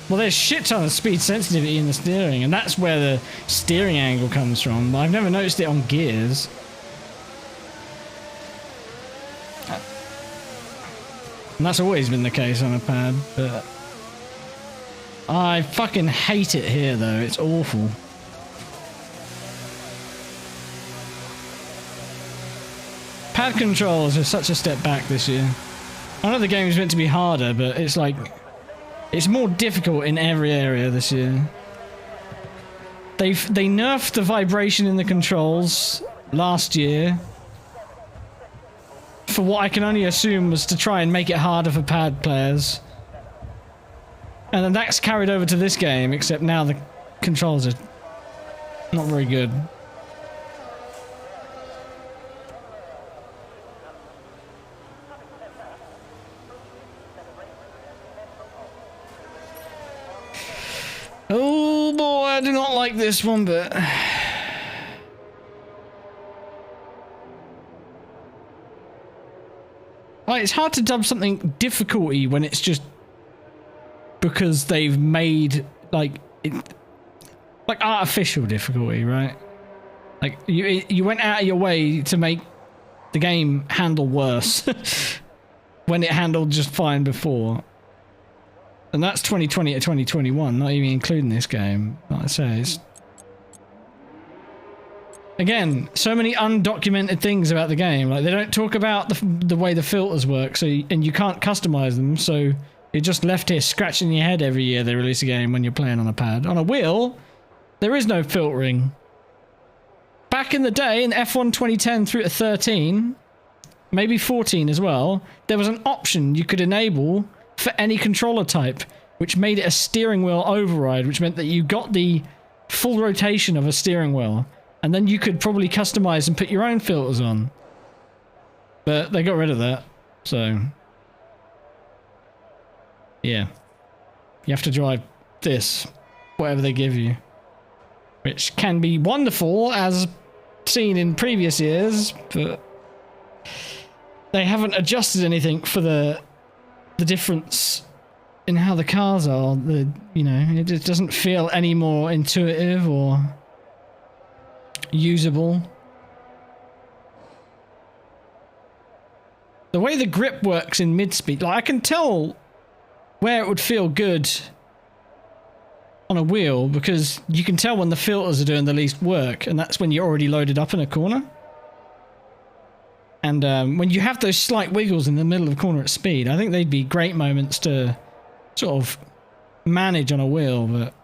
Well, there's shit ton of speed sensitivity in the steering, and that's where the steering angle comes from. But I've never noticed it on gears. And that's always been the case on a pad, but... I fucking hate it here, though. It's awful. Pad controls are such a step back this year. I know the game's meant to be harder, but it's like... It's more difficult in every area this year. They nerfed the vibration in the controls last year for what I can only assume was to try and make it harder for pad players. And then that's carried over to this game, except now the controls are not very good. I do not like this one, but like, it's hard to dub something difficulty when it's just because they've made like it, like artificial difficulty, right? Like you went out of your way to make the game handle worse when it handled just fine before. And that's 2020 to 2021, not even including this game. Like I say, it's... Again, so many undocumented things about the game. Like, they don't talk about the way the filters work, and you can't customize them, so you're just left here scratching your head every year they release a game when you're playing on a pad. On a wheel, there is no filtering. Back in the day, in F1 2010 through to 13, maybe 14 as well, there was an option you could enable for any controller type, which made it a steering wheel override, which meant that you got the full rotation of a steering wheel, and then you could probably customize and put your own filters on. But they got rid of that, so... yeah. You have to drive this, whatever they give you. Which can be wonderful, as seen in previous years, but... they haven't adjusted anything for the difference in how the cars are. You know, it just doesn't feel any more intuitive or usable. The way the grip works in mid-speed, like, I can tell where it would feel good on a wheel, because you can tell when the filters are doing the least work, and that's when you're already loaded up in a corner. And when you have those slight wiggles in the middle of the corner at speed, I think they'd be great moments to sort of manage on a wheel, but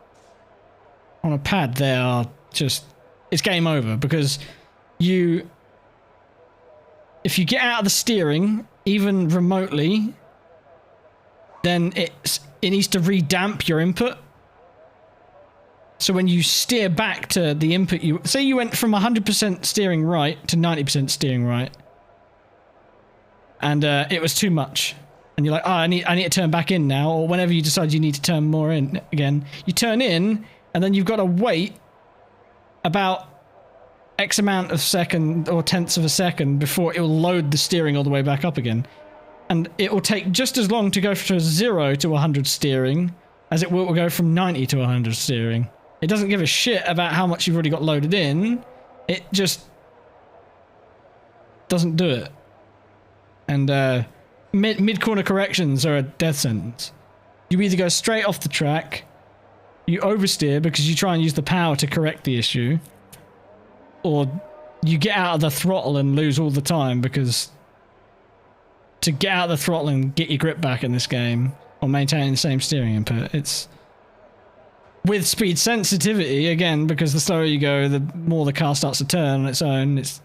on a pad they are just... it's game over, because if you get out of the steering, even remotely, then it needs to redamp your input. So when you steer back to the input, say you went from 100% steering right to 90% steering right, and it was too much, and you're like, oh, I need to turn back in now, or whenever you decide you need to turn more in again, you turn in, and then you've got to wait about X amount of second or tenths of a second before it will load the steering all the way back up again. And it will take just as long to go from 0 to 100 steering as it will go from 90 to 100 steering. It doesn't give a shit about how much you've already got loaded in. It just doesn't do it. And mid-corner corrections are a death sentence. You either go straight off the track, you oversteer because you try and use the power to correct the issue, or you get out of the throttle and lose all the time, because to get out of the throttle and get your grip back in this game, or maintaining the same steering input, it's... with speed sensitivity, again, because the slower you go, the more the car starts to turn on its own. It's...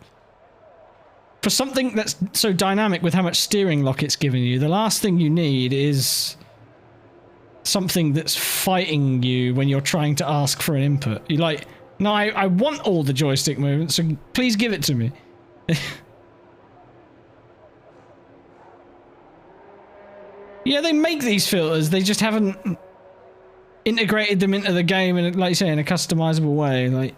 for something that's so dynamic with how much steering lock it's giving you, the last thing you need is something that's fighting you when you're trying to ask for an input. You're like, no, I want all the joystick movements, so please give it to me. Yeah, they make these filters, they just haven't integrated them into the game in, like you say, in a customizable way. Like,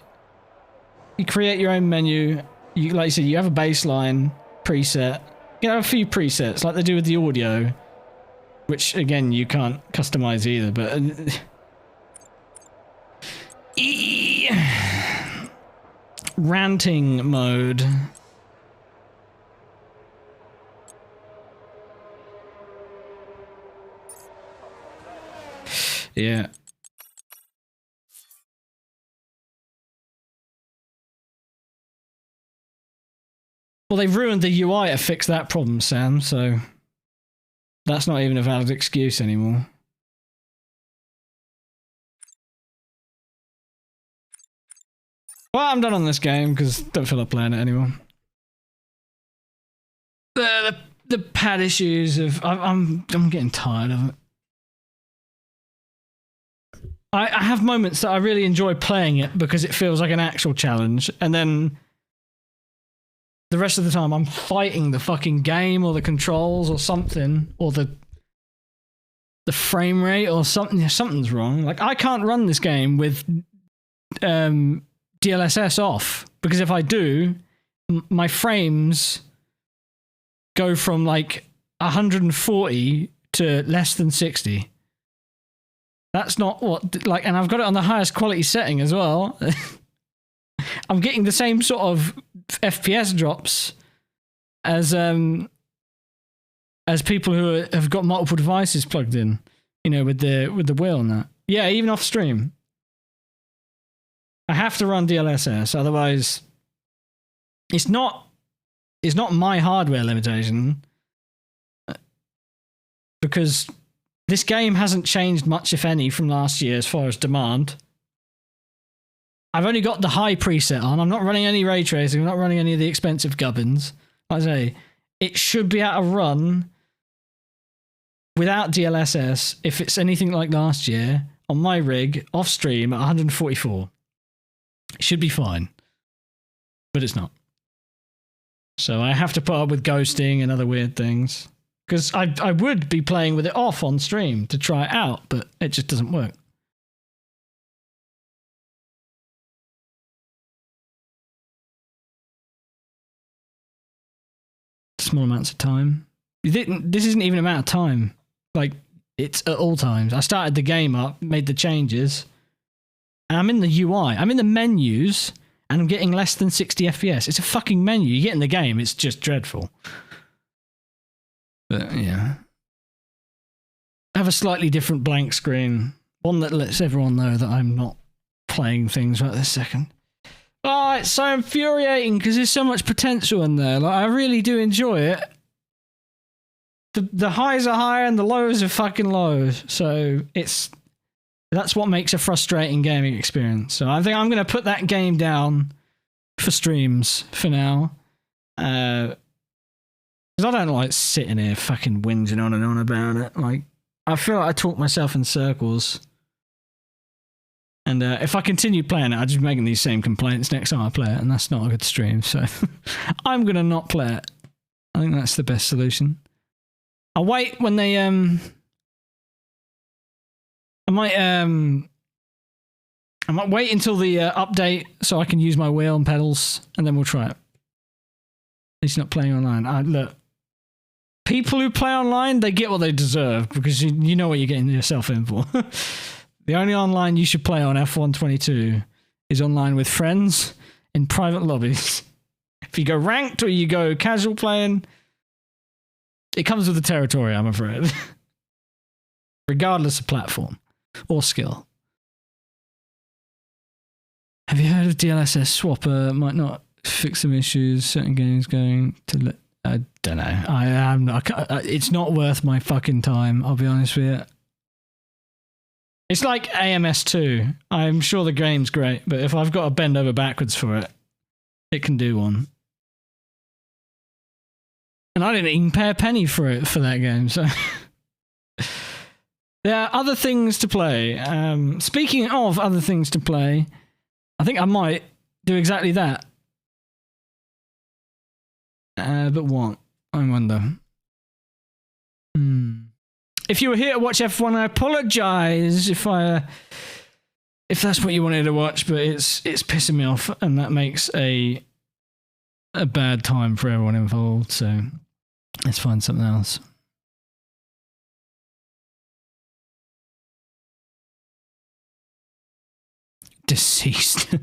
you create your own menu, you, like you said, you have a baseline preset. You have a few presets, like they do with the audio, which, again, you can't customize either, but... ranting mode. Yeah. Well, they've ruined the UI to fix that problem, Sam, so that's not even a valid excuse anymore. Well, I'm done on this game because I don't feel like playing it anymore. The pad issues of... I'm getting tired of it. I have moments that I really enjoy playing it because it feels like an actual challenge, and then the rest of the time I'm fighting the fucking game or the controls or something, or the frame rate or something. Something's wrong. Like, I can't run this game with DLSS off, because if I do, my frames go from like 140 to less than 60. That's not what, like, and I've got it on the highest quality setting as well. I'm getting the same sort of FPS drops as people who have got multiple devices plugged in, you know, with the wheel and that. Yeah, even off stream. I have to run DLSS, otherwise it's not my hardware limitation, because this game hasn't changed much, if any, from last year as far as demand. I've only got the high preset on. I'm not running any ray tracing. I'm not running any of the expensive gubbins. Like I say, it should be able to run without DLSS if it's anything like last year on my rig off stream at 144. It should be fine, but it's not. So I have to put up with ghosting and other weird things, because I would be playing with it off on stream to try it out, but it just doesn't work. Small amounts of time. This isn't even an amount of time. Like, it's at all times. I started the game up, made the changes, and I'm in the UI. I'm in the menus, and I'm getting less than 60 FPS. It's a fucking menu. You get in the game, it's just dreadful. But, yeah. I have a slightly different blank screen. One that lets everyone know that I'm not playing things right this second. Oh, it's so infuriating because there's so much potential in there. Like, I really do enjoy it. The highs are high and the lows are fucking low. So that's what makes a frustrating gaming experience. So I think I'm going to put that game down for streams for now. Because I don't like sitting here fucking whinging on and on about it. Like, I feel like I talk myself in circles. And if I continue playing it, I'll just be making these same complaints next time I play it, and that's not a good stream, so I'm going to not play it. I think that's the best solution. I'll wait when they, I might wait until the update so I can use my wheel and pedals, and then we'll try it. At least not playing online. Look, people who play online, they get what they deserve, because you know what you're getting yourself in for. The only online you should play on F122 is online with friends in private lobbies. If you go ranked or you go casual playing, it comes with the territory, I'm afraid. Regardless of platform or skill. Have you heard of DLSS swapper? Might not fix some issues. Certain games going to... I don't know. I am not... It's not worth my fucking time, I'll be honest with you. It's like AMS2. I'm sure the game's great, but if I've got to bend over backwards for it, it can do one. And I didn't even pay a penny for that game, so... There are other things to play. Speaking of other things to play, I think I might do exactly that. But what? I wonder. If you were here to watch F1, I apologise if that's what you wanted to watch, but it's pissing me off, and that makes a bad time for everyone involved. So let's find something else. Deceased.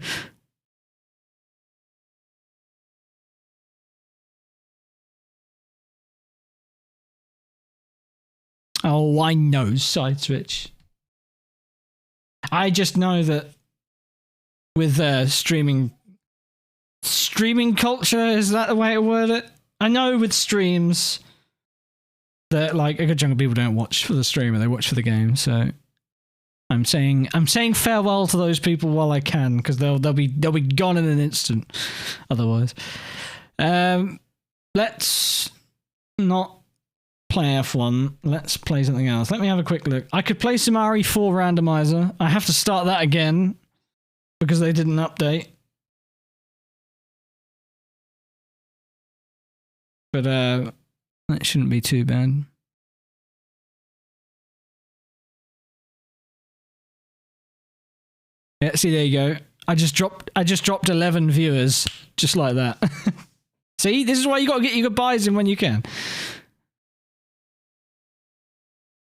Oh, I know, side switch. I just know that with streaming culture, is that the way to word it? I know with streams that like a good chunk of people don't watch for the streamer, they watch for the game. So I'm saying farewell to those people while I can, because they'll be gone in an instant otherwise. Let's not play F1. Let's play something else. Let me have a quick look. I could play some RE4 randomizer. I have to start that again because they didn't update. But that shouldn't be too bad. Yeah, see, there you go. I just dropped 11 viewers just like that. See, this is why you got to get your goodbyes in when you can.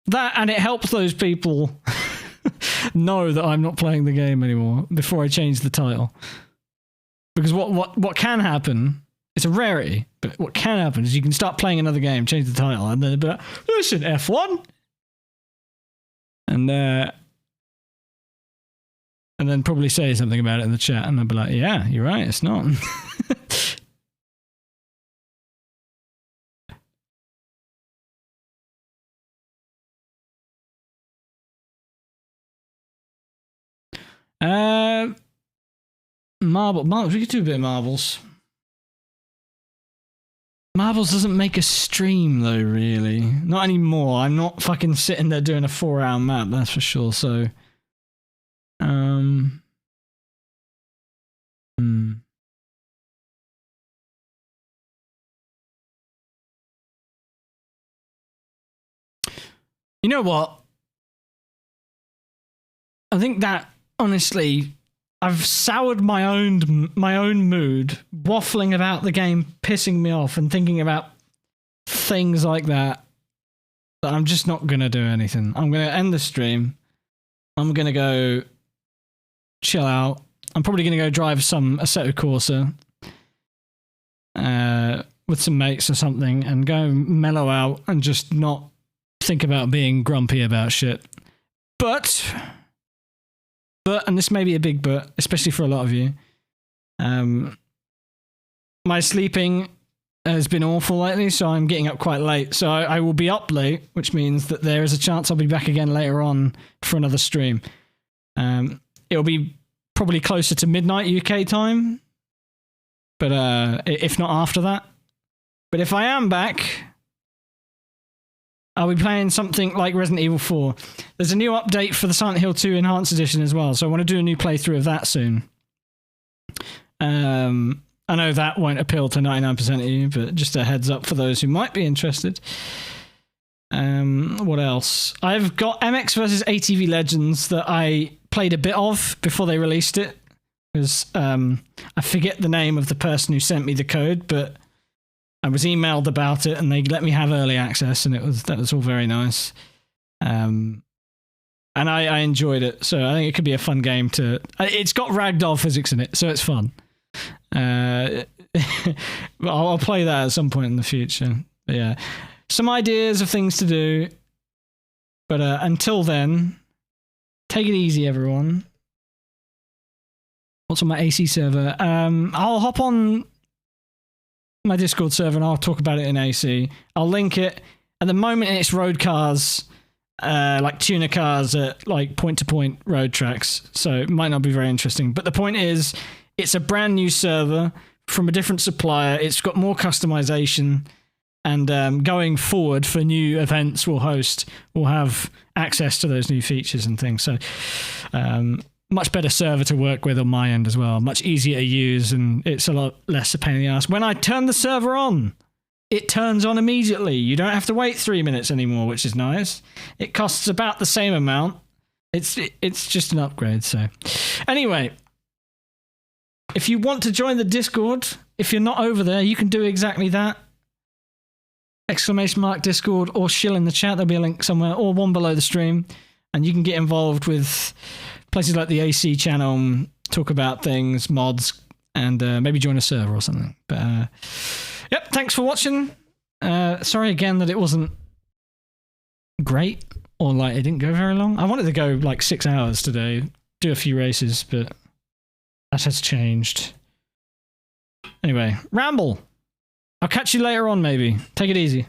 That, and it helps those people know that I'm not playing the game anymore before I change the title. Because what can happen, it's a rarity, but what can happen is you can start playing another game, change the title, and then be like, listen, F1. And then probably say something about it in the chat, and I'll be like, yeah, you're right, it's not. Marbles, we could do a bit of marbles. Marbles doesn't make a stream though, really. Not anymore. I'm not fucking sitting there doing a 4-hour map, that's for sure, so... You know what? I think that, honestly, I've soured my own mood, waffling about the game, pissing me off, and thinking about things like that, that I'm just not going to do anything. I'm going to end the stream. I'm going to go chill out. I'm probably going to go drive some Assetto Corsa with some mates or something and go mellow out and just not think about being grumpy about shit. But, and this may be a big but, especially for a lot of you, my sleeping has been awful lately, so I'm getting up quite late. So I will be up late, which means that there is a chance I'll be back again later on for another stream. It'll be probably closer to midnight UK time, but if not after that. But if I am back, I'll be playing something like Resident Evil 4. There's a new update for the Silent Hill 2 Enhanced Edition as well, so I want to do a new playthrough of that soon. I know that won't appeal to 99% of you, but just a heads up for those who might be interested. What else? I've got MX vs ATV Legends that I played a bit of before they released it, because I forget the name of the person who sent me the code, but I was emailed about it and they let me have early access, and that was all very nice. And I enjoyed it, so I think it could be a fun game to... It's got ragdoll physics in it, so it's fun. I'll play that at some point in the future. But yeah, some ideas of things to do. But until then, take it easy, everyone. What's on my AC server? I'll hop on my Discord server and I'll talk about it in AC. I'll link it. At the moment, it's road cars, like tuner cars at like point-to-point road tracks. So it might not be very interesting. But the point is, it's a brand new server from a different supplier. It's got more customization, and going forward for new events we'll have access to those new features and things. So much better server to work with on my end as well. Much easier to use, and it's a lot less a pain in the ass. When I turn the server on, it turns on immediately. You don't have to wait 3 minutes anymore, which is nice. It costs about the same amount. It's just an upgrade. So anyway, if you want to join the Discord, if you're not over there, you can do exactly that. !Discord, or shill in the chat. There'll be a link somewhere, or one below the stream, and you can get involved with places like the AC channel, talk about things, mods, and maybe join a server or something. But yep, thanks for watching. Sorry again that it wasn't great, or like it didn't go very long. I wanted to go like 6 hours today, do a few races, but that has changed. Anyway, ramble. I'll catch you later on, maybe. Take it easy.